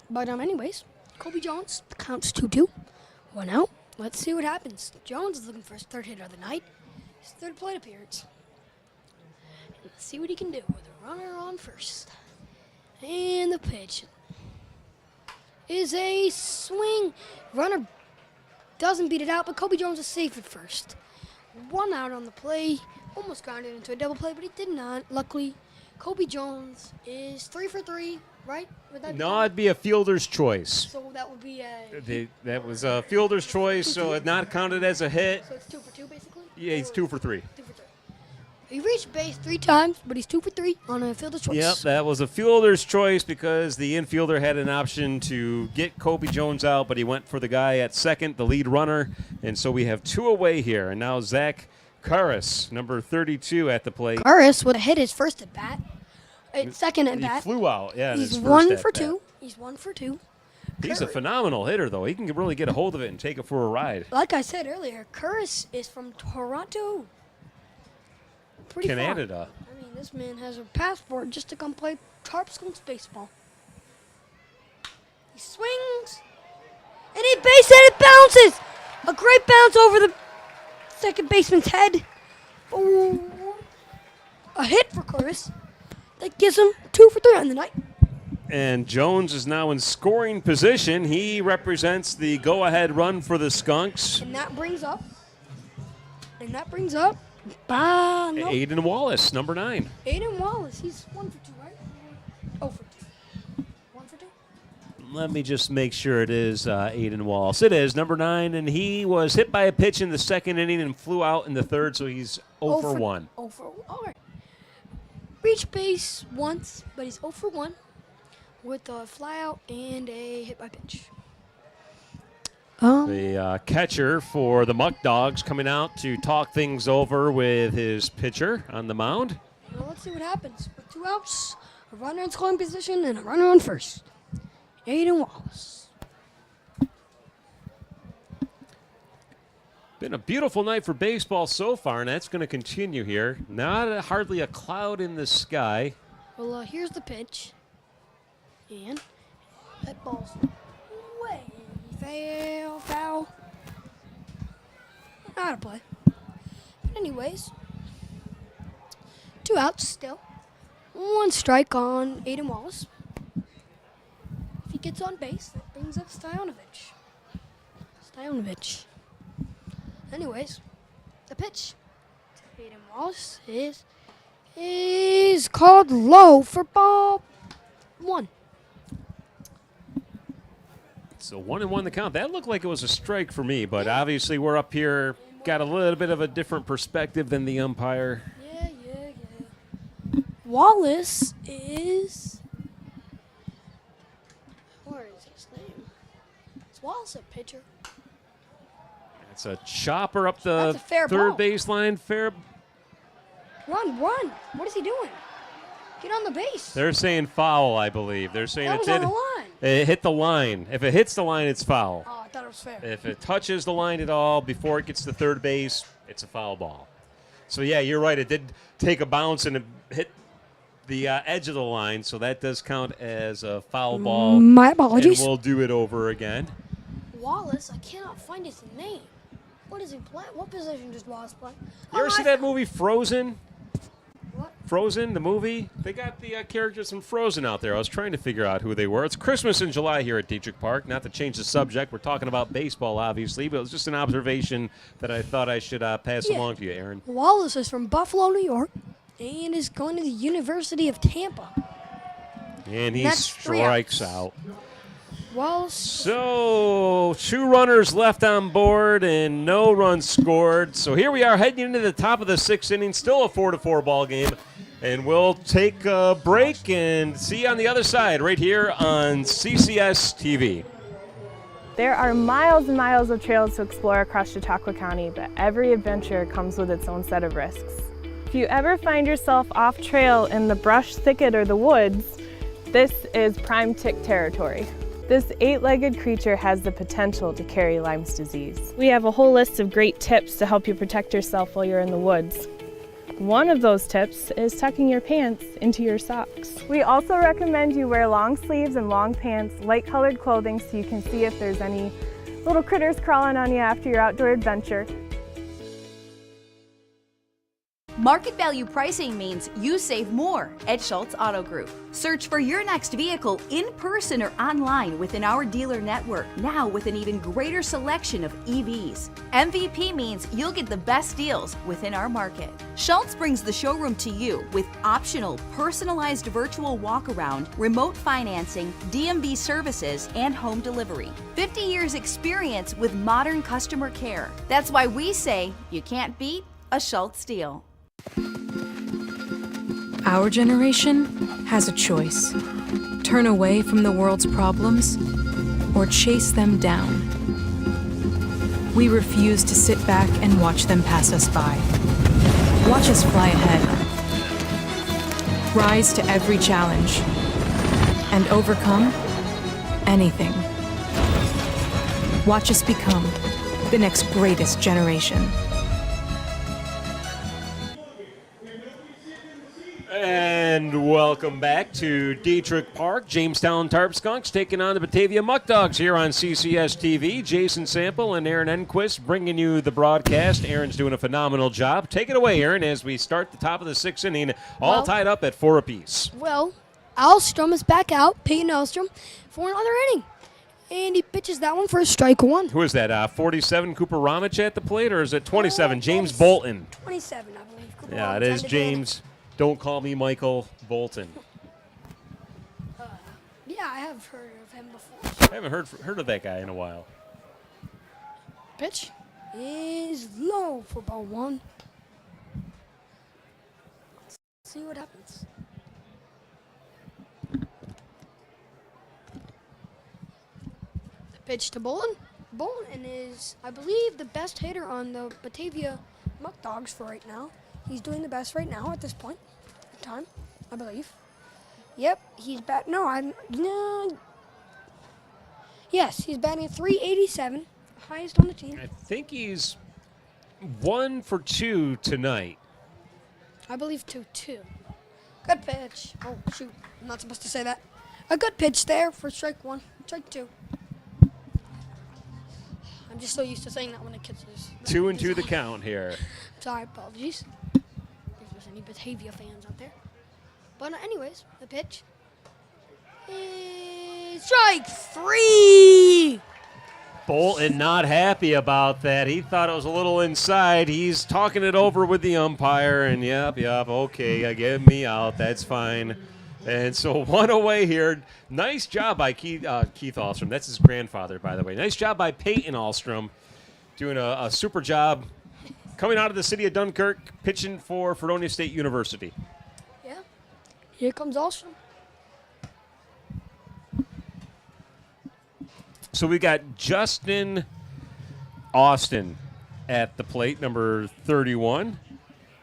But anyways, Kobe Jones, the count's 2-2. 1 out. Let's see what happens. Jones is looking for his 3rd hit of the night. His 3rd plate appearance. Let's see what he can do with a runner on first. And the pitch is a swing. Runner doesn't beat it out, but Kobe Jones is safe at first. 1 out on the play. Almost grounded into a double play, but he did not. Luckily, Kobe Jones is 3 for 3, right? Would that
No, it'd be a fielder's choice.
So that would be a...
That was a fielder's choice, so it not counted as a hit.
So it's 2 for 2, basically?
Yeah, he's 2 for 3.
2 for 3. He reached base 3 times, but he's 2 for 3 on a fielder's choice.
Yep, that was a fielder's choice because the infielder had an option to get Kobe Jones out, but he went for the guy at second, the lead runner. And so we have 2 away here. And now Zach Karras, number 32 at the plate.
Karras would have hit his first at bat. Second at
He
bat.
flew out, yeah.
He's
his first
1
at
for
bat.
2. He's 1 for 2.
He's a phenomenal hitter, though. He can really get a hold of it and take it for a ride.
Like I said earlier, Karras is from Toronto. Pretty far.
Canada.
I mean, this man has a passport just to come play Tarp Skunks baseball. He swings, and he base hit it bounces. A great bounce over the second baseman's head. Ooh. A hit for Karras. That gives him 2 for 3 on the night.
And Jones is now in scoring position. He represents the go-ahead run for the Skunks.
And that brings up.
Aiden Wallace, number 9.
Aiden Wallace, he's 1 for 2, right? 0 for 2. 1 for 2?
Let me just make sure it is Aiden Wallace. It is, number 9, and he was hit by a pitch in the second inning and flew out in the third, so he's 0 for 1.
0 for 1. All right. Reached base once, but he's 0 for 1 with a flyout and a hit by pitch.
The catcher for the Muckdogs coming out to talk things over with his pitcher on the mound.
Well, let's see what happens. With 2 outs, a runner in scoring position, and a runner on first. Aiden Wallace.
Been a beautiful night for baseball so far, and that's going to continue here. Not hardly a cloud in the sky.
Well, here's the pitch. And that ball's way foul. Out of play. But anyways, 2 outs still. 1 strike on Aiden Wallace. If he gets on base, that brings up Stoyanovich. Anyways, the pitch to Aiden Wallace is is called low for ball 1.
So 1-1 the count. That looked like it was a strike for me, but obviously we're up here, got a little bit of a different perspective than the umpire.
Yeah. Wallace is. Where is his name? Is Wallace a pitcher?
It's a chopper up the
That's a fair
third
ball.
baseline. Fair.
Run. What is he doing? Get on the base.
They're saying foul, I believe. They're saying
That
it
was
did.
on the line.
It hit the line. If it hits the line, it's foul.
Oh, I thought it was fair.
If it touches the line at all before it gets to third base, it's a foul ball. So, yeah, you're right. It did take a bounce and it hit the edge of the line, so that does count as a foul ball.
My apologies.
And we'll do it over again.
Wallace, I cannot find his name. What is he play? What position does Wallace play?
You ever see that movie Frozen?
What?
Frozen, the movie? They got the characters from Frozen out there. I was trying to figure out who they were. It's Christmas in July here at Dietrich Park. Not to change the subject. We're talking about baseball, obviously, but it was just an observation that I thought I should pass along to you, Aaron.
Wallace is from Buffalo, New York, and is going to the University of Tampa.
And he
That's 3
strikes
outs.
out.
Wallace.
So, 2 runners left on board and no runs scored. So here we are heading into the top of the 6th inning, still a 4-4 ball game. And we'll take a break and see you on the other side right here on CCS-TV.
There are miles and miles of trails to explore across Chautauqua County, but every adventure comes with its own set of risks. If you ever find yourself off trail in the brush, thicket, or the woods, this is prime tick territory. This 8-legged creature has the potential to carry Lyme's disease. We have a whole list of great tips to help you protect yourself while you're in the woods. One of those tips is tucking your pants into your socks. We also recommend you wear long sleeves and long pants, light-colored clothing so you can see if there's any little critters crawling on you after your outdoor adventure.
Market value pricing means you save more at Schultz Auto Group. Search for your next vehicle in person or online within our dealer network, now with an even greater selection of EVs. MVP means you'll get the best deals within our market. Schultz brings the showroom to you with optional personalized virtual walk-around, remote financing, DMV services, and home delivery. 50 years experience with modern customer care. That's why we say you can't beat a Schultz deal.
Our generation has a choice. Turn away from the world's problems or chase them down. We refuse to sit back and watch them pass us by. Watch us fly ahead. Rise to every challenge and overcome anything. Watch us become the next greatest generation.
And welcome back to Dietrich Park. Jamestown Tarp Skunks taking on the Batavia Muckdogs here on CCS-TV. Jason Sample and Aaron Enquist bringing you the broadcast. Aaron's doing a phenomenal job. Take it away, Aaron, as we start the top of the 6th inning, all tied up at 4 apiece.
Well, Alstrom is back out, Peyton Alstrom, for another inning. And he pitches that one for a strike 1.
Who is that, 47 Cooper Ramich at the plate, or is it 27, James Bolton?
27, I believe. Cooper
Yeah, it
Ramich
is
ended
James. Don't call me Michael Bolton.
Yeah, I have heard of him before.
I haven't heard of that guy in a while.
Pitch is low for ball 1. Let's see what happens. The pitch to Bolton. Bolton is, I believe, the best hitter on the Batavia Muckdogs for right now. He's doing the best right now at this point in time, I believe. Yep, he's back. No. Yes, he's batting at 387, highest on the team.
I think he's 1 for 2 tonight.
I believe 2-2. Good pitch. Oh, shoot. I'm not supposed to say that. A good pitch there for strike 1. Strike 2. I'm just so used to saying that when the kids lose.
2-2 the count here.
Sorry, apologies. If there's any Batavia fans out there. But anyways, the pitch is strike 3.
Bolton not happy about that. He thought it was a little inside. He's talking it over with the umpire, and yep, okay, get me out. That's fine. And so one away here. Nice job by Keith Ahlstrom. That's his grandfather, by the way. Nice job by Peyton Ahlstrom, doing a super job coming out of the city of Dunkirk, pitching for Fredonia State University.
Yeah. Here comes Ahlstrom.
So we got Justin Austin at the plate, number 31.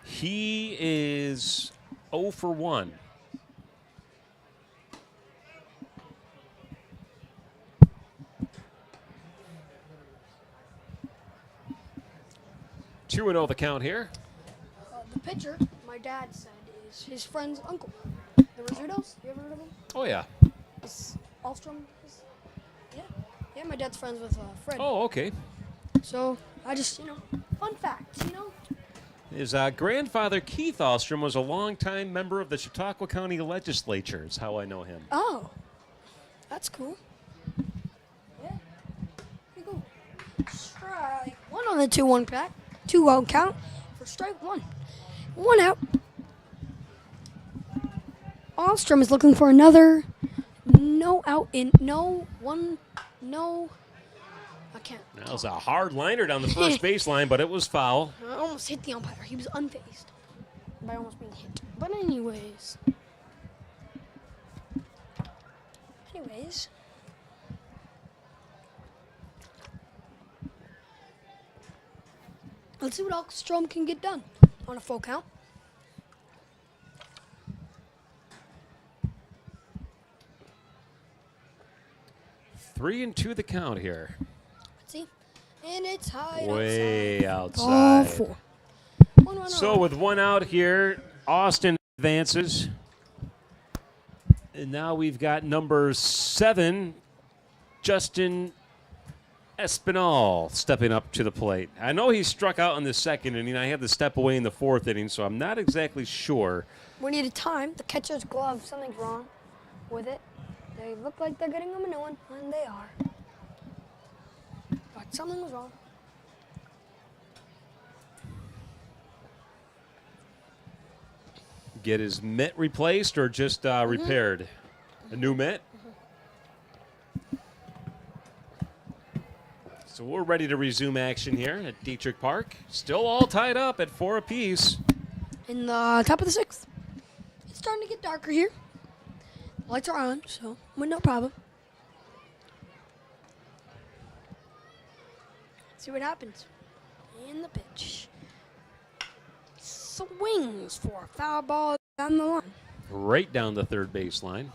He is 0 for 1. Two 2-0 the count here.
The pitcher, my dad said, is his friend's uncle. The Rizzutos. You ever heard of him?
Oh, yeah.
Is Ahlstrom? Yeah, my dad's friends with Fred.
Oh, okay.
So I just, fun facts,
His grandfather, Keith Ahlstrom, was a longtime member of the Chautauqua County Legislature, is how I know him.
Oh, that's cool. Yeah, pretty cool. Strike one on the 2-1 pack. 2-0 count for strike one. 1 out. Ahlstrom is looking for another no I can't.
That was a hard liner down the first baseline, but it was foul.
I almost hit the umpire. He was unfazed by almost being hit. But anyways. Let's see what Ahlstrom can get done on a full count.
Three and two the count here.
Let's see. And it's high
Way outside.
Ball 4.
So with 1 out here, Austin advances. And now we've got number 7, Justin Espinal, stepping up to the plate. I know he struck out in the second inning. I had to step away in the 4th inning, so I'm not exactly sure.
We need a time. The catcher's glove, something's wrong with it. They look like they're getting them a new one, and they are. But something was wrong.
Get his mitt replaced or just repaired? A new mitt? So we're ready to resume action here at Dietrich Park. Still all tied up at 4 apiece.
In the top of the 6th. It's starting to get darker here. Lights are on, so no problem. Let's see what happens. And the pitch. Swings for a foul ball down the line.
Right down the third baseline.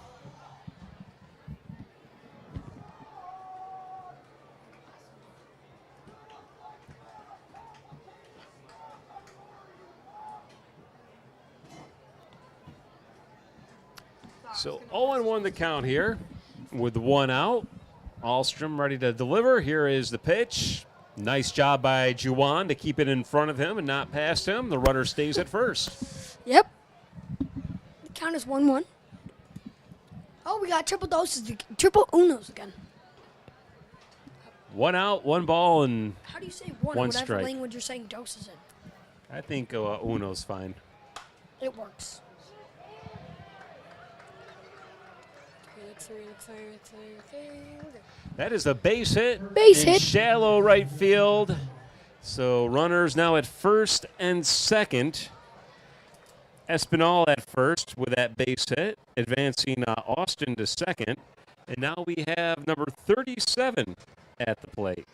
So 0-1 the count here with 1 out. Ahlstrom ready to deliver. Here is the pitch. Nice job by Juwan to keep it in front of him and not past him. The runner stays at first.
Yep. The count is 1-1. Oh, we got triple unos again.
1 out, 1 ball, and
How do you say one?
one
Whatever
strike.
language you're saying doses in.
I think uno's fine.
It works.
That is a base hit.
Base
in
hit.
Shallow right field. So runners now at first and second. Espinal at first with that base hit, advancing Austin to second. And now we have number 37 at the plate.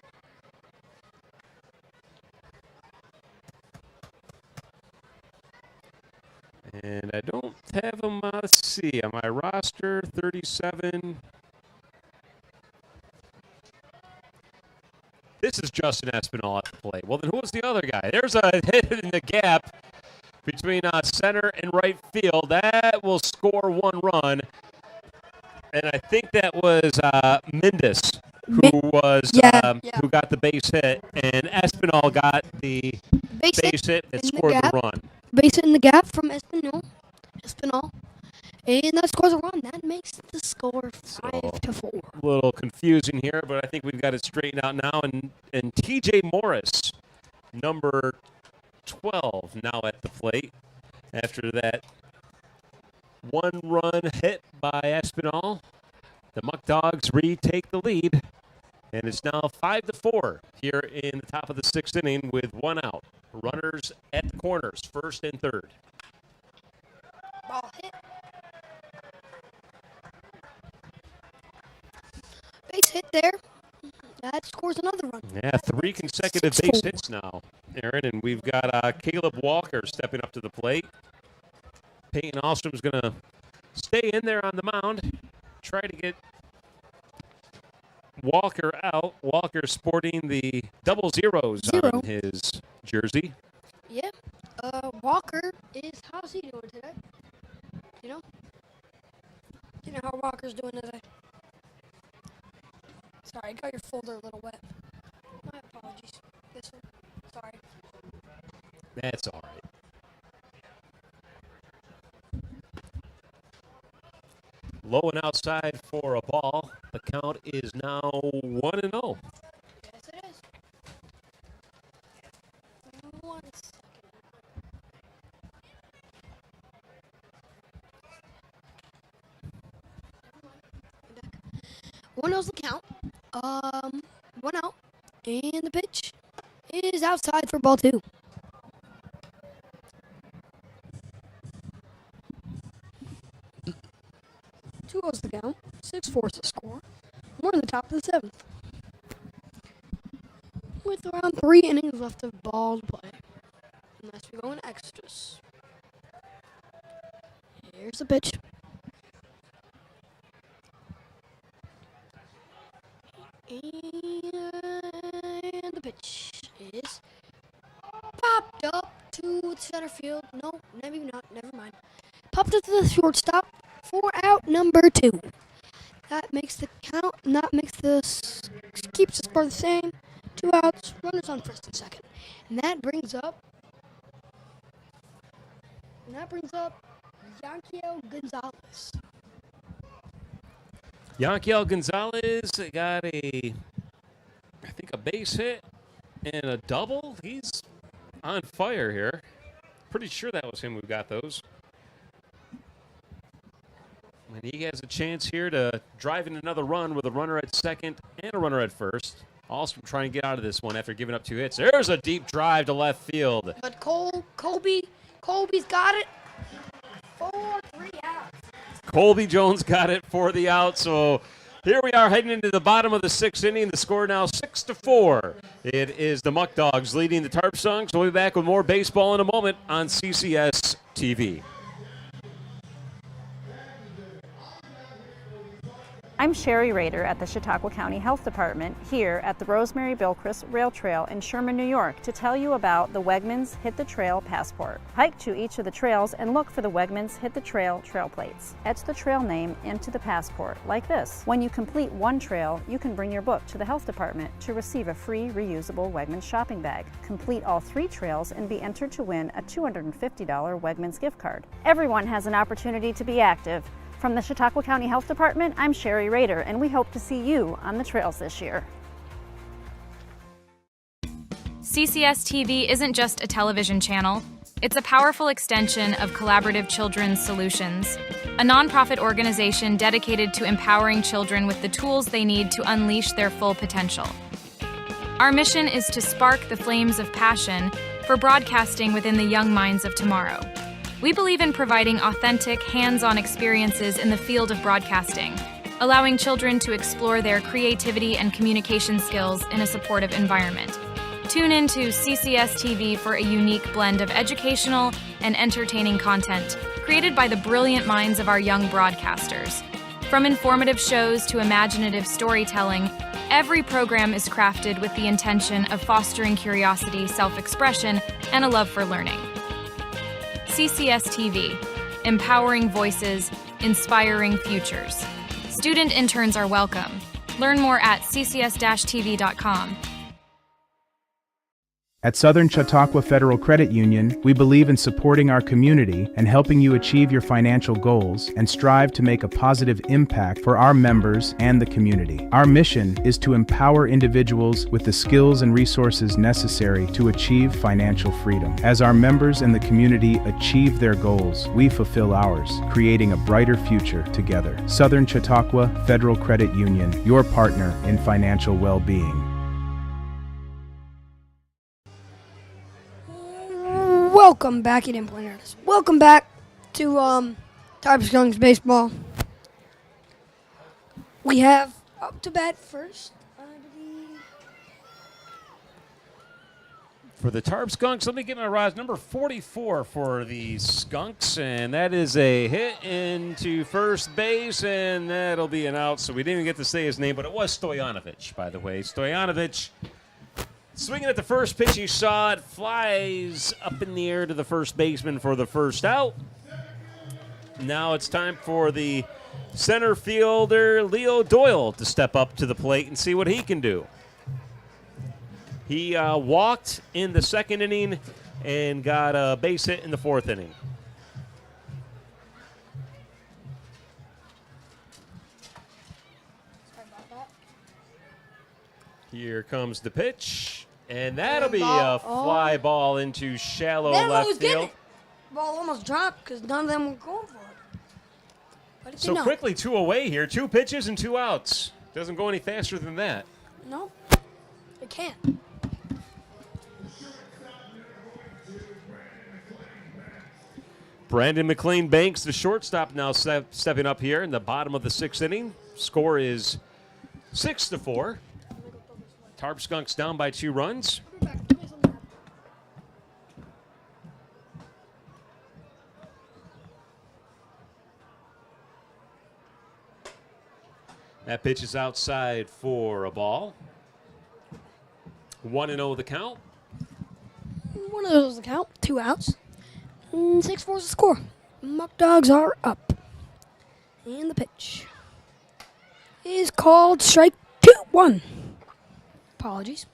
And I don't have him, let's see, on my roster, 37. This is Justin Espinal at the plate. Well, then who was the other guy? There's a hit in the gap between center and right field. That will score 1 run. And I think that was Mendes who got the base hit, and Espinal got the base hit that scored the run.
Base hit in the gap from Espinal. And that scores a run. That makes the score 5-4.
A little confusing here, but I think we've got it straightened out now. And TJ Morris, number 12, now at the plate after that one-run hit by Espinal. The Muckdogs retake the lead, and it's now 5-4 here in the top of the 6th inning with one out. Runners at the corners, first and third.
Ball hit. Base hit there. That scores another run.
Yeah, 3 consecutive base hits now, Aaron, and we've got Caleb Walker stepping up to the plate. Peyton Alstrom's going to stay in there on the mound, try to get Walker out. Walker sporting the double zeros on his jersey.
Yeah. Walker is, how's he doing today? You know? You know how Walker's doing today? Sorry, I got your folder a little wet. My apologies. This one. Sorry.
That's all right. Low and outside for a ball. The count is now 1-0.
Yes, it is. 1 second. One knows the count. 1 out. And the pitch is outside for ball 2. Two goes the count. 6-4 is the score. We're in the top of the 7th. With around 3 innings left of ball to play. Unless we go in extras. Here's the pitch. And the pitch is popped up to center field. No, maybe not. Never mind. Popped up to the shortstop for out number 2. That makes the count. That makes keeps the score the same. 2 outs. Runners on first and second. And that brings up. Yankiel Gonzalez.
Yankiel Gonzalez got a base hit and a double. He's on fire here. Pretty sure that was him who got those. And he has a chance here to drive in another run with a runner at second and a runner at first. Alstrom trying to get out of this one after giving up 2 hits. There's a deep drive to left field.
But Colby's got it for 3 outs.
Colby Jones got it for the out. So here we are heading into the bottom of the 6th inning. The score now 6-4. It is the Muckdogs leading the Tarp Skunks. We'll be back with more baseball in a moment on CCS-TV.
I'm Sherry Rader at the Chautauqua County Health Department here at the Rosemary Billcrest Rail Trail in Sherman, New York to tell you about the Wegmans Hit the Trail Passport. Hike to each of the trails and look for the Wegmans Hit the Trail trail plates. Etch the trail name into the passport like this. When you complete one trail, you can bring your book to the Health Department to receive a free reusable Wegmans shopping bag. Complete all 3 trails and be entered to win a $250 Wegmans gift card. Everyone has an opportunity to be active. From the Chautauqua County Health Department, I'm Sherry Rader, and we hope to see you on the trails this year.
CCS-TV isn't just a television channel. It's a powerful extension of Collaborative Children's Solutions, a nonprofit organization dedicated to empowering children with the tools they need to unleash their full potential. Our mission is to spark the flames of passion for broadcasting within the young minds of tomorrow. We believe in providing authentic, hands-on experiences in the field of broadcasting, allowing children to explore their creativity and communication skills in a supportive environment. Tune in to CCS-TV for a unique blend of educational and entertaining content created by the brilliant minds of our young broadcasters. From informative shows to imaginative storytelling, every program is crafted with the intention of fostering curiosity, self-expression, and a love for learning. CCS-TV, empowering voices, inspiring futures. Student interns are welcome. Learn more at ccs-tv.com.
At Southern Chautauqua Federal Credit Union, we believe in supporting our community and helping you achieve your financial goals and strive to make a positive impact for our members and the community. Our mission is to empower individuals with the skills and resources necessary to achieve financial freedom. As our members and the community achieve their goals, we fulfill ours, creating a brighter future together. Southern Chautauqua Federal Credit Union, your partner in financial well-being.
Welcome back, you didn't point at us. Welcome back to Tarp Skunks baseball. We have up to bat first, I believe.
For the Tarp Skunks, let me get my rise. Number 44 for the Skunks, and that is a hit into first base, and that'll be an out. So we didn't even get to say his name, but it was Stoyanovich, by the way. Stoyanovich swinging at the first pitch, you saw it, flies up in the air to the first baseman for the first out. Now it's time for the center fielder, Leo Doyle, to step up to the plate and see what he can do. He walked in the second inning and got a base hit in the fourth inning. Here comes the pitch. And that'll be a fly ball into shallow left field.
Ball almost dropped because none of them were going for it. But it
So
did not.
quickly, 2 away here. 2 pitches and 2 outs. Doesn't go any faster than that.
No, it can't.
Brandon McLean Banks, the shortstop, now stepping up here in the bottom of the 6th inning. Score is 6-4. Tarp Skunks down by 2 runs. That pitch is outside for a ball. 1-0 the count.
One of those is the count. 2 outs. 6-4 is the score. Muckdogs are up. And the pitch is called strike 2-1. Apologies.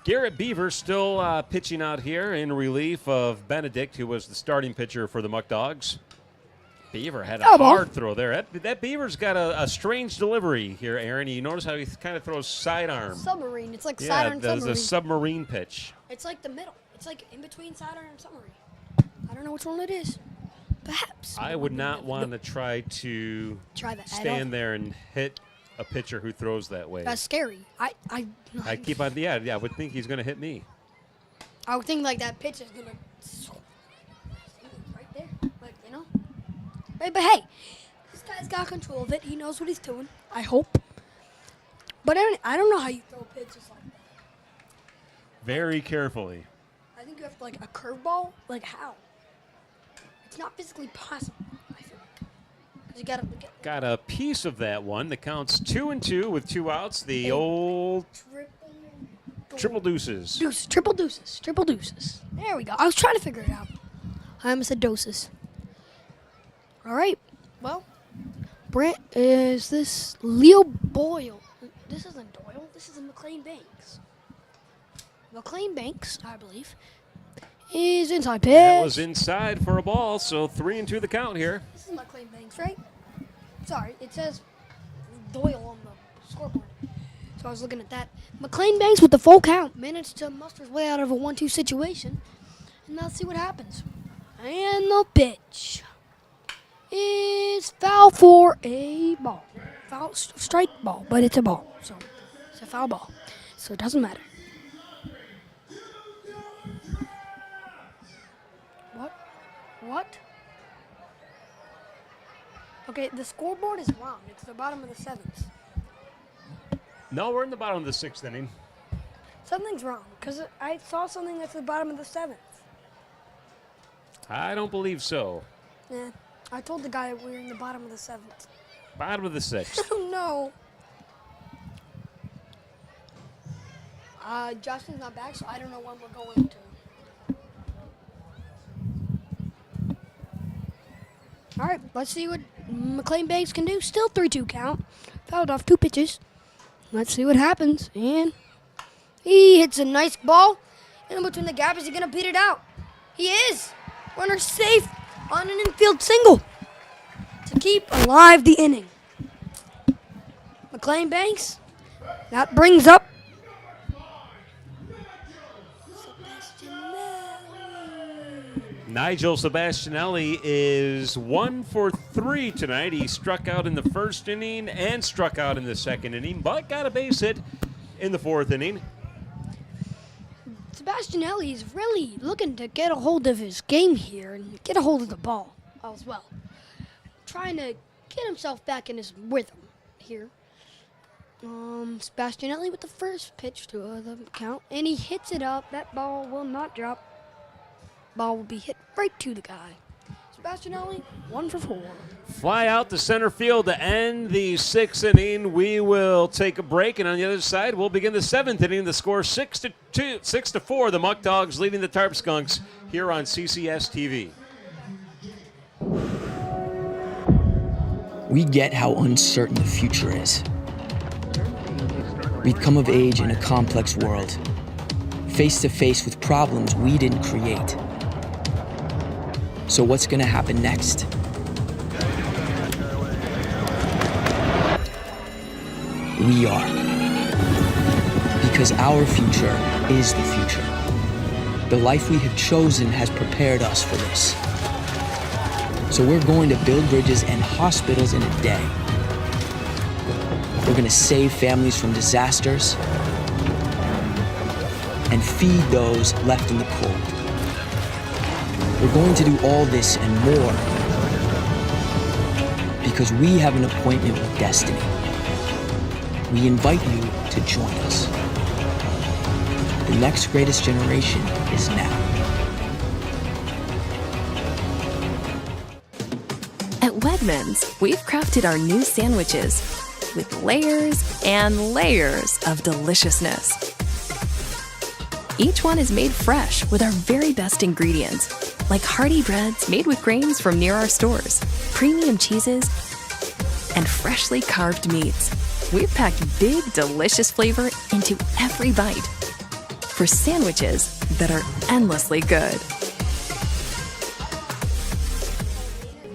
Garrett Beaver still pitching out here in relief of Benedict, who was the starting pitcher for the Muckdogs. Beaver had a hard throw there. That Beaver's got a strange delivery here, Aaron. You notice how he kind of throws sidearm.
Submarine. It's like sidearm submarine.
Yeah, the submarine pitch.
It's like the middle. It's like in between sidearm and submarine. I don't know which one it is. Perhaps.
I would not want to try to stand there and hit a pitcher who throws that way.
That's scary. I
keep on. Yeah, I would think he's going to hit me.
I would think like that pitch is going to right there, like you know. But hey, this guy's got control of it. He knows what he's doing. I hope. But I don't know how you throw pitches like that.
Very carefully.
I think you have like a curveball. Like how? It's not physically possible, I feel like. 'Cause you gotta look at
Got a piece of that one. The count's 2-2 with 2 outs. The old triple deuces.
Triple deuces. There we go. I was trying to figure it out. I almost said doses. All right. Well, Brent, is this Leo Boyle? This isn't Doyle. This is McLean Banks. McLean Banks, I believe, is inside pitch.
That was inside for a ball, so 3-2 the count here.
This is McLean Banks, right? Sorry, it says Doyle on the scoreboard. So I was looking at that. McLean Banks with the full count managed to muster his way out of a 1-2 situation. And let's see what happens. And the pitch is foul for a ball. Foul strike ball, but it's a ball. So it's a foul ball. So it doesn't matter. What? Okay, the scoreboard is wrong. It's the bottom of the 7th.
No, we're in the bottom of the 6th inning.
Something's wrong, because I saw something that's the bottom of the 7th.
I don't believe so.
Yeah, I told the guy we were in the bottom of the 7th.
Bottom of the 6th.
I don't know. Justin's not back, so I don't know when we're going to. All right, let's see what McLean Banks can do. Still 3-2 count. Fouled off 2 pitches. Let's see what happens. And he hits a nice ball. In between the gap, is he going to beat it out? He is. Runner safe on an infield single to keep alive the inning. McLean Banks, that brings up
Nigel Sebastianelli is 1 for 3 tonight. He struck out in the first inning and struck out in the second inning, but got a base hit in the fourth inning.
Sebastianelli is really looking to get a hold of his game here and get a hold of the ball as well. Trying to get himself back in his rhythm here. Sebastianelli with the first pitch to the count, and he hits it up. That ball will not drop. Ball will be hit right to the guy. Sebastianelli, 1 for 4.
Fly out to center field to end the 6th inning. We will take a break, and on the other side, we'll begin the 7th inning. The score 6-4. The Muckdogs leading the Tarp Skunks here on CCS-TV.
We get how uncertain the future is. We've come of age in a complex world, face to face with problems we didn't create. So what's going to happen next? We are. Because our future is the future. The life we have chosen has prepared us for this. So we're going to build bridges and hospitals in a day. We're going to save families from disasters and feed those left in the cold. We're going to do all this and more because we have an appointment with destiny. We invite you to join us. The next greatest generation is now.
At Wegmans, we've crafted our new sandwiches with layers and layers of deliciousness. Each one is made fresh with our very best ingredients, like hearty breads made with grains from near our stores, premium cheeses, and freshly carved meats. We've packed big, delicious flavor into every bite for sandwiches that are endlessly good.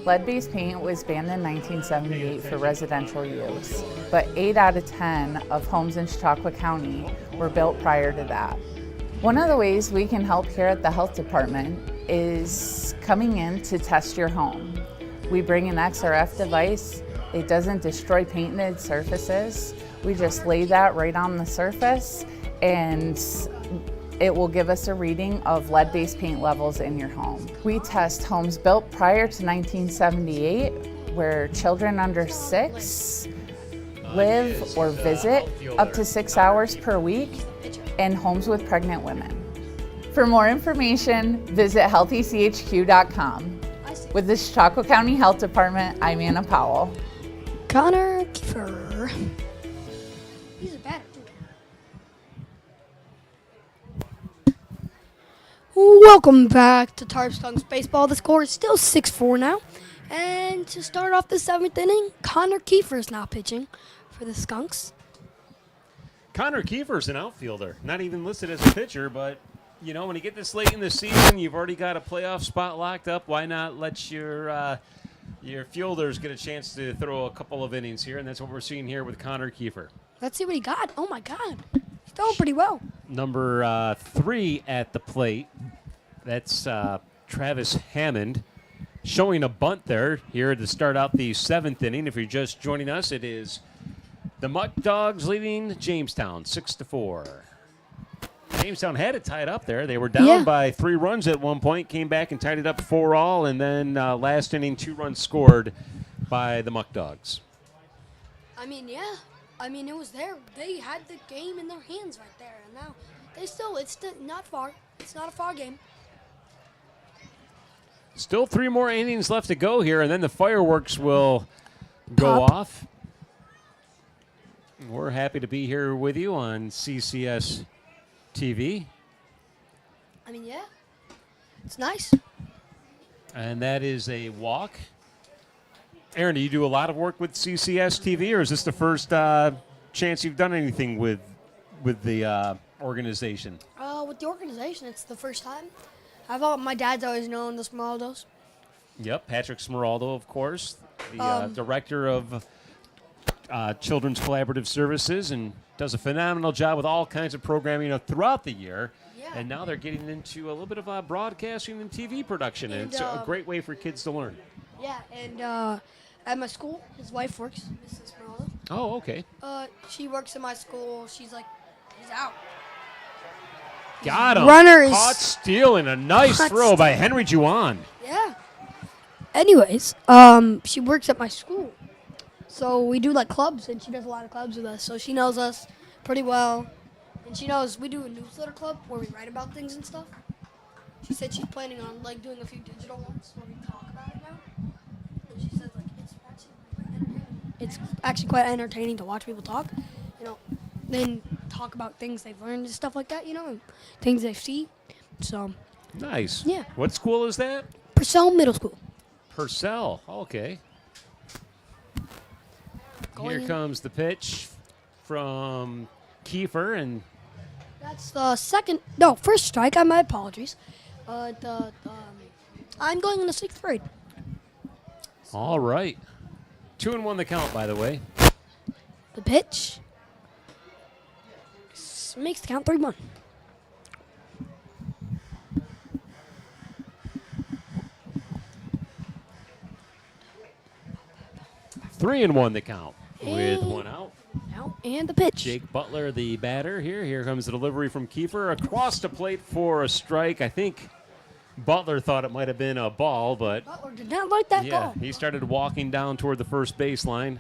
Lead-based paint was banned in 1978 for residential use, but 8 out of 10 of homes in Chautauqua County were built prior to that. One of the ways we can help here at the health department is coming in to test your home. We bring an XRF device. It doesn't destroy painted surfaces. We just lay that right on the surface and it will give us a reading of lead-based paint levels in your home. We test homes built prior to 1978 where children under 6 live or visit up to 6 hours per week, and homes with pregnant women. For more information, visit healthychq.com. With the Chautauqua County Health Department, I'm Anna Powell.
Connor Kiefer. He's a batter, too. Welcome back to Tarp Skunks Baseball. The score is still 6-4 now. And to start off the 7th inning, Connor Kiefer is now pitching for the Skunks.
Connor Kiefer's an outfielder, not even listed as a pitcher, but, you know, when you get this late in the season, you've already got a playoff spot locked up. Why not let your fielders get a chance to throw a couple of innings here, and that's what we're seeing here with Connor Kiefer.
Let's see what he got. Oh, my God. He's throwing pretty well.
Number 3 at the plate, that's Travis Hammond, showing a bunt there here to start out the 7th inning. If you're just joining us, it is the Muckdogs leading Jamestown 6-4. Jamestown had it tied up there. They were down by 3 runs at one point, came back and tied it up 4-all, and then last inning 2 runs scored by the Muckdogs.
I mean, yeah. I mean, it was there. They had the game in their hands right there, and now it's still not far. It's not a far game.
Still 3 more innings left to go here, and then the fireworks will go off. We're happy to be here with you on CCS-TV.
I mean, yeah. It's nice.
And that is a walk. Aaron, do you do a lot of work with CCS-TV, or is this the first chance you've done anything with the organization?
With the organization, it's the first time. My dad's always known the Smeraldos.
Yep, Patrick Smeraldo, of course, the director of Children's Collaborative Services, and does a phenomenal job with all kinds of programming throughout the year.
Yeah.
And now they're getting into a little bit of broadcasting and TV production, and it's a great way for kids to learn.
Yeah, and at my school, his wife works, Mrs. Smeraldo.
Oh, okay.
She works in my school. She's like, he's out.
Got him.
Runner is
Caught stealing. A nice throw by Henry Juwan.
Yeah. Anyways, she works at my school. So we do like clubs, and she does a lot of clubs with us. So she knows us pretty well. And she knows we do a newsletter club where we write about things and stuff. She said she's planning on like doing a few digital ones where we talk about it now. And she says like it's actually quite entertaining to watch people talk. Then talk about things they've learned and stuff like that, and things they see. So
Nice.
Yeah.
What school is that?
Purcell Middle School.
Purcell. Okay. Here comes the pitch from Kiefer, and
That's the first strike. My apologies. I'm going in the 6th grade.
all right. 2-1 the count, by the way.
The pitch makes the count 3-1.
Three and 1 the count with one out.
And the pitch.
Jake Butler, the batter here. Here comes the delivery from Kiefer across the plate for a strike. I think Butler thought it might have been a ball, but
Butler did not like that
yeah,
ball.
he started walking down toward the first baseline.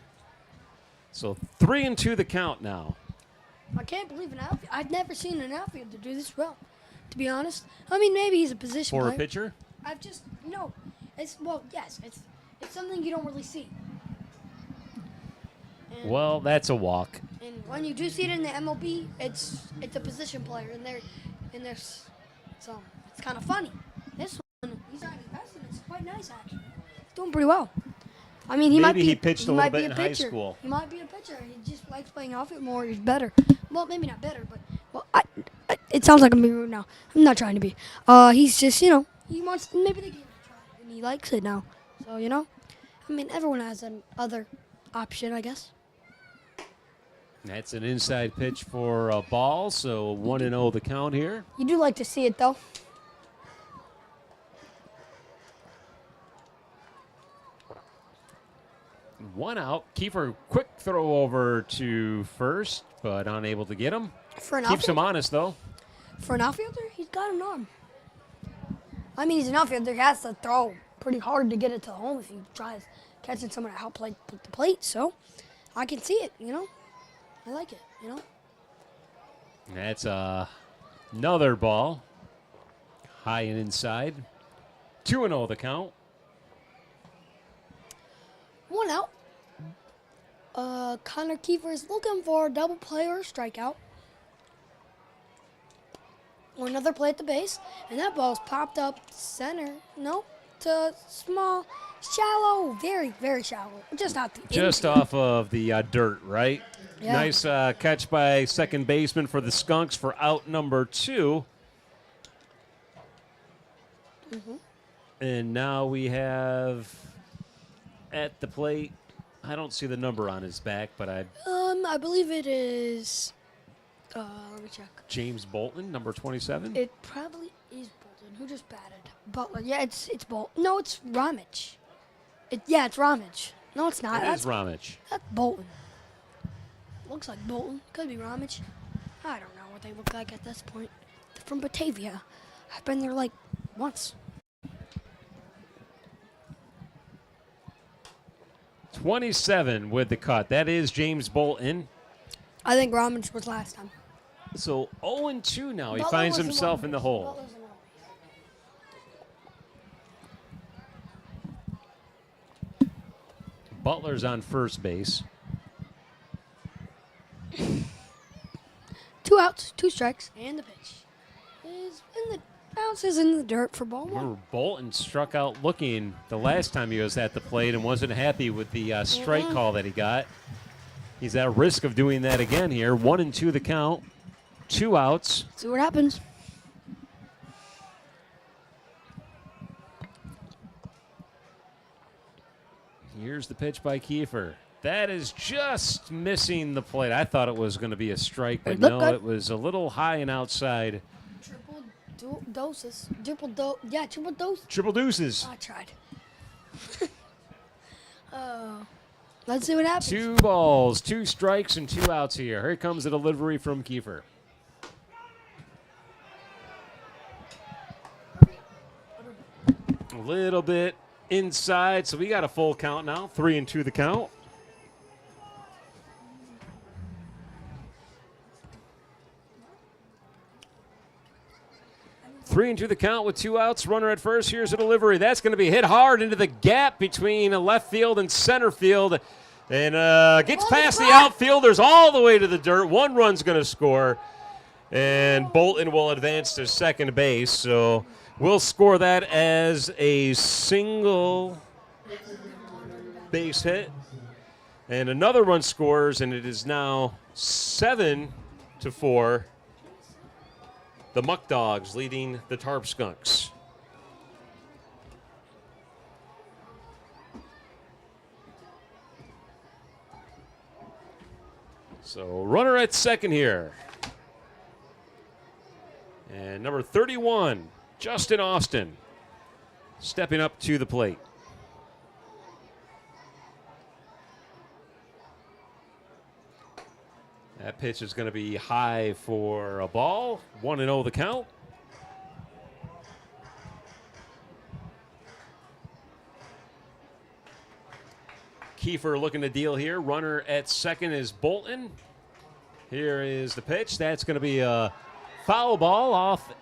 So 3-2 the count now.
I can't believe an outfield. I've never seen an outfielder do this well, to be honest. I mean, maybe he's a position
For
player.
a pitcher?
I've just yes, it's something you don't really see. And,
Well, that's a walk.
and when you do see it in the MLB, it's a position player, so it's kind of funny. This one, he's not his best, and it's quite nice actually. He's doing pretty well. I mean, he might
Maybe
be.
he pitched a
might
little
be
bit in high
pitcher.
school.
He might be a pitcher. He just likes playing outfield more. He's better. Well, maybe not better, but it sounds like I'm being rude now. I'm not trying to be. He's just he wants maybe the game to try, and he likes it now. So I mean, everyone has an other option, I guess.
That's an inside pitch for a ball, so 1-0 the count here.
You do like to see it though.
One out. Kiefer, quick throw over to first, but unable to get him.
For an
Keeps him
outfielder?
honest, though.
For an outfielder, he's got an arm. I mean, he's an outfielder. He has to throw pretty hard to get it to home if he tries catching someone at the plate. So I can see it, I like it,
That's another ball. High and inside. 2-0 the count.
One out. Connor Kiefer is looking for a double play or a strikeout. Or another play at the base. And that ball's popped up center. No, to small, shallow, very, very shallow. Just out the
Just
infield.
off of the dirt, right?
Yeah.
Nice catch by second baseman for the Skunks for out number 2.
Mm-hmm.
And now we have at the plate, I don't see the number on his back, but
I believe it is. Let me check.
James Bolton, number 27.
It probably is Bolton. Who just batted? Butler. Yeah, it's Bolton. No, it's Ramage. It's Ramage. No, it's not.
It is Ramage.
That's Bolton. Looks like Bolton. Could be Ramage. I don't know what they look like at this point. They're from Batavia. I've been there like once.
27 with the cut. That is James Bolton.
I think Ramage was last time.
So 0-2 now. He
Butler
finds
was
himself in the hole.
Butler's in
Butler's on first base.
2 outs, 2 strikes, and the pitch is in the bounces in the dirt for ball 1.
Remember, Bolton struck out looking the last time he was at the plate and wasn't happy with the strike call that he got. He's at risk of doing that again here. 1-2 the count. 2 outs.
See what happens.
Here's the pitch by Kiefer. That is just missing the plate. I thought it was going to be a strike, but no, it was a little high and outside.
Triple doses. Triple dose.
Triple deuces.
I tried. Let's see what happens.
2 balls, 2 strikes, and 2 outs here. Here comes the delivery from Kiefer. A little bit inside, so we got a full count now. 3-2 the count. Three and 2 the count with 2 outs. Runner at first. Here's a delivery. That's going to be hit hard into the gap between left field and center field. And gets past the outfielders all the way to the dirt. 1 run's going to score. And Bolton will advance to second base. So we'll score that as a single base hit. And another run scores, and it is now 7-4. The Muckdogs leading the Tarp Skunks. So runner at second here. And number 31, Justin Austin, stepping up to the plate. That pitch is going to be high for a ball. 1-0 the count. Kiefer looking to deal here. Runner at second is Bolton. Here is the pitch. That's going to be a foul ball off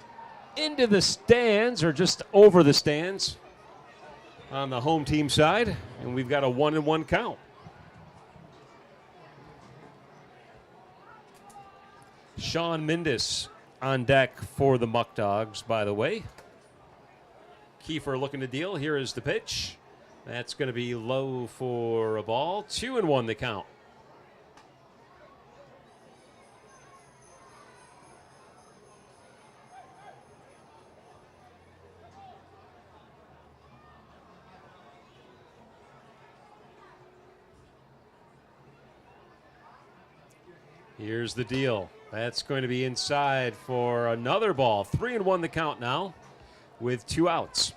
into the stands, or just over the stands on the home team side. And we've got a 1-1 count. Sean Mindis on deck for the Muckdogs, by the way. Kiefer looking to deal. Here is the pitch. That's going to be low for a ball. 2-1 the count. Here's the deal. That's going to be inside for another ball. 3-1 the count now with 2 outs.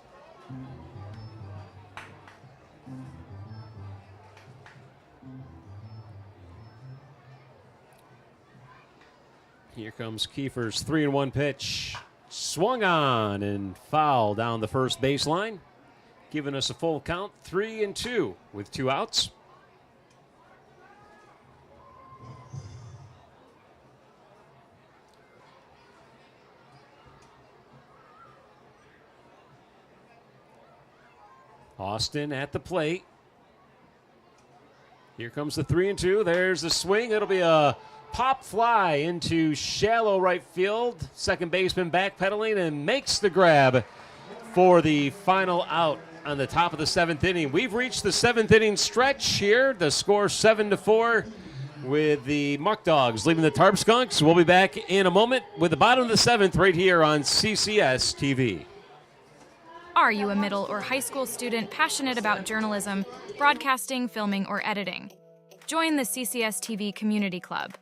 Here comes Kiefer's 3-1 pitch. Swung on and foul down the first baseline, giving us a full count. 3-2 with 2 outs. Austin at the plate. Here comes the 3-2. There's the swing. It'll be a pop fly into shallow right field. Second baseman backpedaling and makes the grab for the final out on the top of the 7th inning. We've reached the 7th inning stretch here. The score 7-4 with the Muckdogs leading the Tarp Skunks. We'll be back in a moment with the bottom of the 7th right here on CCS-TV.
Are you a middle or high school student passionate about journalism, broadcasting, filming, or editing? Join the CCS-TV Community Club.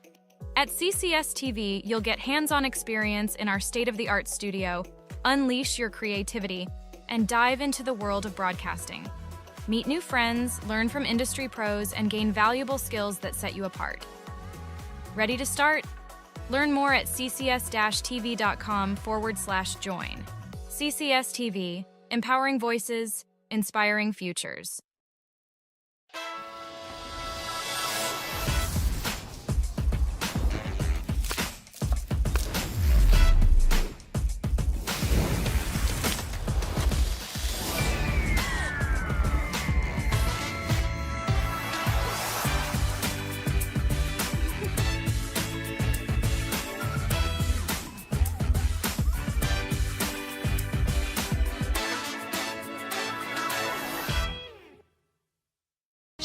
At CCS-TV, you'll get hands-on experience in our state-of-the-art studio, unleash your creativity, and dive into the world of broadcasting. Meet new friends, learn from industry pros, and gain valuable skills that set you apart. Ready to start? Learn more at ccs-tv.com/join. CCS-TV, empowering voices, inspiring futures.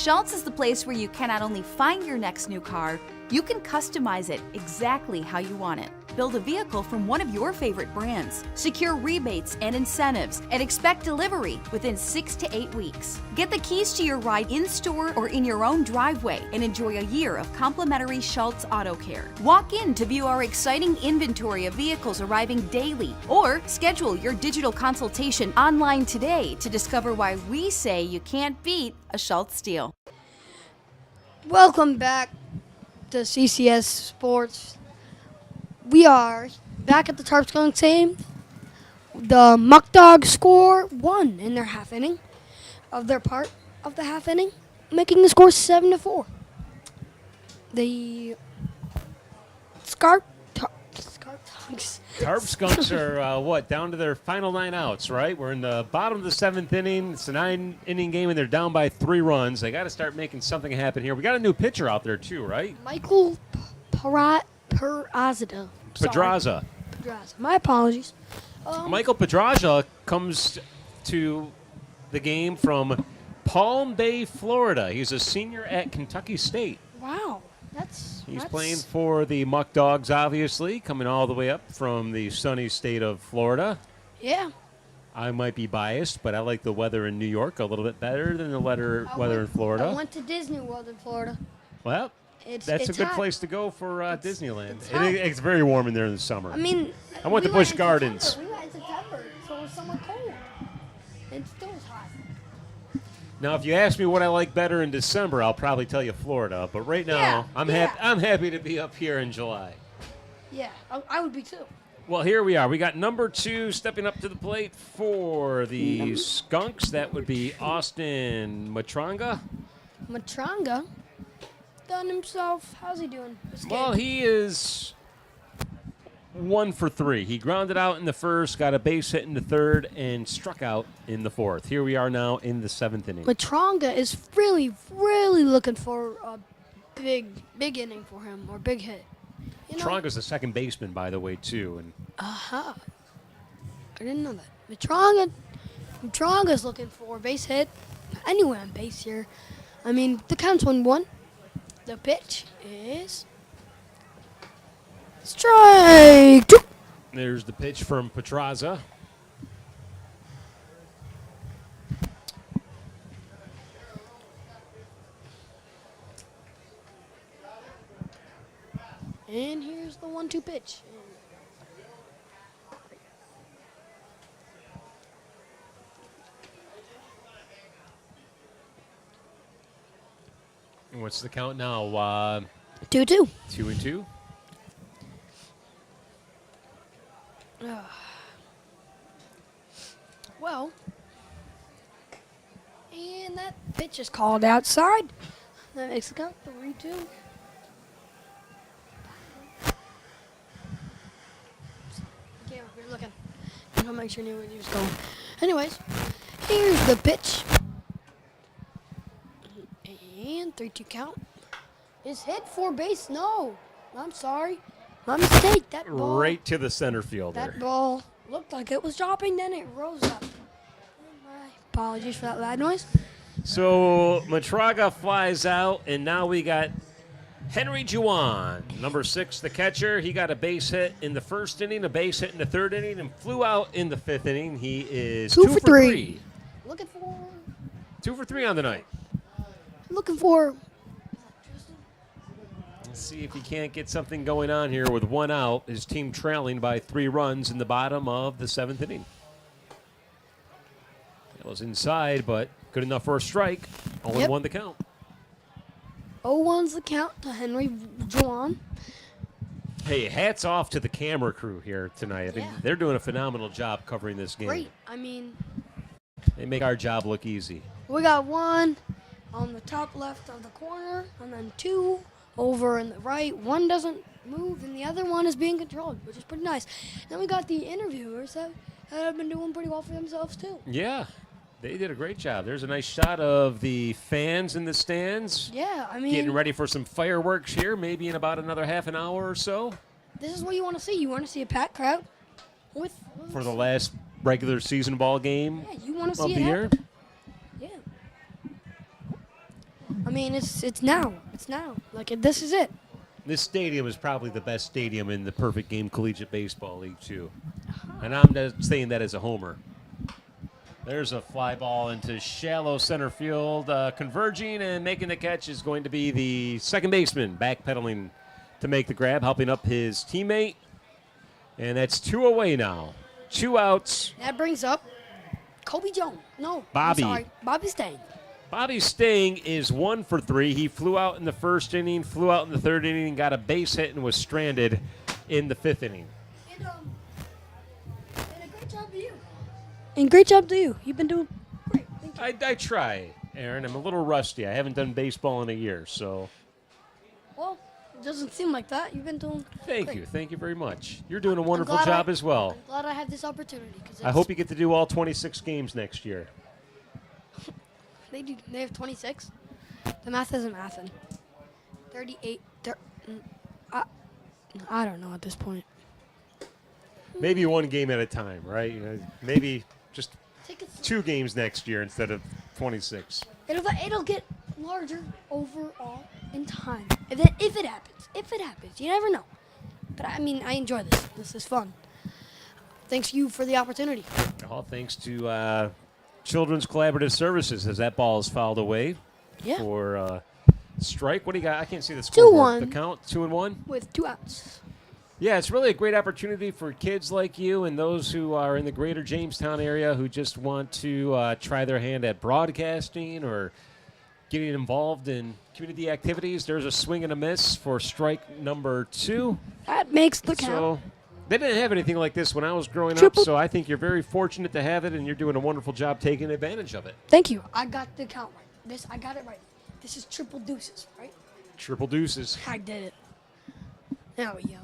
Schultz is the place where you can not only find your next new car, you can customize it exactly how you want it. Build a vehicle from one of your favorite brands, secure rebates and incentives, and expect delivery within 6 to 8 weeks. Get the keys to your ride in-store or in your own driveway and enjoy a year of complimentary Schultz Auto Care. Walk in to view our exciting inventory of vehicles arriving daily, or schedule your digital consultation online today to discover why we say you can't beat a Schultz deal.
Welcome back to CCS Sports. We are back at the Tarp Skunks game. The Muckdogs score 1 in their half inning of their part of the half inning, making the score 7-4. The Tarp
Skunks are down to their final 9 outs, right? We're in the bottom of the 7th inning. It's a 9-inning game, and they're down by 3 runs. They got to start making something happen here. We got a new pitcher out there too, right?
Michael Pedraza.
Pedraza.
My apologies.
Michael Pedraza comes to the game from Palm Bay, Florida. He's a senior at Kentucky State.
Wow.
He's playing for the Muckdogs, obviously, coming all the way up from the sunny state of Florida.
Yeah.
I might be biased, but I like the weather in New York a little bit better than the weather in Florida.
I went to Disney World in Florida.
Well, that's a good
hot.
place to go for Disneyland. It's very warm in there in the summer.
I mean,
I went to Busch Gardens.
We went in September, so it was somewhat cold. It still was hot.
Now, if you ask me what I like better in December, I'll probably tell you Florida. But right now, I'm happy to be up here in July.
Yeah, I would be too.
Well, here we are. We got number 2 stepping up to the plate for the Skunks. That would be Austin Matranga.
Matranga done himself. How's he doing?
Well, he is 1 for 3. He grounded out in the first, got a base hit in the third, and struck out in the fourth. Here we are now in the 7th inning.
Matranga is really, really looking for a big inning for him, or big hit.
Matranga's the second baseman, by the way, too. And
I didn't know that. Matranga's looking for a base hit. Anywhere on base here. I mean, the count's 1-1. The pitch is strike 2.
There's the pitch from Pedraza.
And here's the 1-2 pitch.
What's the count now?
2-2.
2-2.
Well, and that pitch is called outside. That makes the count 3-2. Okay, we're looking. I'll make sure you knew where he was going. Anyways, here's the pitch. And 3-2 count. Is hit for base? No. I'm sorry. My mistake. That ball.
Right to the center fielder.
That ball looked like it was dropping, then it rose up. My apologies for that loud noise.
So Matranga flies out, and now we got Henry Juwan, number 6, the catcher. He got a base hit in the first inning, a base hit in the third inning, and flew out in the 5th inning. He is 2 for 3.
Looking for
2 for 3 on the night.
Looking for.
Let's see if he can't get something going on here with 1 out. His team trailing by 3 runs in the bottom of the 7th inning. It was inside, but good enough for a strike. 0-1 the count.
0-1's the count to Henry Juwan.
Hey, hats off to the camera crew here tonight. I mean, they're doing a phenomenal job covering this game.
Great. I mean,
they make our job look easy.
We got 1 on the top left of the corner, and then 2 over in the right. 1 doesn't move, and the other 1 is being controlled, which is pretty nice. Then we got the interviewers that have been doing pretty well for themselves, too.
Yeah, they did a great job. There's a nice shot of the fans in the stands.
Yeah, I mean,
getting ready for some fireworks here, maybe in about another half an hour or so.
This is what you want to see. You want to see a packed crowd
for the last regular season ball game
you want to
of
see
the
it
year.
happen. Yeah. mean, it's now. It's now. Like, this is it.
This stadium is probably the best stadium in the Perfect Game Collegiate Baseball League, too. And I'm not saying that as a homer. There's a fly ball into shallow center field. Converging and making the catch is going to be the second baseman, backpedaling to make the grab, helping up his teammate. And that's 2 away now. 2 outs.
That brings up Kobe Jones. No,
Bobby.
I'm sorry. Bobby Stang.
Bobby Stang is 1 for 3. He flew out in the first inning, flew out in the third inning, got a base hit, and was stranded in the 5th inning.
And a great job to you. And great job to you. You've been doing great. Thank you.
I try, Aaron. I'm a little rusty. I haven't done baseball in a year, so.
Well, it doesn't seem like that. You've been doing
Thank
great.
you. Thank you very much. You're doing a wonderful
glad
job as well.
I'm glad I had this opportunity.
I hope you get to do all 26 games next year.
They have 26. The math isn't mathing. 38. I don't know at this point.
Maybe 1 game at a time, right? Maybe just 2 games next year instead of 26.
It'll get larger overall in time. If it happens, you never know. But I mean, I enjoy this. This is fun. Thanks you for the opportunity.
All thanks to Children's Collaborative Services as that ball is fouled away for strike. What do you got? I can't see the score.
2-1.
The count, 2-1?
With 2 outs.
Yeah, it's really a great opportunity for kids like you and those who are in the greater Jamestown area who just want to try their hand at broadcasting or getting involved in community activities. There's a swing and a miss for strike number 2.
That makes the count.
So they didn't have anything like this when I was growing
Triple.
up, so I think you're very fortunate to have it, and you're doing a wonderful job taking advantage of it.
Thank you. I got the count right. I got it right. This is triple deuces, right?
Triple deuces.
I did it. There we go.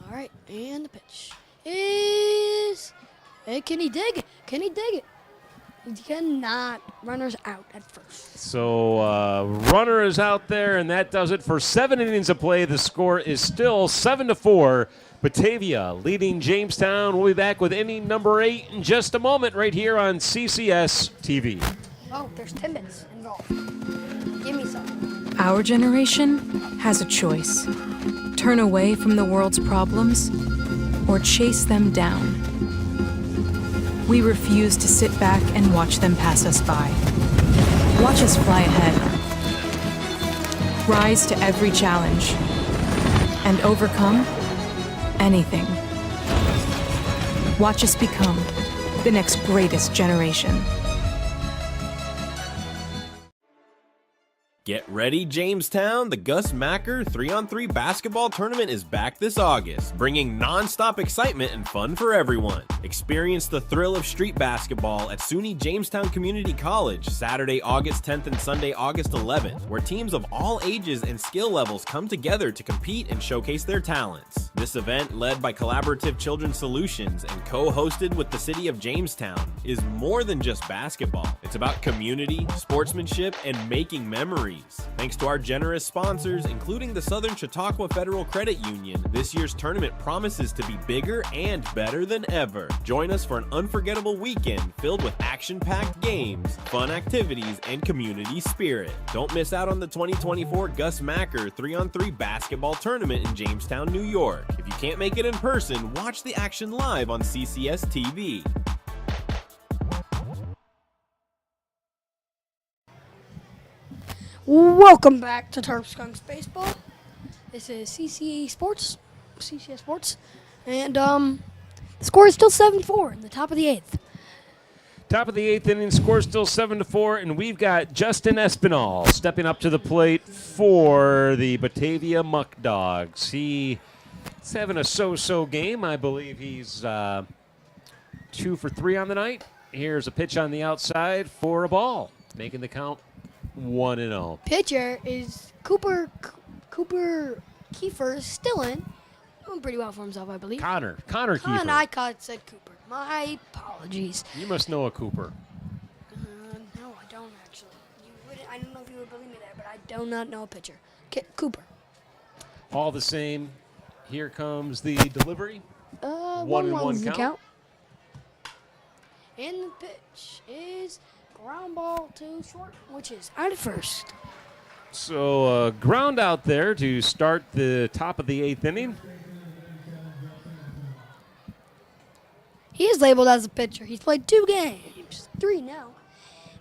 All right, and the pitch is. Hey, can he dig it? Can he dig it? He cannot. Runner's out at first.
So runner is out there, and that does it for 7 innings of play. The score is still 7-4. Batavia leading Jamestown. We'll be back with inning number 8 in just a moment right here on CCS-TV.
Oh, there's Timbits involved. Give me some.
Our generation has a choice. Turn away from the world's problems or chase them down. We refuse to sit back and watch them pass us by. Watch us fly ahead. Rise to every challenge and overcome anything. Watch us become the next greatest generation.
Get ready, Jamestown! The Gus Macker 3-on-3 basketball tournament is back this August, bringing non-stop excitement and fun for everyone. Experience the thrill of street basketball at SUNY Jamestown Community College, Saturday, August 10th and Sunday, August 11th, where teams of all ages and skill levels come together to compete and showcase their talents. This event, led by Collaborative Children's Solutions and co-hosted with the City of Jamestown, is more than just basketball. It's about community, sportsmanship, and making memories. Thanks to our generous sponsors, including the Southern Chautauqua Federal Credit Union, this year's tournament promises to be bigger and better than ever. Join us for an unforgettable weekend filled with action-packed games, fun activities, and community spirit. Don't miss out on the 2024 Gus Macker 3-on-3 basketball tournament in Jamestown, New York. If you can't make it in person, watch the action live on CCS-TV.
Welcome back to Tarp Skunks Baseball. This is CCS Sports, and the score is still 7-4 in the top of the 8th.
Top of the 8th inning, score still 7-4, and we've got Justin Espinal stepping up to the plate for the Batavia Muckdogs. He's having a so-so game. I believe he's 2 for 3 on the night. Here's a pitch on the outside for a ball, making the count 1-0.
Pitcher is Cooper Kiefer is still in. Doing pretty well for himself, I believe.
Connor Kiefer.
I said Cooper. My apologies.
You must know a Cooper.
No, I don't actually. I don't know if you would believe me there, but I do not know a pitcher. Cooper.
All the same, here comes the delivery. 1-1 count.
And the pitch is ground ball to short, which is out at first.
So ground out there to start the top of the 8th inning.
He is labeled as a pitcher. He's played 2 games, 3 now.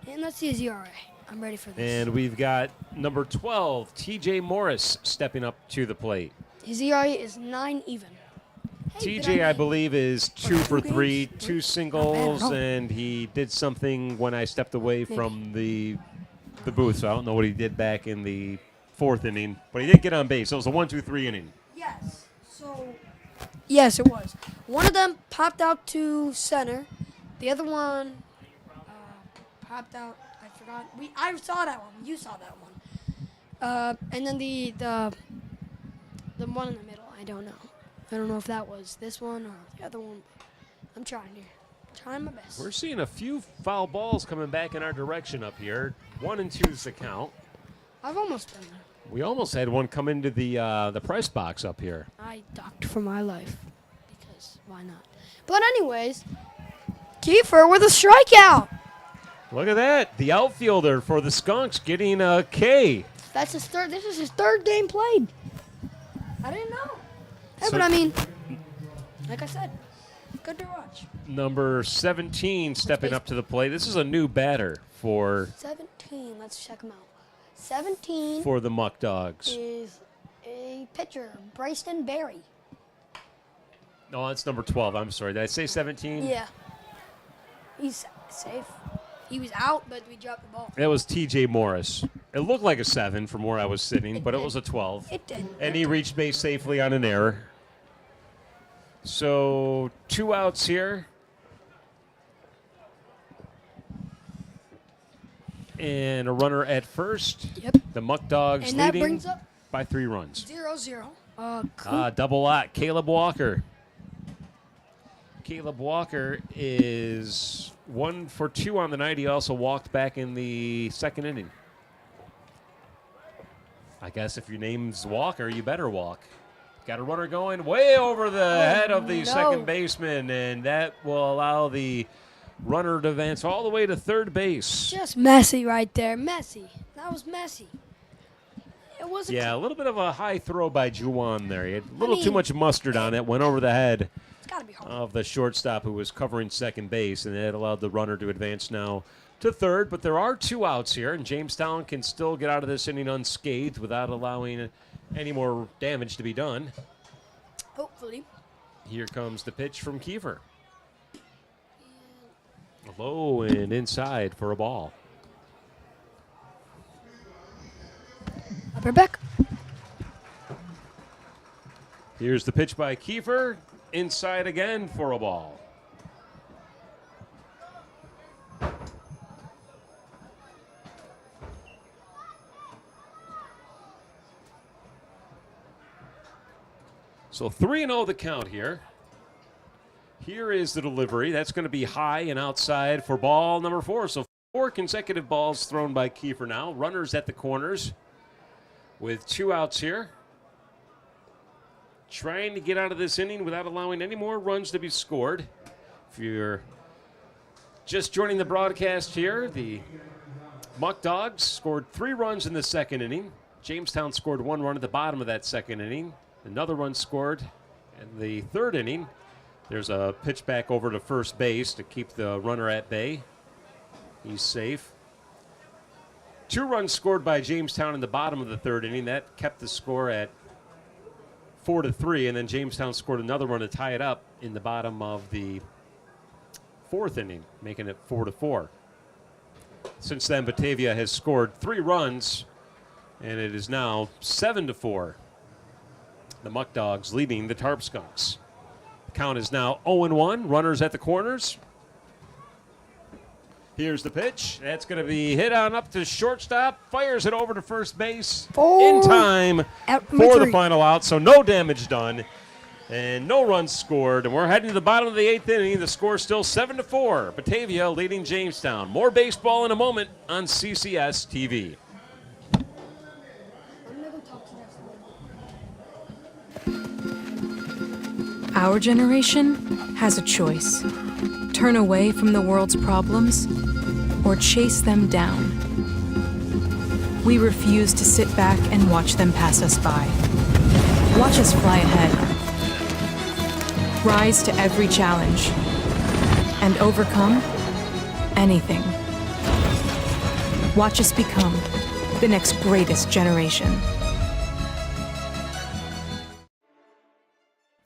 And let's see his ERA. I'm ready for this.
And we've got number 12, TJ Morris, stepping up to the plate.
His ERA is 9 even.
TJ, I believe, is 2 for 3, 2 singles, and he did something when I stepped away from the booth, so I don't know what he did back in the 4th inning, but he did get on base. So it was a 1-2-3 inning.
Yes. Yes, it was. One of them popped out to center. The other one popped out. I forgot. I saw that one. You saw that one. And then the one in the middle. I don't know. I don't know if that was this one or the other one. I'm trying here. Trying my best.
We're seeing a few foul balls coming back in our direction up here. 1 and 2's the count.
I've almost been there.
We almost had one come into the press box up here.
I ducked for my life because why not? But anyways, Kiefer with a strikeout.
Look at that. The outfielder for the Skunks getting a K.
That's his third. This is his 3rd game played. I didn't know. Hey, but I mean, like I said, good to watch.
Number 17 stepping up to the plate. This is a new batter for
17. Let's check him out. 17
for the Muckdogs.
Is a pitcher, Bryson Berry.
No, that's number 12. I'm sorry. Did I say 17?
Yeah. He's safe. He was out, but we dropped the ball.
That was TJ Morris. It looked like a 7 from where I was sitting, but it was a 12.
It did.
And he reached base safely on an error. So 2 outs here. And a runner at first.
Yep.
The Muckdogs
And that
leading
brings up
by 3 runs.
0-0.
Double lot. Caleb Walker. Caleb Walker is 1 for 2 on the night. He also walked back in the 2nd inning. I guess if your name's Walker, you better walk. Got a runner going way over the head of the second baseman, and that will allow the runner to advance all the way to 3rd base.
Just messy right there. Messy. That was messy. It wasn't.
Yeah, a little bit of a high throw by Juwan there. He had a little too much mustard on it, went over the head of the shortstop who was covering 2nd base, and that allowed the runner to advance now to 3rd. But there are 2 outs here, and Jamestown can still get out of this inning unscathed without allowing any more damage to be done.
Hopefully.
Here comes the pitch from Kiefer. Low and inside for a ball.
Upper back.
Here's the pitch by Kiefer. Inside again for a ball. So 3-0 the count here. Here is the delivery. That's going to be high and outside for ball number 4. So 4 consecutive balls thrown by Kiefer now. Runners at the corners with 2 outs here. Trying to get out of this inning without allowing any more runs to be scored. If you're just joining the broadcast here, the Muckdogs scored 3 runs in the 2nd inning. Jamestown scored 1 run at the bottom of that 2nd inning. Another run scored in the 3rd inning. There's a pitch back over to 1st base to keep the runner at bay. He's safe. 2 runs scored by Jamestown in the bottom of the 3rd inning. That kept the score at 4-3, and then Jamestown scored another run to tie it up in the bottom of the 4th inning, making it 4-4. Since then, Batavia has scored 3 runs, and it is now 7-4. The Muckdogs leading the Tarp Skunks. The count is now 0-1. Runners at the corners. Here's the pitch. That's going to be hit on up to shortstop. Fires it over to 1st base in time for the final out. So no damage done and no runs scored. And we're heading to the bottom of the 8th inning. The score still 7-4. Batavia leading Jamestown. More baseball in a moment on CCS-TV.
Our generation has a choice. Turn away from the world's problems or chase them down. we refuse to sit back and watch them pass us by. Watch us fly ahead. Rise to every challenge and overcome anything. Watch us become the next greatest generation.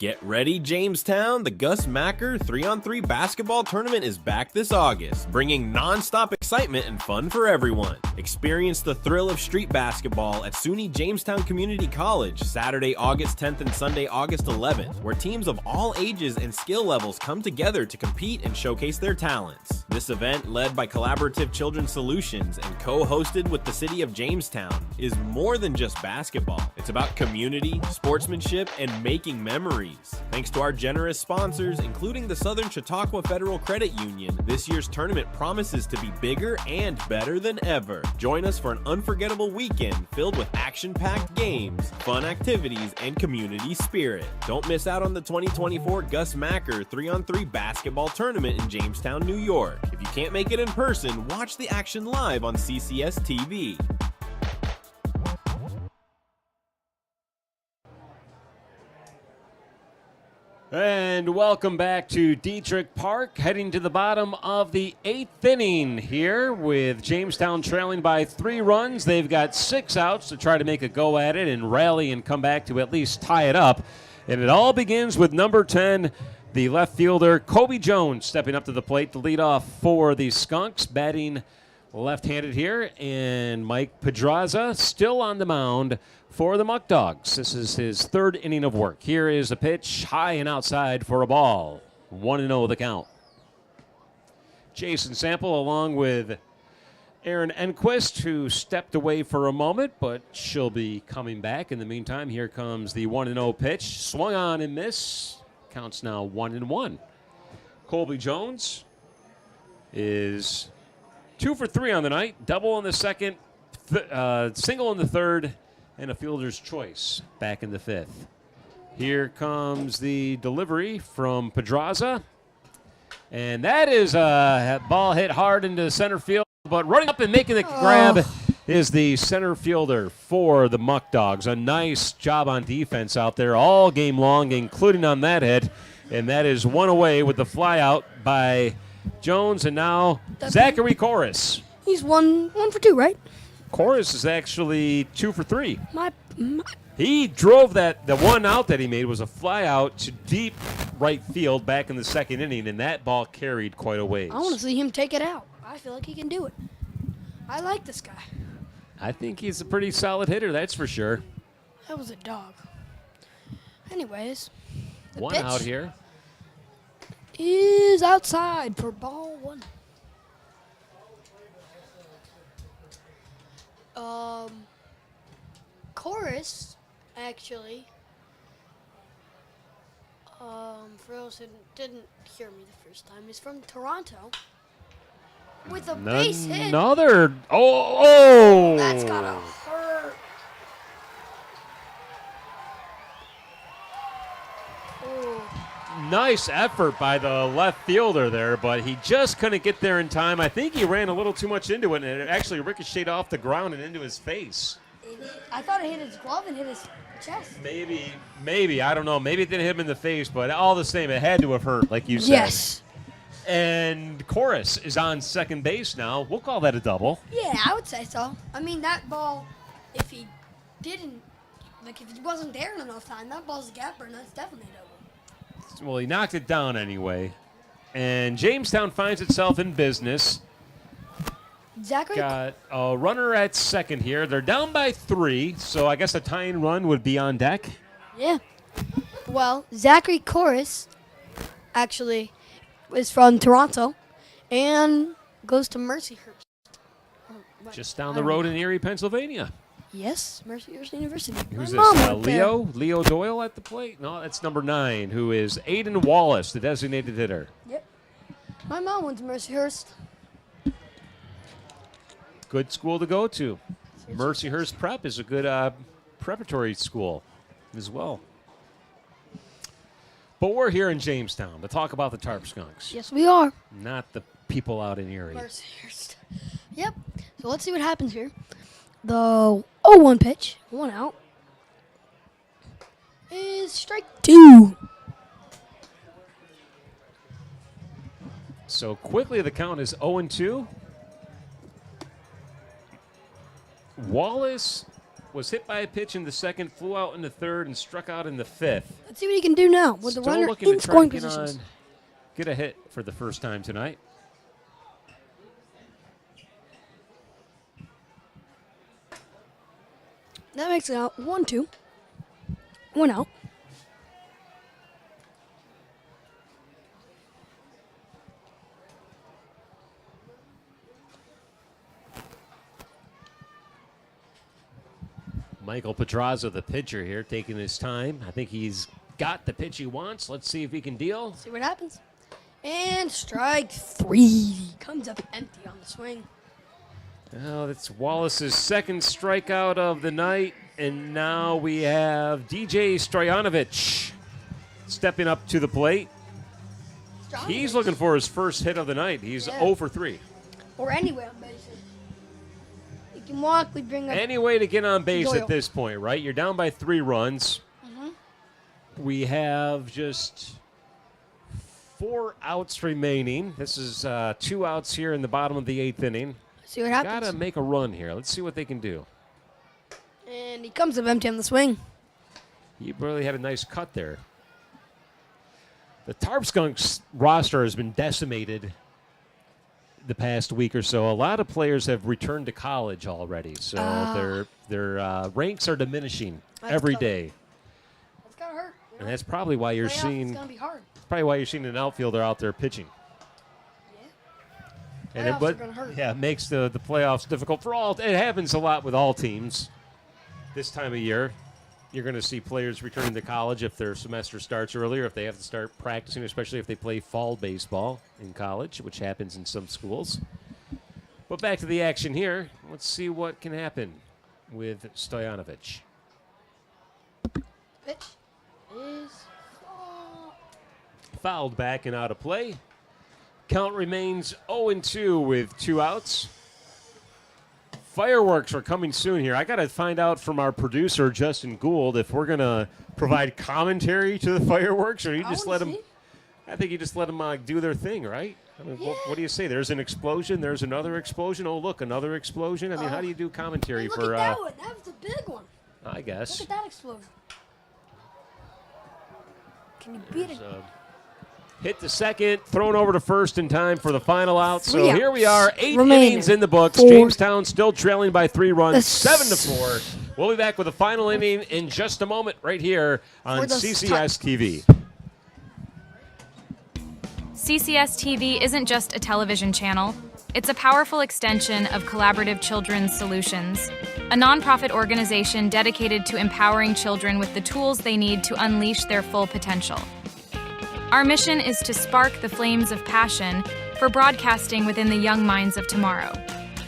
Get ready, Jamestown! The Gus Macker 3-on-3 basketball tournament is back this August, bringing non-stop excitement and fun for everyone. Experience the thrill of street basketball at SUNY Jamestown Community College, Saturday, August 10th and Sunday, August 11th, where teams of all ages and skill levels come together to compete and showcase their talents. This event, led by Collaborative Children's Solutions and co-hosted with the City of Jamestown, is more than just basketball. It's about community, sportsmanship, and making memories. Thanks to our generous sponsors, including the Southern Chautauqua Federal Credit Union, this year's tournament promises to be bigger and better than ever. Join us for an unforgettable weekend filled with action-packed games, fun activities, and community spirit. Don't miss out on the 2024 Gus Macker 3-on-3 basketball tournament in Jamestown, New York. If you can't make it in person, watch the action live on CCS-TV.
And welcome back to Dietrich Park, heading to the bottom of the 8th inning here with Jamestown trailing by 3 runs. They've got 6 outs to try to make a go at it and rally and come back to at least tie it up. And it all begins with number 10, the left fielder, Kobe Jones, stepping up to the plate to lead off for the Skunks, batting left-handed here. And Mike Pedraza still on the mound for the Muckdogs. This is his 3rd inning of work. Here is a pitch, high and outside for a ball. 1-0 the count. Jason Sample along with Aaron Enquist, who stepped away for a moment, but she'll be coming back. In the meantime, here comes the 1-0 pitch. Swung on and miss. Counts now 1-1. Colby Jones is 2 for 3 on the night. Double in the second, single in the third, and a fielder's choice back in the 5th. Here comes the delivery from Pedraza. And that is a ball hit hard into center field, but running up and making the grab is the center fielder for the Muckdogs. A nice job on defense out there all game long, including on that hit. And that is one away with the fly out by Jones, and now Zachary Chorus.
He's one for 2, right?
Chorus is actually 2 for 3.
My.
He drove the one out that he made was a fly out to deep right field back in the 2nd inning, and that ball carried quite a ways.
I want to see him take it out. I feel like he can do it. I like this guy.
I think he's a pretty solid hitter, that's for sure.
That was a dog. Anyways, the
one
pitch
out here
is outside for ball 1. Chorus, actually, for those who didn't hear me the first time, is from Toronto with a base hit.
Another, oh!
That's gotta hurt.
Nice effort by the left fielder there, but he just couldn't get there in time. I think he ran a little too much into it, and it actually ricocheted off the ground and into his face.
I thought it hit his glove and hit his chest.
Maybe. I don't know. Maybe it didn't hit him in the face, but all the same, it had to have hurt, like you said.
Yes.
And Chorus is on second base now. We'll call that a double.
Yeah, I would say so. I mean, that ball, if he wasn't there in enough time, that ball's a gapper, and that's definitely a double.
Well, he knocked it down anyway. And Jamestown finds itself in business.
Zachary
got a runner at second here. They're down by 3, so I guess a tying run would be on deck.
Yeah. Well, Zachary Chorus actually is from Toronto and goes to Mercyhurst.
Just down the road in Erie, Pennsylvania.
Yes, Mercyhurst University.
Who's
My
this?
mom went there.
Leo Doyle at the plate? No, that's number 9, who is Aiden Wallace, the designated hitter.
Yep. My mom went to Mercyhurst.
Good school to go to. Mercyhurst Prep is a good preparatory school as well. But we're here in Jamestown to talk about the Tarp Skunks.
Yes, we are.
Not the people out in Erie.
Mercyhurst. Yep. So let's see what happens here. The 0-1 pitch, 1 out, is strike 2.
So quickly the count is 0-2. Wallace was hit by a pitch in the second, flew out in the third, and struck out in the fifth.
Let's see what he can do now with the
Still
runner
looking
in
to try to
scoring
get
positions.
get a hit for the first time tonight.
That makes it out 1-2. 1 out.
Michael Pedraza, the pitcher here, taking his time. I think he's got the pitch he wants. Let's see if he can deal.
See what happens. And strike 3. Comes up empty on the swing.
Well, that's Wallace's second strikeout of the night. And now we have DJ Stoyanovich stepping up to the plate. He's looking for his first hit of the night. He's 0 for 3.
Or anyway on base. You can walk, we bring up.
Any way to get on base
Doyle.
at this point, right? You're down by 3 runs. We have just 4 outs remaining. This is 2 outs here in the bottom of the 8th inning.
See what happens.
Got to make a run here. Let's see what they can do.
And he comes up empty on the swing.
He really had a nice cut there. The Tarp Skunks roster has been decimated the past week or so. A lot of players have returned to college already, so their ranks are diminishing every day.
That's gotta hurt.
And that's probably why you're
It's
seeing.
gonna be hard.
Probably why you're seeing an outfielder out there pitching. And
Playoffs
but
are gonna hurt.
yeah, it makes the playoffs difficult for all. It happens a lot with all teams this time of year. You're going to see players returning to college if their semester starts earlier, if they have to start practicing, especially if they play fall baseball in college, which happens in some schools. But back to the action here. Let's see what can happen with Stoyanovich.
Pitch is
Fouled back and out of play. Count remains 0-2 with 2 outs. Fireworks are coming soon here. I got to find out from our producer, Justin Gould, if we're going to provide commentary to the fireworks, or you just let them. I think you just let them do their thing, right? I mean, what do you say? There's an explosion. There's another explosion. Oh, look, another explosion. I mean, how do you do commentary
Hey, look
for?
at that one. That was a big one.
I guess.
Look at that explosion. Can you beat it?
Hit to second, thrown over to first in time for the final out. So
3
here we are,
outs
8
remaining.
innings in the books.
4.
Jamestown still trailing by 3 runs, 7-4. We'll be back with the final inning in just a moment right here on CCS-TV.
CCS-TV isn't just a television channel. It's a powerful extension of Collaborative Children's Solutions, a nonprofit organization dedicated to empowering children with the tools they need to unleash their full potential. Our mission is to spark the flames of passion for broadcasting within the young minds of tomorrow.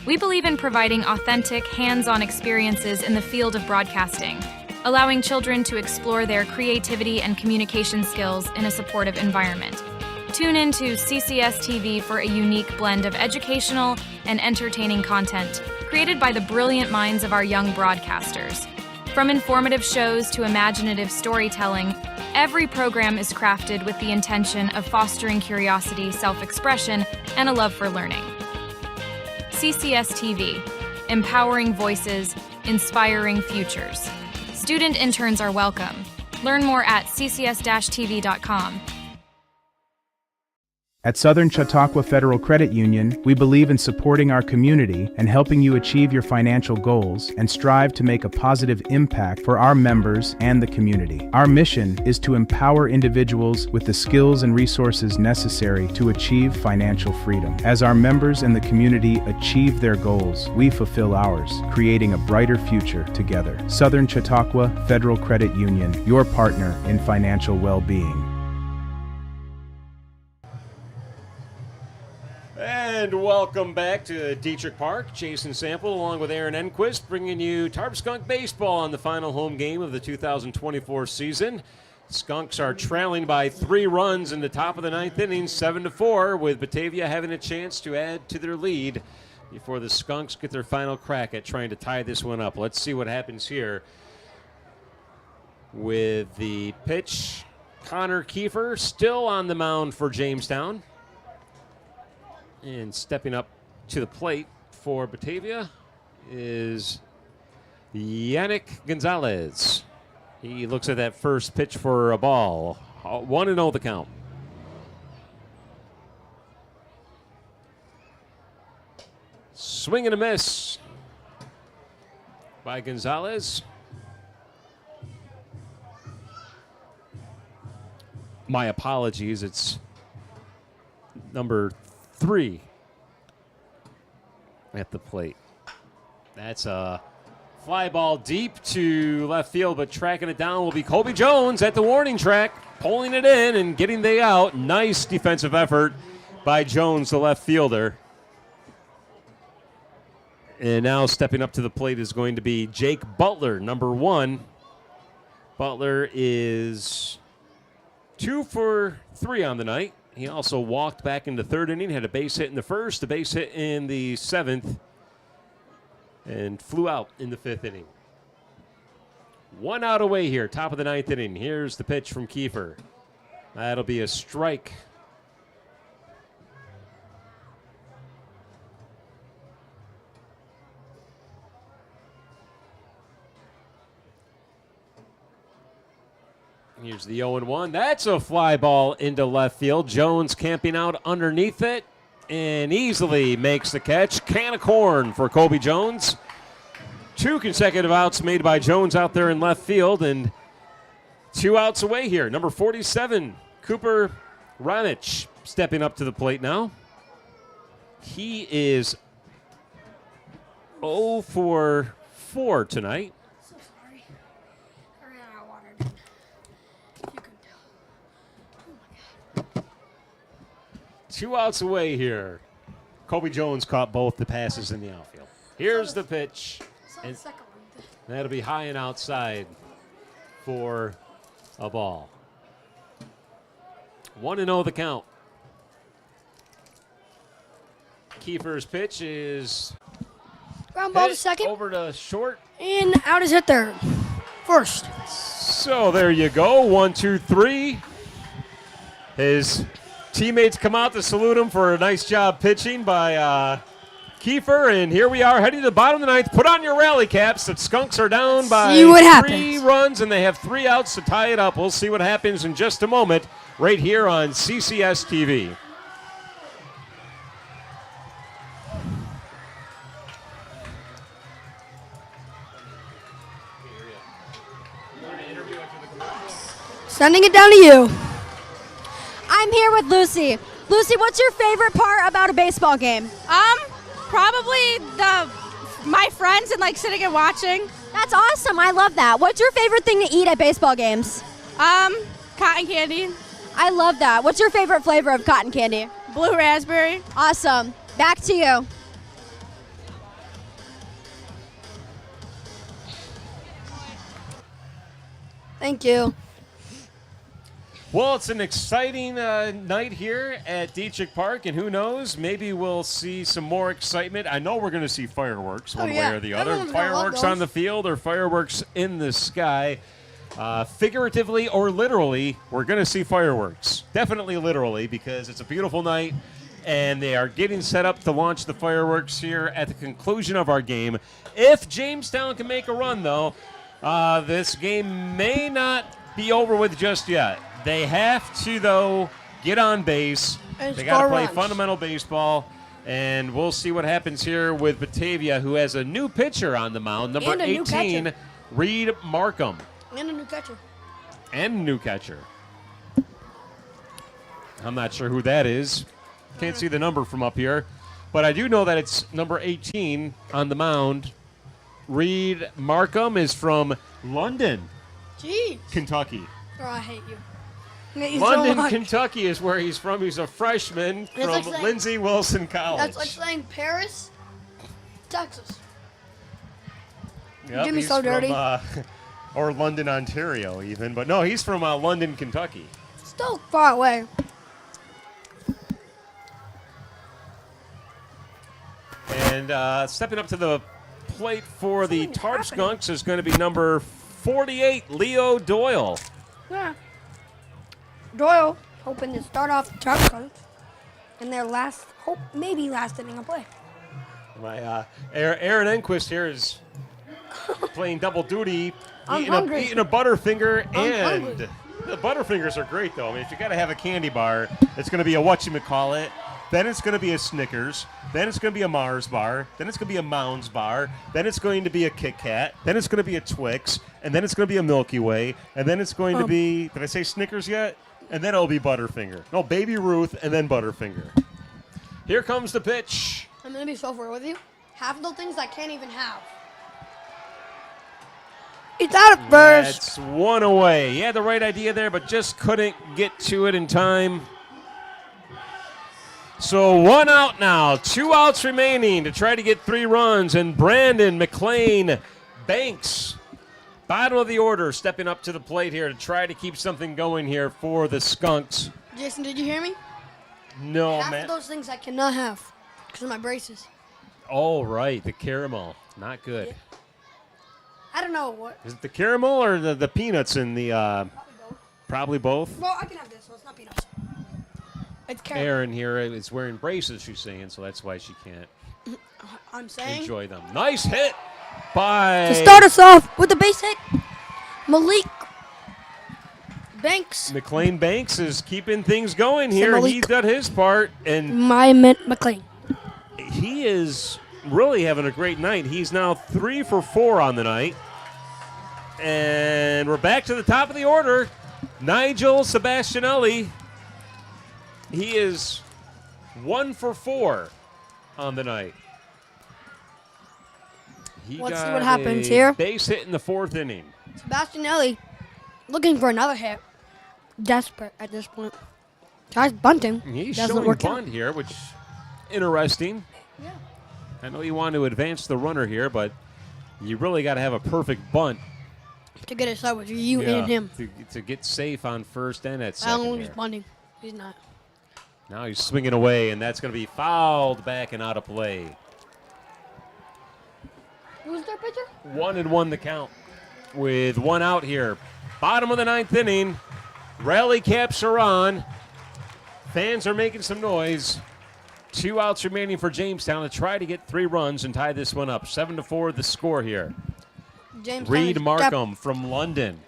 We believe in providing authentic, hands-on experiences in the field of broadcasting, allowing children to explore their creativity and communication skills in a supportive environment. Tune in to CCS-TV for a unique blend of educational and entertaining content created by the brilliant minds of our young broadcasters. From informative shows to imaginative storytelling, every program is crafted with the intention of fostering curiosity, self-expression, and a love for learning. CCS-TV, empowering voices, inspiring futures. Student interns are welcome. Learn more at ccs-tv.com.
At Southern Chautauqua Federal Credit Union, we believe in supporting our community and helping you achieve your financial goals and strive to make a positive impact for our members and the community. Our mission is to empower individuals with the skills and resources necessary to achieve financial freedom. As our members and the community achieve their goals, we fulfill ours, creating a brighter future together. Southern Chautauqua Federal Credit Union, your partner in financial well-being.
And welcome back to Dietrich Park. Jason Sample along with Aaron Enquist bringing you Tarp Skunk Baseball on the final home game of the 2024 season. Skunks are trailing by 3 runs in the top of the 9th inning, 7-4, with Batavia having a chance to add to their lead before the Skunks get their final crack at trying to tie this one up. Let's see what happens here with the pitch. Connor Kiefer still on the mound for Jamestown. And stepping up to the plate for Batavia is Yannick Gonzalez. He looks at that first pitch for a ball. 1-0 the count. Swing and a miss by Gonzalez. My apologies. It's number 3 at the plate. That's a fly ball deep to left field, but tracking it down will be Colby Jones at the warning track, pulling it in and getting the out. Nice defensive effort by Jones, the left fielder. And now stepping up to the plate is going to be Jake Butler, number 1. Butler is 2 for 3 on the night. He also walked back in the 3rd inning, had a base hit in the 1st, a base hit in the 7th, and flew out in the 5th inning. 1 out away here, top of the 9th inning. Here's the pitch from Kiefer. That'll be a strike. Here's the 0-1. That's a fly ball into left field. Jones camping out underneath it and easily makes the catch. Can of corn for Colby Jones. 2 consecutive outs made by Jones out there in left field, and 2 outs away here. Number 47, Cooper Ramich, stepping up to the plate now. He is 0 for 4 tonight. 2 outs away here. Colby Jones caught both the passes in the outfield. Here's the pitch. And that'll be high and outside for a ball. 1-0 the count. Kiefer's pitch is
ground ball to second.
Over to short.
And out is hit third. First.
So there you go. 1, 2, 3. His teammates come out to salute him for a nice job pitching by Kiefer, and here we are heading to the bottom of the 9th. Put on your rally caps. The Skunks are down by 3 runs, and they have 3 outs to tie it up. We'll see what happens in just a moment right here on CCS-TV.
Sending it down to you.
I'm here with Lucy. Lucy, what's your favorite part about a baseball game?
Probably my friends and like sitting and watching.
That's awesome. I love that. What's your favorite thing to eat at baseball games?
Cotton candy.
I love that. What's your favorite flavor of cotton candy?
Blue raspberry.
Awesome. Back to you.
Thank you.
Well, it's an exciting night here at Dietrich Park, and who knows, maybe we'll see some more excitement. I know we're going to see fireworks one way or the other.
Everyone's
Fireworks on the field or fireworks in the sky. Figuratively or literally, we're going to see fireworks. Definitely literally, because it's a beautiful night, and they are getting set up to launch the fireworks here at the conclusion of our game. If Jamestown can make a run, though, this game may not be over with just yet. They have to, though, get on base. They got to play fundamental baseball, and we'll see what happens here with Batavia, who has a new pitcher on the mound, number 18, Reed Markham.
And a new catcher.
And a new catcher. I'm not sure who that is. Can't see the number from up here. But I do know that it's number 18 on the mound. Reed Markham is from London, Kentucky.
Oh, I hate you.
London, Kentucky is where he's from. He's a freshman from Lindsey Wilson College.
That's like saying Paris, Texas.
Yep,
Give me
he's
so dirty.
From, or London, Ontario, even. But no, he's from London, Kentucky.
Still far away.
And And stepping up to the plate for the Tarp Skunks is going to be number 48, Leo Doyle.
Yeah. Doyle hoping to start off the Tarp Skunks in their last inning of play.
My Aaron Enquist here is playing double duty,
I'm
eating
hungry.
a Butterfinger,
I'm
and
hungry.
the Butterfingers are great though. I mean, if you got to have a candy bar, it's going to be a whatchamacallit, then it's going to be a Snickers, then it's going to be a Mars bar, then it's going to be a Mounds bar, then it's going to be a Kit Kat, then it's going to be a Twix, and then it's going to be a Milky Way, and then it's going to be, did I say Snickers yet? And then it'll be Butterfinger. No, Baby Ruth, and then Butterfinger. Here comes the pitch.
I'm going to be so fair with you. Half of the things I can't even have. It's out of first.
That's one away. He had the right idea there, but just couldn't get to it in time. So 1 out now. 2 outs remaining to try to get 3 runs. And Brandon McLean Banks, bottom of the order, stepping up to the plate here to try to keep something going here for the Skunks.
Jason, did you hear me?
No,
Half
man.
of those things I cannot have because of my braces.
Oh, right. The caramel. Not good.
I don't know what.
Is it the caramel or the peanuts in the... Probably both.
Well, I can have this, so it's not peanuts. It's caramel.
Erin here is wearing braces, she's saying, so that's why she can't
I'm saying.
enjoy them. Nice hit by...
To start us off with the base hit, Malik Banks.
McLean Banks is keeping things going here.
Malik.
He's done his part, and
I meant McLean.
he is really having a great night. He's now 3 for 4 on the night. And we're back to the top of the order. Nigel Sebastianelli. He is 1 for 4 on the night.
Let's see
got
what happens
a
here.
Base hit in the 4th inning.
Sebastianelli looking for another hit. Desperate at this point. Tries bunting.
He's
Doesn't
showing
work
bunt
out.
here, which interesting.
Yeah.
I know you want to advance the runner here, but you really got to have a perfect bunt.
To get it sideways, you and him.
To get safe on first and at
I
second.
don't he's
here.
bunting. He's not.
Now he's swinging away, and that's going to be fouled back and out of play.
Who's their pitcher?
1-1 the count with 1 out here. Bottom of the 9th inning. Rally caps are on. Fans are making some noise. 2 outs remaining for Jamestown to try to get 3 runs and tie this one up. 7-4 the score here.
Jamestown
Reed
is
Markham from London,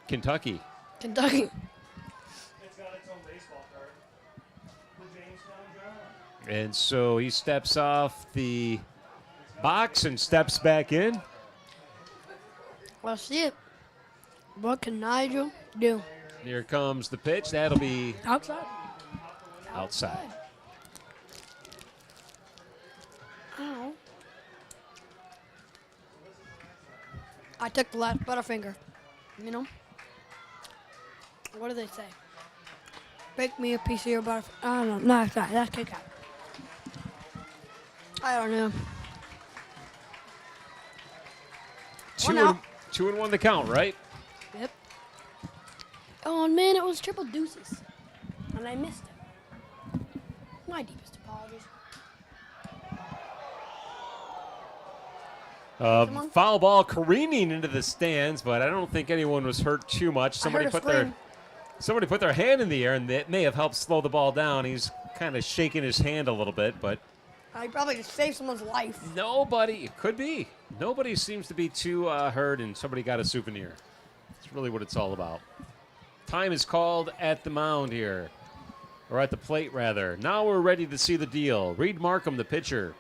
Kentucky.
Kentucky.
And so he steps off the box and steps back in.
Let's see it. What can Nigel do?
Here comes the pitch. That'll be
Outside.
outside.
Ow. I took the last Butterfinger. You know? What do they say? Bake me a piece of your Butterfinger. I don't know. No, it's not. That's Kit Kat. I don't know. 1 out.
2-1 the count, right?
Yep. Oh, man, it was triple deuces. And I missed it. My deepest apologies.
Foul ball careening into the stands, but I don't think anyone was hurt too much. Somebody put their hand in the air, and that may have helped slow the ball down. He's kind of shaking his hand a little bit, but
I probably just saved someone's life.
nobody, it could be. Nobody seems to be too hurt, and somebody got a souvenir. That's really what it's all about. Time is called at the mound here, or at the plate, rather. Now we're ready to see the deal. Reed Markham, the pitcher.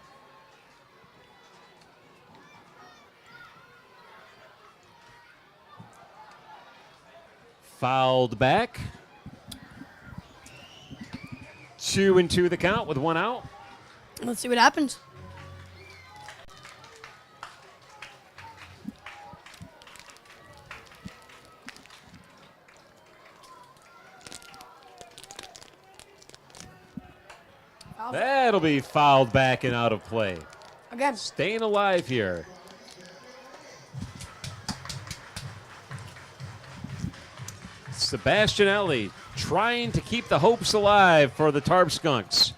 Fouled back. 2-2 the count with 1 out.
Let's see what happens.
That'll be fouled back and out of play.
Again.
Staying alive here. Sebastianelli trying to keep the hopes alive for the Tarp Skunks.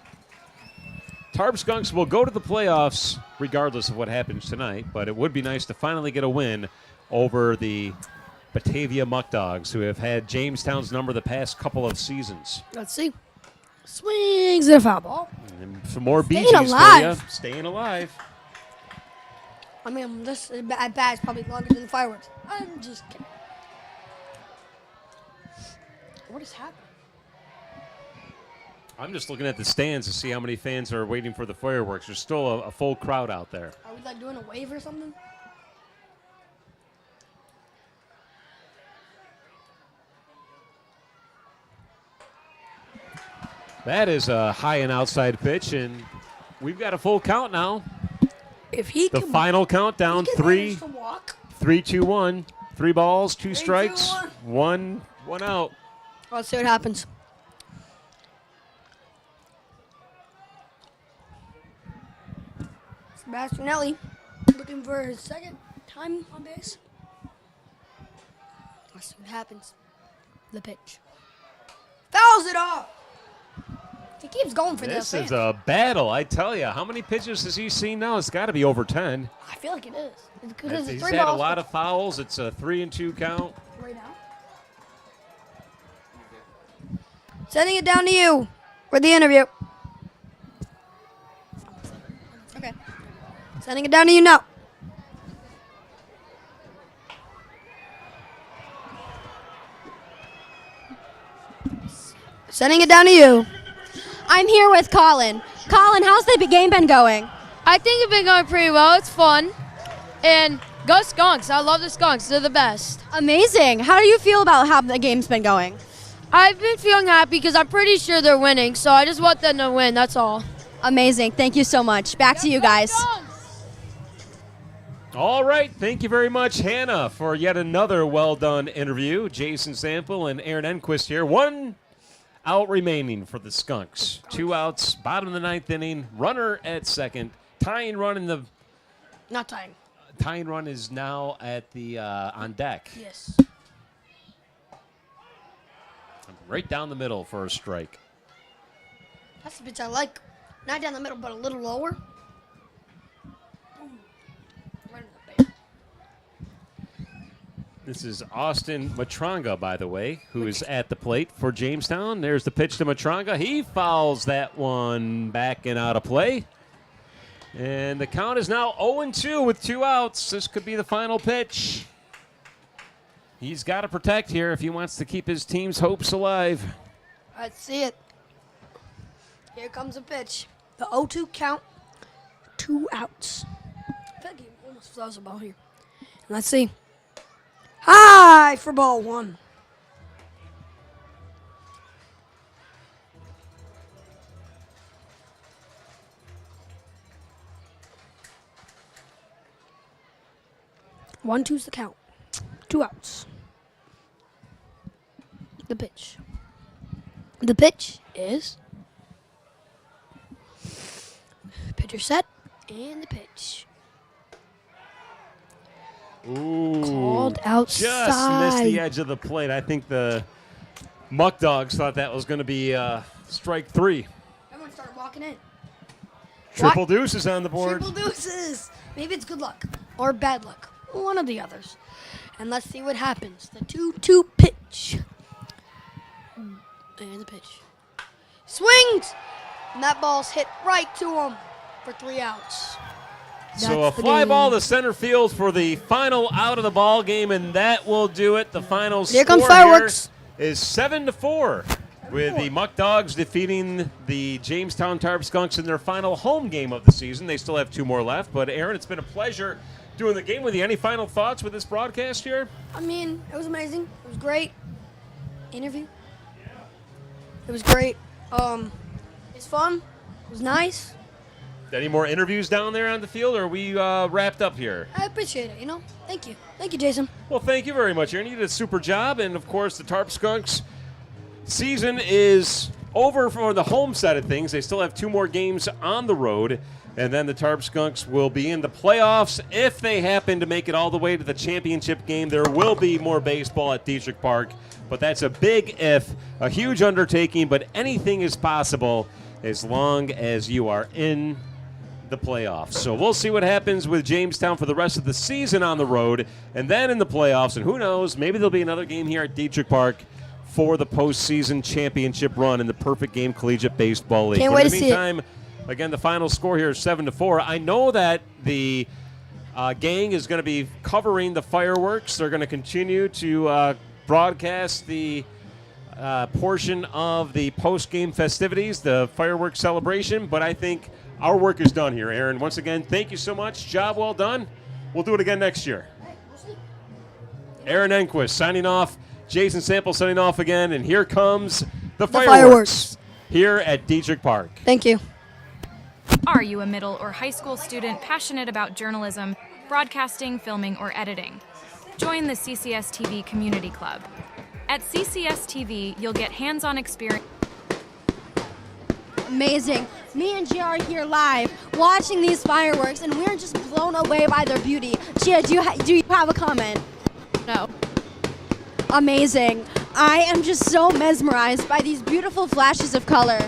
Tarp Skunks will go to the playoffs regardless of what happens tonight, but it would be nice to finally get a win over the Batavia Muckdogs, who have had Jamestown's number the past couple of seasons.
Let's see. Swings and a foul ball.
And some more
Staying
BGs
alive.
for you. Staying alive.
I mean, this at bat is probably longer than the fireworks. I'm just kidding. What is happening?
I'm just looking at the stands to see how many fans are waiting for the fireworks. There's still a full crowd out there.
Are we like doing a wave or something?
That is a high and outside pitch, and we've got a full count now.
If he
the
can,
final countdown:
he can
3,
manage to walk.
3, 2, 1. 3 balls, 2 strikes,
2,
1 out.
Let's see what happens. Sebastianelli looking for his second time on base. Let's see what happens. The pitch. Fouls it off. He keeps going for
This
this.
is a battle, I tell you. How many pitches has he seen now? It's got to be over 10.
I feel like it is. Because
He's
it's 3
had
balls.
a lot of fouls. It's a 3 and 2 count.
Right now. Sending it down to you for the interview.
Okay.
Sending it down to you now. Sending it down to you.
I'm here with Colin. Colin, how's the game been going?
I think it's been going pretty well. It's fun. And go Skunks. I love the Skunks. They're the best.
Amazing. How do you feel about how the game's been going?
I've been feeling happy because I'm pretty sure they're winning, so I just want them to win. That's all.
Amazing. Thank you so much. Back to you guys.
All right. Thank you very much, Hannah, for yet another well-done interview. Jason Sample and Aaron Enquist here. 1 out remaining for the Skunks. 2 outs, bottom of the 9th inning, runner at second. Tying run in the...
Not tying.
Tying run is now at the on deck.
Yes.
Right down the middle for a strike.
That's the pitch I like. Not down the middle, but a little lower.
This is Austin Matranga, by the way, who is at the plate for Jamestown. There's the pitch to Matranga. He fouls that one back and out of play. And the count is now 0-2 with 2 outs. This could be the final pitch. He's got to protect here if he wants to keep his team's hopes alive.
Let's see it. Here comes a pitch. The 0-2 count. 2 outs. I feel like he almost flies the ball here. Let's see. High for ball 1. One, two's the count. 2 outs. The pitch. The pitch is pitcher set and the pitch.
Ooh,
called outside.
Just missed the edge of the plate. I think the Muckdogs thought that was going to be strike 3.
Everyone started walking in.
Triple deuces on the board.
Triple deuces. Maybe it's good luck or bad luck. One of the others. And let's see what happens. The 2-2 pitch. And the pitch. Swings! And that ball's hit right to him for 3 outs.
So
That's
a
the
fly
game.
ball to center field for the final out of the ball game, and that will do it. The final
Here
score
comes fireworks.
here is 7-4, with the Muckdogs defeating the Jamestown Tarp Skunks in their final home game of the season. They still have 2 more left. But Aaron, it's been a pleasure doing the game with you. Any final thoughts with this broadcast here?
I mean, it was amazing. It was great. Interview. It was great. It's fun. It was nice.
Any more interviews down there on the field, or are we wrapped up here?
I appreciate it, Thank you. Thank you, Jason.
Well, thank you very much, Aaron. You did a super job. And, of course, the Tarp Skunks season is over for the home side of things. They still have 2 more games on the road. And then the Tarp Skunks will be in the playoffs. If they happen to make it all the way to the championship game, there will be more baseball at Dietrich Park. But that's a big if, a huge undertaking, but anything is possible. as long as you are in the playoffs. So we'll see what happens with Jamestown for the rest of the season on the road and then in the playoffs. And who knows, maybe there'll be another game here at Dietrich Park for the postseason championship run in the Perfect Game Collegiate Baseball League.
Can't
But
wait
in
to
the
see it.
meantime, again, the final score here is 7-4. I know that the gang is going to be covering the fireworks. They're going to continue to broadcast the portion of the post-game festivities, the fireworks celebration. But I think our work is done here, Aaron. Once again, thank you so much. Job well done. We'll do it again next year. Aaron Enquist signing off. Jason Sample signing off again. And here comes the fireworks here at Dietrich Park.
Thank you.
Are you a middle or high school student passionate about journalism, broadcasting, filming, or editing? Join the CCS-TV Community Club. At CCS-TV, you'll get hands-on experience.
Amazing. Me and Gia are here live watching these fireworks, and we're just blown away by their beauty. Gia, do you have a comment?
No.
Amazing. I am just so mesmerized by these beautiful flashes of color.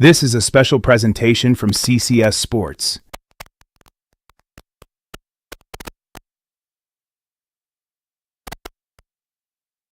This is a special presentation from CCS Sports.